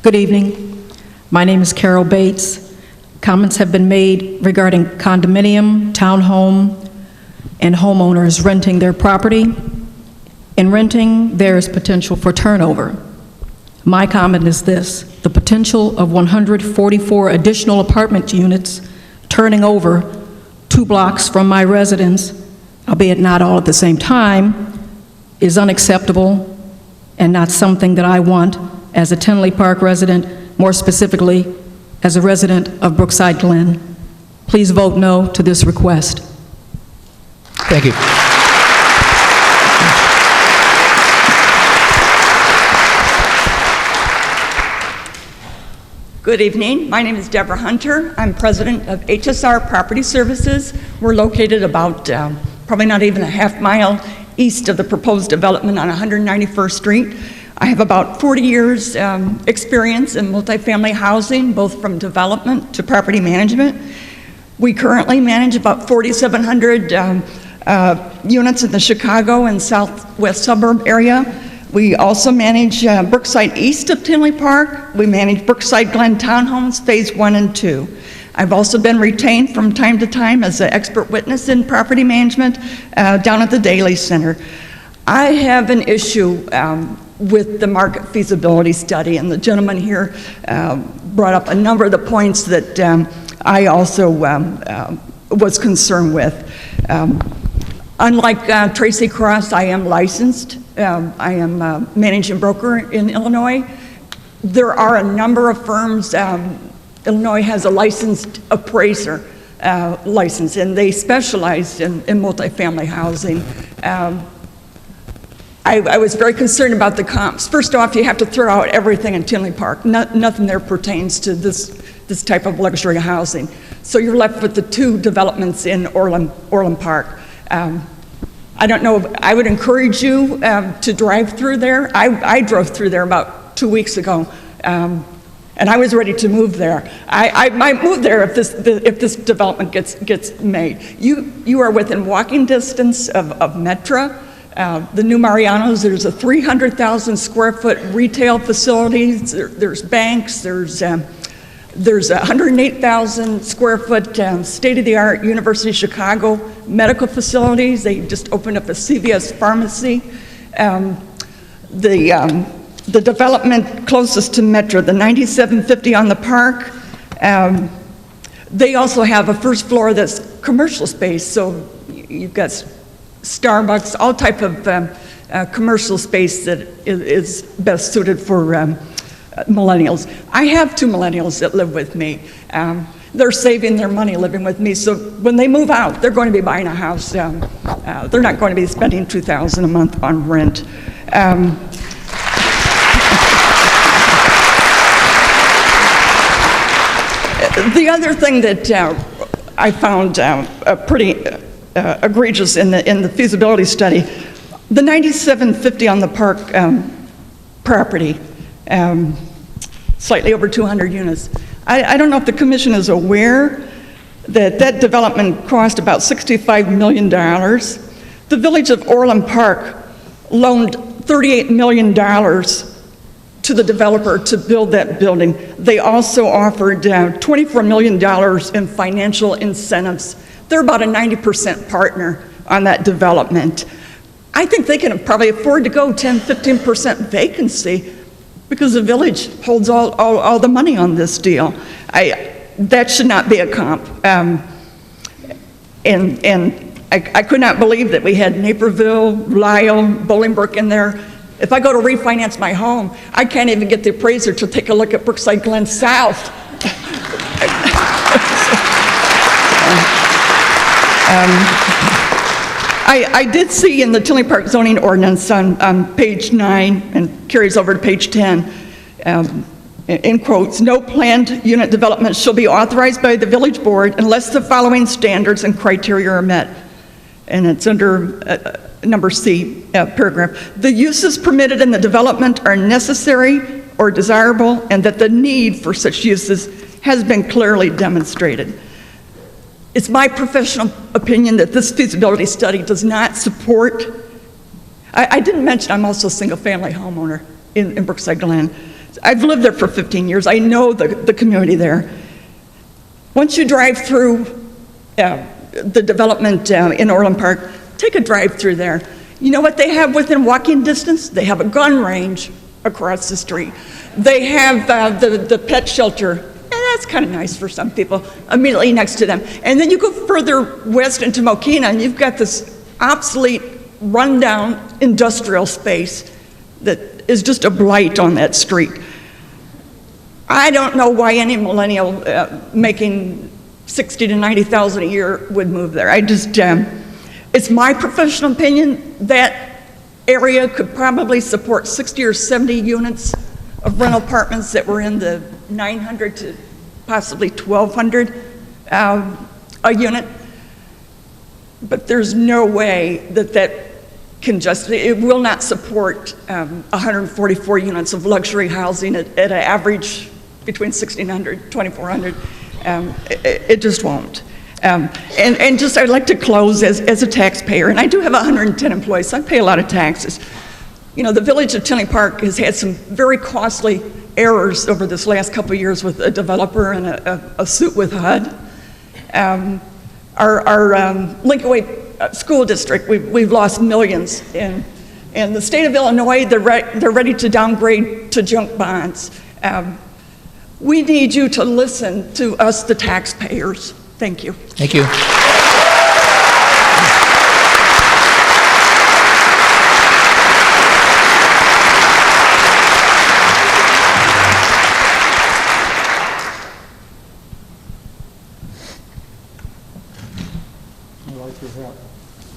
Good evening. My name is Carol Bates. Comments have been made regarding condominium, townhome, and homeowners renting their property. In renting, there is potential for turnover. My comment is this: the potential of 144 additional apartment units turning over 2 blocks from my residence, albeit not all at the same time, is unacceptable and not something that I want as a Tinley Park resident, more specifically as a resident of Brookside Glen. Please vote no to this request. Thank you. Good evening. My name is Deborah Hunter. I'm president of HSR Property Services. We're located about probably not even a half mile east of the proposed development on 191st Street. I have about 40 years experience in multifamily housing, both from development to property management. We currently manage about 4,700 units in the Chicago and southwest suburb area. We also manage Brookside east of Tinley Park. We manage Brookside Glen Townhomes, Phase 1 and 2. I've also been retained from time to time as an expert witness in property management down at the Daly Center. I have an issue with the market feasibility study, and the gentleman here brought up a number of the points that I also was concerned with. Unlike Tracy Cross, I am licensed. I am a managing broker in Illinois. There are a number of firms. Illinois has a licensed appraiser license, and they specialize in multifamily housing. I was very concerned about the comps. First off, you have to throw out everything in Tinley Park. Nothing there pertains to this type of luxury housing. So you're left with the 2 developments in Orland Park. I don't know, I would encourage you to drive through there. I drove through there about 2 weeks ago, and I was ready to move there. I might move there if this development gets made. You are within walking distance of Metra. The new Mariano's, there's a 300,000 square foot retail facility. There's banks, there's 108,000 square foot state-of-the-art University of Chicago medical facilities. They just opened up a CVS pharmacy. The development closest to Metro, the 9750 on the park, They also have a first floor that's commercial space, so you've got Starbucks, all type of commercial space that is best suited for millennials. I have 2 millennials that live with me. They're saving their money living with me, so when they move out, they're going to be buying a house. They're not going to be spending $2,000 a month on rent. The other thing that I found pretty egregious in the feasibility study, the 9750 on the park property, slightly over 200 units. I don't know if the commission is aware that that development cost about $65 million. The village of Orland Park loaned $38 million to the developer to build that building. They also offered $24 million in financial incentives. They're about a 90% partner on that development. I think they can probably afford to go 10-15% vacancy because the village holds all the money on this deal. That should not be a comp. And I could not believe that we had Naperville, Lyle, Bolingbrook in there. If I go to refinance my home, I can't even get the appraiser to take a look at Brookside Glen South. I did see in the Tinley Park zoning ordinance on page 9 and carries over to page 10, in quotes, no planned unit development shall be authorized by the village board unless the following standards and criteria are met. And it's under number C, paragraph. The uses permitted in the development are necessary or desirable, and that the need for such uses has been clearly demonstrated. It's my professional opinion that this feasibility study does not support. I didn't mention I'm also a single-family homeowner in Brookside Glen. I've lived there for 15 years. I know the community there. Once you drive through the development in Orland Park, take a drive through there. You know what they have within walking distance? They have a gun range across the street. They have the pet shelter. That's kind of nice for some people, immediately next to them. And then you go further west into Mokina, and you've got this obsolete, rundown industrial space that is just a blight on that street. I don't know why any millennial making $60,000 to $90,000 a year would move there. It's my professional opinion that area could probably support 60 or 70 units of rental apartments that were in the 900 to possibly 1,200 a unit. But there's no way that it will not support 144 units of luxury housing at an average between 1,600, 2,400. It just won't. And just I'd like to close as a taxpayer, and I do have 110 employees, so I pay a lot of taxes. You know, the village of Tinley Park has had some very costly errors over this last couple of years with a developer and a suit with HUD. Our Linkaway School District, we've lost millions. And the state of Illinois, they're ready to downgrade to junk bonds. We need you to listen to us, the taxpayers. Thank you. Thank you.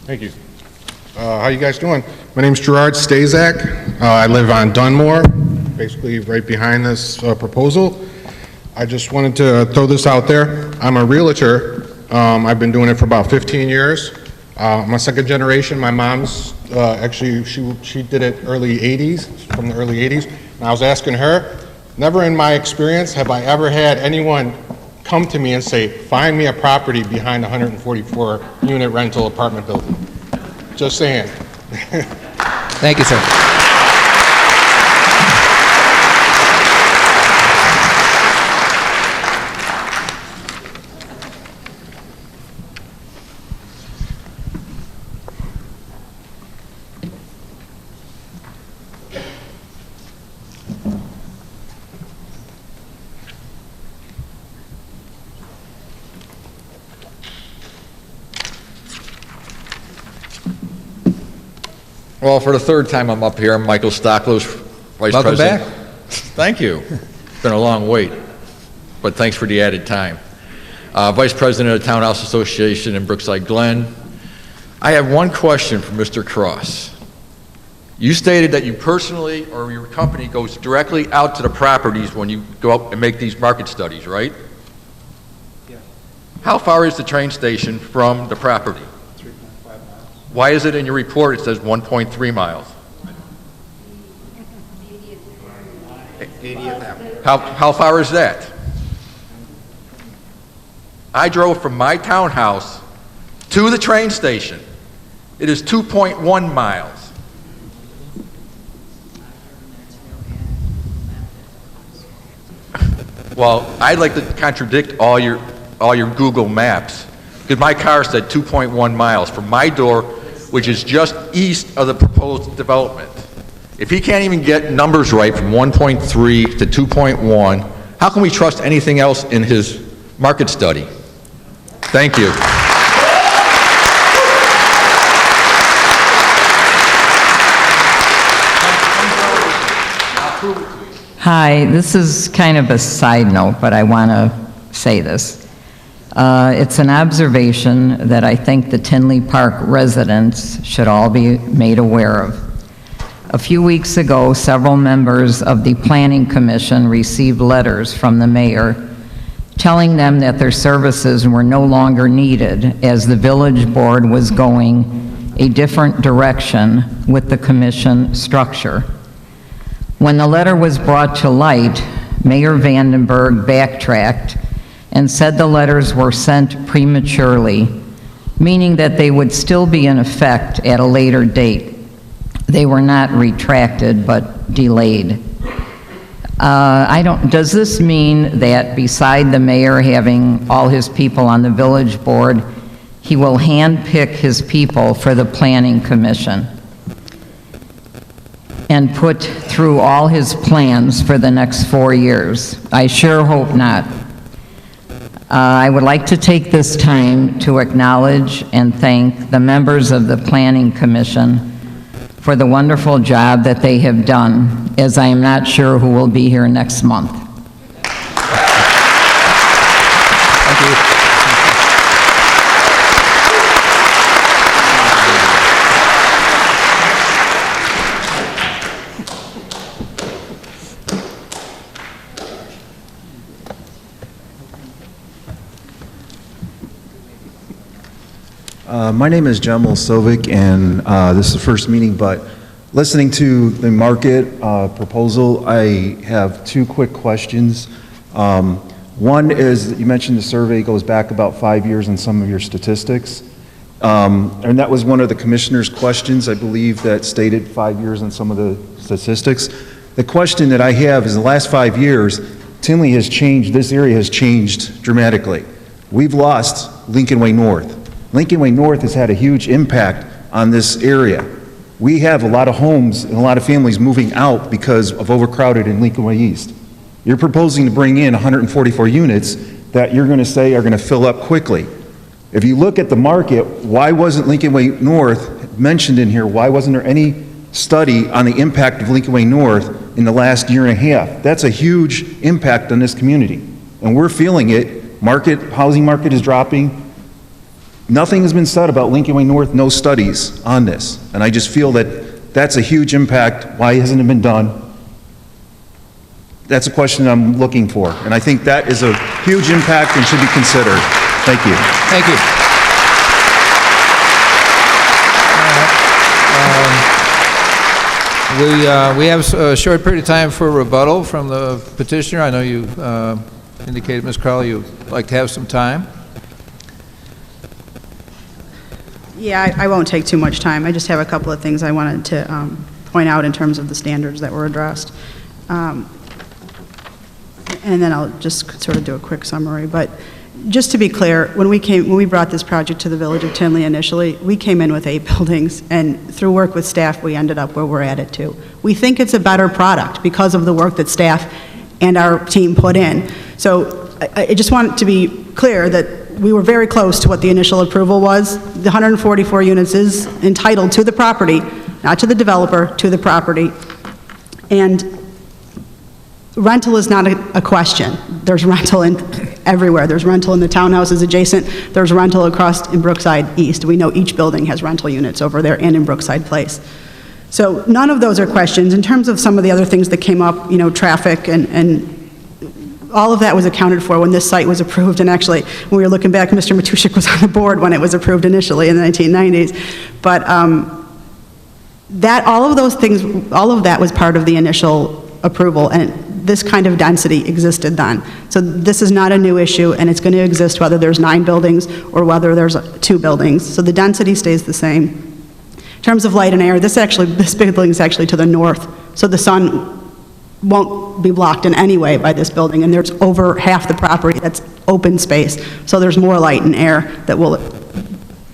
Thank you. How you guys doing? My name's Gerard Stazak. I live on Dunmore, basically right behind this proposal. I just wanted to throw this out there. I'm a realtor. I've been doing it for about 15 years. I'm a second generation. My mom's actually, she did it early 80s, from the early 80s. And I was asking her, never in my experience have I ever had anyone come to me and say, find me a property behind a 144-unit rental apartment building. Just saying. Thank you, sir. Well, for the third time I'm up here, I'm Michael Stocklos, Vice Welcome President. back. Thank you. It's been a long wait, but thanks for the added time. Vice President of the Townhouse Association in Brookside Glen. I have one question for Mr. Cross. You stated that you personally or your company goes directly out to the properties when you go out and make these market studies, right? Yeah. How far is the train station from the property? 3.5 miles. Why is it in your report it says 1.3 miles? How far is that? I drove from my townhouse to the train station. It is 2.1 miles. Well, I'd like to contradict all your Google Maps, because my car said 2.1 miles from my door, which is just east of the proposed development. If he can't even get numbers right from 1.3 to 2.1, how can we trust anything else in his market study? Thank you. Hi, this is kind of a side note, but I want to say this. It's an observation that I think the Tinley Park residents should all be made aware of. A few weeks ago, several members of the Planning Commission received letters from the mayor telling them that their services were no longer needed as the village board was going a different direction with the commission structure. When the letter was brought to light, Mayor Vandenberg backtracked and said the letters were sent prematurely, meaning that they would still be in effect at a later date. They were not retracted, but delayed. Does this mean that beside the mayor having all his people on the village board, he will handpick his people for the planning commission and put through all his plans for the next 4 years? I sure hope not. I would like to take this time to acknowledge and thank the members of the Planning Commission for the wonderful job that they have done, as I am not sure who will be here next month. Thank you. My name is Jemal Sovic, and this is the first meeting, but listening to the market proposal, I have two quick questions. One is that you mentioned the survey goes back about 5 years in some of your statistics, and that was one of the commissioner's questions, I believe, that stated 5 years in some of the statistics. The question that I have is, in the last 5 years, Tinley has changed, this area has changed dramatically. We've lost Lincoln Way North. Lincoln Way North has had a huge impact on this area. We have a lot of homes and a lot of families moving out because of overcrowded in Lincoln Way East. You're proposing to bring in 144 units that you're going to say are going to fill up quickly. If you look at the market, why wasn't Lincoln Way North mentioned in here? Why wasn't there any study on the impact of Lincoln Way North in the last year and a half? That's a huge impact on this community, and we're feeling it. Housing market is dropping. Nothing has been said about Lincoln Way North, no studies on this. And I just feel that that's a huge impact. Why hasn't it been done? That's a question I'm looking for. And I think that is a huge impact and should be considered. Thank you. Thank you. We have a short period of time for rebuttal from the petitioner. I know you indicated, Ms. Crowley, you'd like to have some time. Yeah, I won't take too much time. I just have a couple of things I wanted to point out in terms of the standards that were addressed. And then I'll just sort of do a quick summary. But just to be clear, when we brought this project to the Village of Tinley initially, we came in with 8 buildings, and through work with staff, we ended up where we're at it too. We think it's a better product because of the work that staff and our team put in. So I just want to be clear that we were very close to what the initial approval was. The 144 units is entitled to the property, not to the developer, to the property. And rental is not a question. There's rental everywhere. There's rental in the townhouses adjacent. There's rental across in Brookside East. We know each building has rental units over there and in Brookside Place. So none of those are questions. In terms of some of the other things that came up, traffic and all of that was accounted for when this site was approved. And actually, when we were looking back, Mr. Matuszek was on the board when it was approved initially in the 1990s. But all of those things, all of that was part of the initial approval, and this kind of density existed then. So this is not a new issue, and it's going to exist whether there's 9 buildings or whether there's 2 buildings. So the density stays the same. In terms of light and air, this building is actually to the north, so the sun won't be blocked in any way by this building, and there's over half the property that's open space, so there's more light and air that will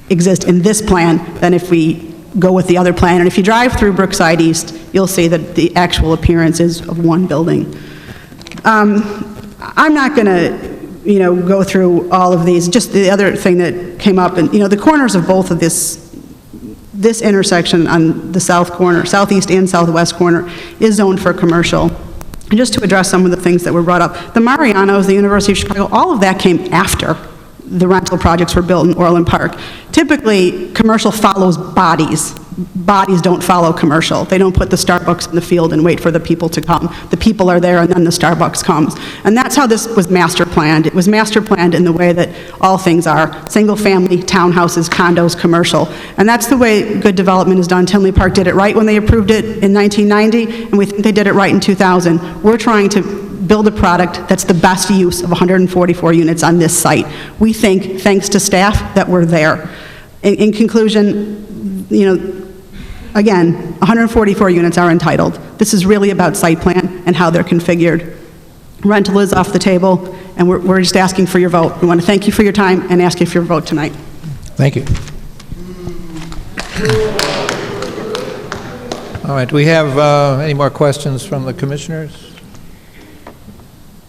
exist in this plan than if we go with the other plan. And if you drive through Brookside East, you'll see that the actual appearance is of one building. I'm not going to, go through all of these. Just the other thing that came up, and the corners of both of this intersection on the southeast and southwest corner is zoned for commercial. And just to address some of the things that were brought up, the Marianos, the University of Chicago, all of that came after the rental projects were built in Orland Park. Typically, commercial follows bodies. Bodies don't follow commercial. They don't put the Starbucks in the field and wait for the people to come. The people are there, and then the Starbucks comes. And that's how this was master planned. It was master planned in the way that all things are: single-family, townhouses, condos, commercial. And that's the way good development is done. Tinley Park did it right when they approved it in 1990, and we think they did it right in 2000. We're trying to build a product that's the best use of 144 units on this site. We think, thanks to staff, that we're there. In conclusion, again, 144 units are entitled. This is really about site plan and how they're configured. Rental is off the table, and we're just asking for your vote. We want to thank you for your time and ask you for your vote tonight. Thank you. All right, do we have any more questions from the commissioners?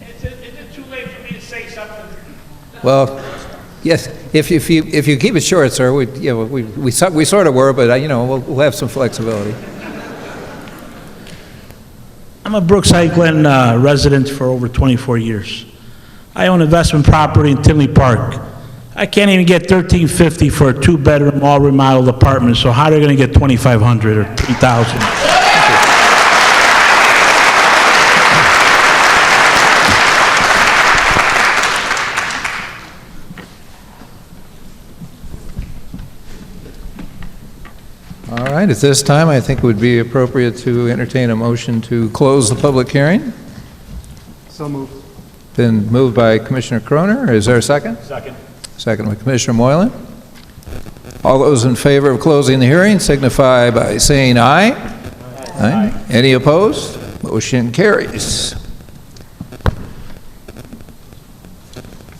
Is it too late for me to say something? Well, yes, if you keep it short, sir, we sort of were, but we'll have some flexibility. I'm a Brookside Glen resident for over 24 years. I own investment property in Tinley Park. I can't even get $1,350 for a 2-bedroom, all remodeled apartment, so how are they going to get $2,500 or $3,000? All right, at this time, I think it would be appropriate to entertain a motion to close the public hearing. So moved. Been moved by Commissioner Croner. Is there a second? Second. Second by Commissioner Moylan. All those in favor of closing the hearing signify by saying aye. Aye. Any opposed? Motion carries.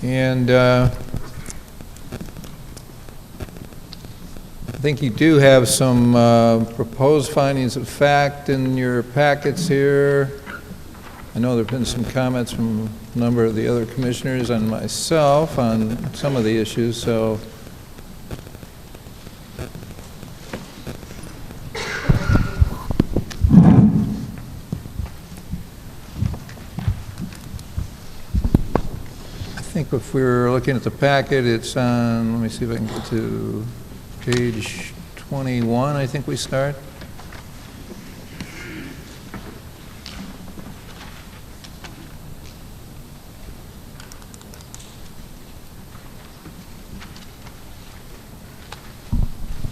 And I think you do have some proposed findings of fact in your packets here. I know there have been some comments from a number of the other commissioners and myself on some of the issues, so. I think if we're looking at the packet, it's on, let me see if I can get to page 21, I think we start.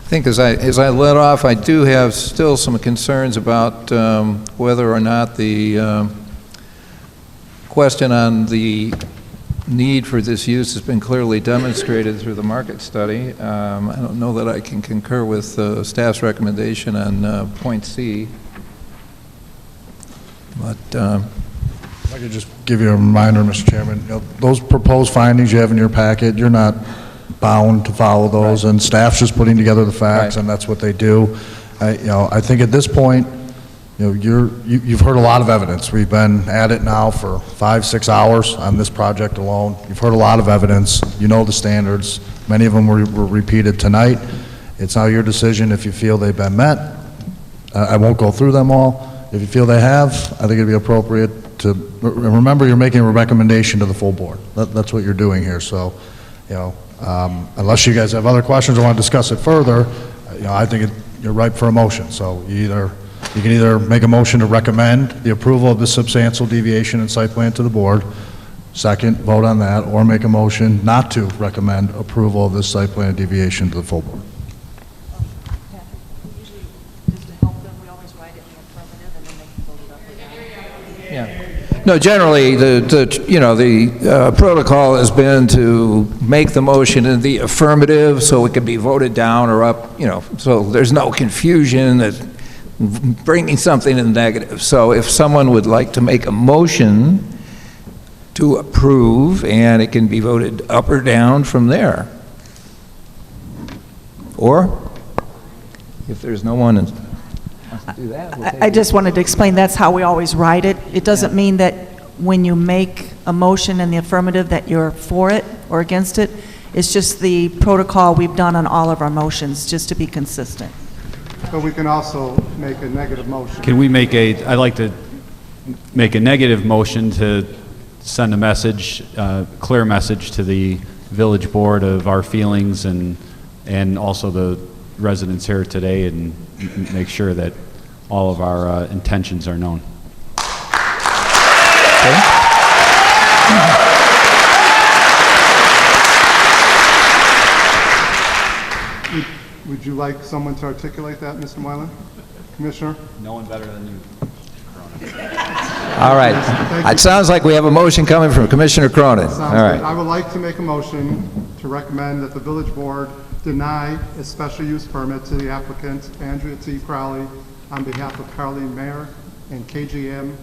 I think as I let off, I do have still some concerns about whether or not the question on the need for this use has been clearly demonstrated through the market study. I don't know that I can concur with staff's recommendation on point C. But if I could just give you a reminder, Mr. Chairman, those proposed findings you have in your packet, you're not bound to follow those, and staff's just putting together the facts, and that's what they do. I think at this point, you've heard a lot of evidence. We've been at it now for 5-6 hours on this project alone. You've heard a lot of evidence. You know the standards. Many of them were repeated tonight. It's now your decision if you feel they've been met I won't go through them all. If you feel they have, I think it'd be appropriate to, remember, you're making a recommendation to the full board. That's what you're doing here, so, unless you guys have other questions or want to discuss it further, I think you're ripe for a motion. So you can either make a motion to recommend the approval of the substantial deviation in site plan to the board, second, vote on that, or make a motion not to recommend approval of this site plan deviation to the full board. No, generally, the protocol has been to make the motion in the affirmative so it can be voted down or up, so there's no confusion that bringing something in the negative. So if someone would like to make a motion to approve, and it can be voted up or down from there. Or, if there's no one who wants to do that, we'll take I just wanted to explain, that's how we always write it. It doesn't mean that when you make a motion in the affirmative that you're for it or against it. It's just the protocol we've done on all of our motions, just to be consistent. But we can also make a negative motion. Can we make I'd like to make a negative motion to send a message, clear message to the village board of our feelings and also the residents here today, and make sure that all of our intentions are known. Would you like someone to articulate that, Mr. Moylan? Commissioner? No one better than you. All right. It sounds like we have a motion coming from Commissioner Cronin. All right. I would like to make a motion to recommend that the village board deny a special use permit to the applicant, Andrea T. Crowley, on behalf of Carleen Mayer and KGM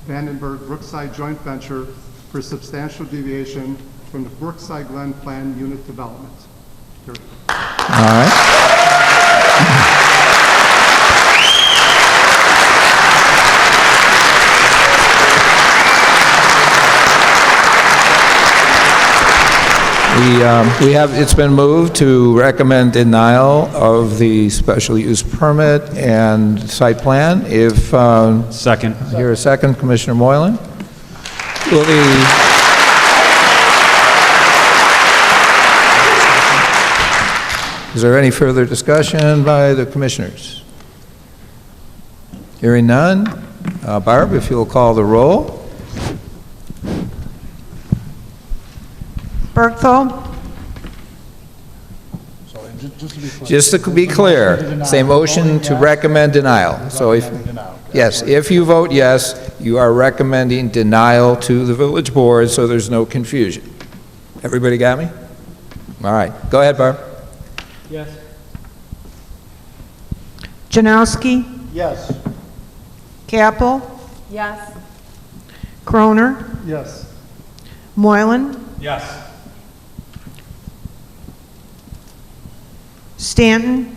Vandenberg Brookside Joint Venture for substantial deviation from the Brookside Glen Plan Unit Development. Here. All right. It's been moved to recommend denial of the special use permit and site plan. If second. Here a second, Commissioner Moylan. Is there any further discussion by the commissioners? Hearing none. Barb, if you'll call the roll. Bergthal? Just to be clear, say motion to recommend denial. So if you vote yes, you are recommending denial to the village board, so there's no confusion. Everybody got me? All right. Go ahead, Barb. Yes. Janowski? Yes. Capel? Yes. Croner? Yes. Moylan? Yes. Stanton?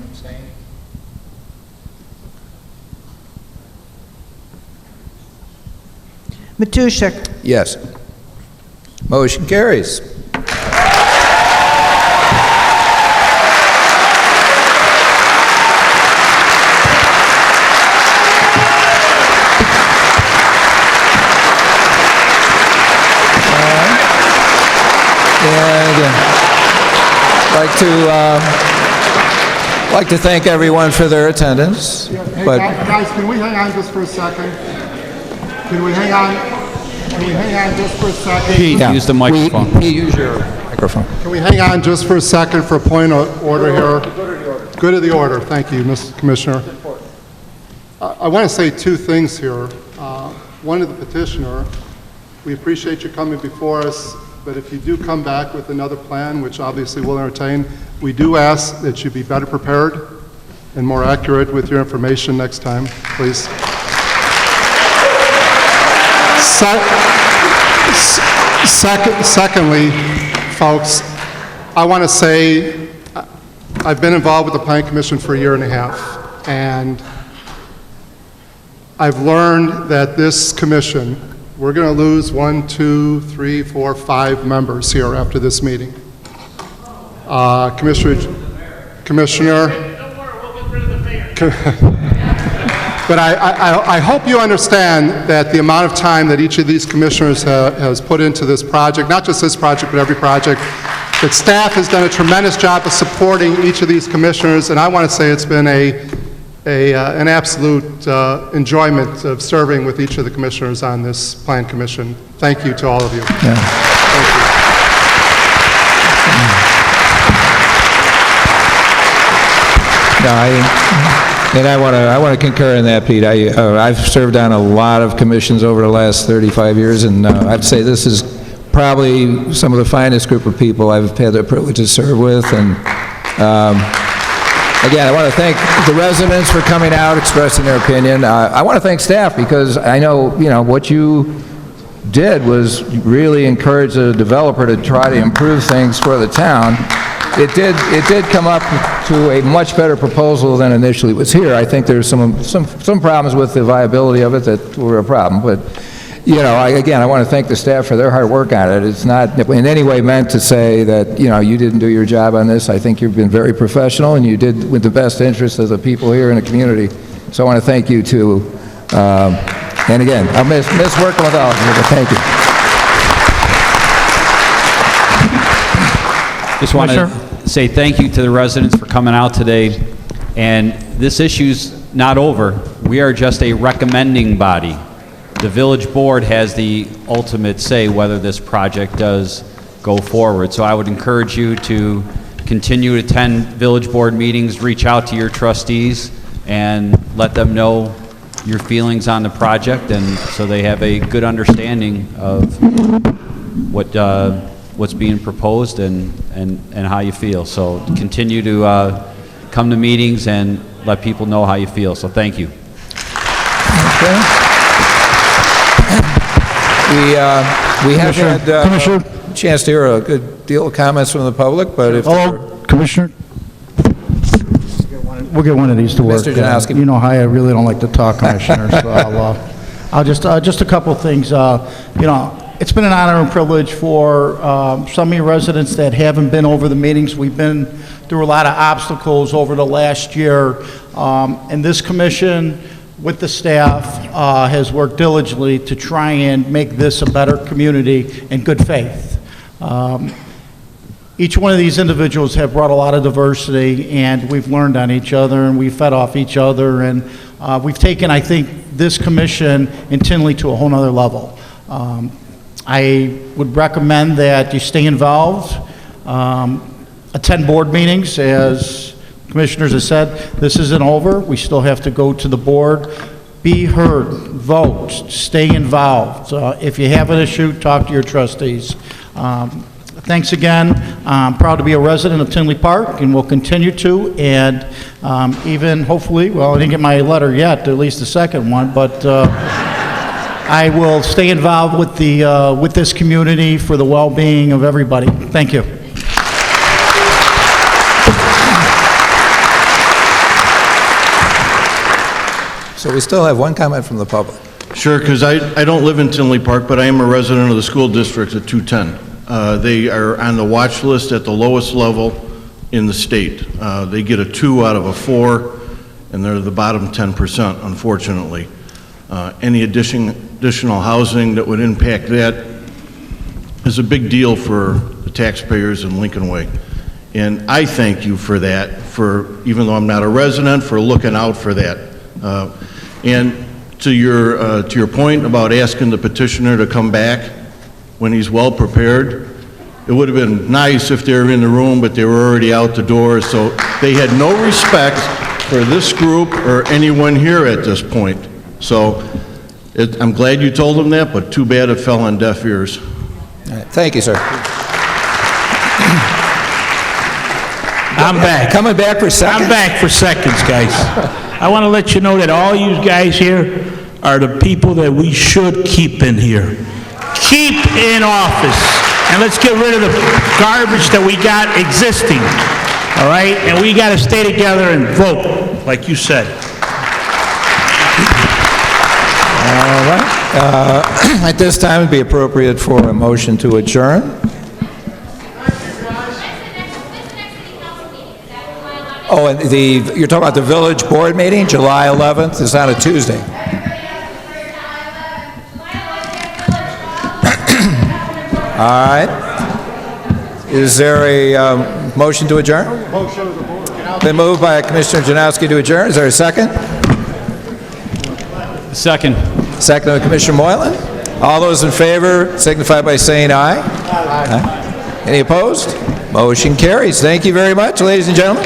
Matuszek? Yes. Motion carries. And I'd like to thank everyone for their attendance. Hey, But guys, can we hang on just for a second? Can we hang on just for a second? Pete, use the microphone. Pete, use your microphone. Can we hang on just for a second for a point of order here? Good of the order. Thank you, Mr. Commissioner. I want to say two things here. One to the petitioner, we appreciate you coming before us, but if you do come back with another plan, which obviously we'll entertain, we do ask that you be better prepared and more accurate with your information next time, please. Secondly, folks, I want to say I've been involved with the Planning Commission for a year and a half, and I've learned that this commission, we're going to lose 1, 2, 3, 4, 5 members here after this meeting. Commissioner, But I hope you understand that the amount of time that each of these commissioners has put into this project, not just this project, but every project, that staff has done a tremendous job of supporting each of these commissioners, and I want to say it's been an absolute enjoyment of serving with each of the commissioners on this Plan Commission. Thank you to all of you. Thank you. No, I want to concur in that, Pete. I've served on a lot of commissions over the last 35 years, and I'd say this is probably some of the finest group of people I've had the privilege to serve with. And again, I want to thank the residents for coming out, expressing their opinion. I want to thank staff, because I know, what you did was really encourage the developer to try to improve things for the town. It did come up to a much better proposal than initially was here. I think there's some problems with the viability of it that were a problem, but I want to thank the staff for their hard work on it. It's not in any way meant to say that, you didn't do your job on this. I think you've been very professional, and you did with the best interest of the people here in the community. So I want to thank you, too. And again, I'll miss working with all of you, but thank you. Just want to say thank you to the residents for coming out today. And this issue's not over. We are just a recommending body. The village board has the ultimate say whether this project does go forward. So I would encourage you to continue to attend village board meetings, reach out to your trustees, and let them know your feelings on the project, and so they have a good understanding of what's being proposed and how you feel. So continue to come to meetings and let people know how you feel. So thank you. Okay. We have had a chance to hear a good deal of comments from the public, but if... Hello, Commissioner? We'll get one of these to work. Mr. Janowski. You know how I really don't like to talk, Commissioner, so I'll just a couple of things. It's been an honor and privilege for some of your residents that haven't been over the meetings. We've been through a lot of obstacles over the last year, and this commission, with the staff, has worked diligently to try and make this a better community in good faith. Each one of these individuals have brought a lot of diversity, and we've learned on each other, and we've fed off each other, and we've taken, I think, this commission intently to a whole nother level. I would recommend that you stay involved, attend board meetings. As commissioners have said, this isn't over. We still have to go to the board. Be heard, vote, stay involved. If you have an issue, talk to your trustees. Thanks again. I'm proud to be a resident of Tinley Park, and will continue to, and even hopefully, well, I didn't get my letter yet, at least the second one, but I will stay involved with with this community for the well-being of everybody. Thank you. So we still have one comment from the public. Sure, because I don't live in Tinley Park, but I am a resident of the school district at 210. They are on the watch list at the lowest level in the state. They get a 2 out of a 4, and they're the bottom 10%, unfortunately. Any additional housing that would impact that is a big deal for the taxpayers in Lincoln Way. And I thank you for that, even though I'm not a resident, for looking out for that. And to your point about asking the petitioner to come back when he's well prepared, it would have been nice if they were in the room, but they were already out the door, so they had no respect for this group or anyone here at this point. So I'm glad you told them that, but too bad it fell on deaf ears. All right. Thank you, sir. I'm back. Coming back for seconds? I'm back for seconds, guys. I want to let you know that all you guys here are the people that we should keep in here. Keep in office. And let's get rid of the garbage that we got existing. All right? And we got to stay together and vote, like you said. All right. At this time, it'd be appropriate for a motion to adjourn. Oh, and you're talking about the village board meeting, July 11th? It's on a Tuesday. All right. Is there a motion to adjourn? Been moved by Commissioner Janowski to adjourn. Is there a second? Second. Second by Commissioner Moylan. All those in favor signify by saying aye. Aye. Any opposed? Motion carries. Thank you very much, ladies and gentlemen.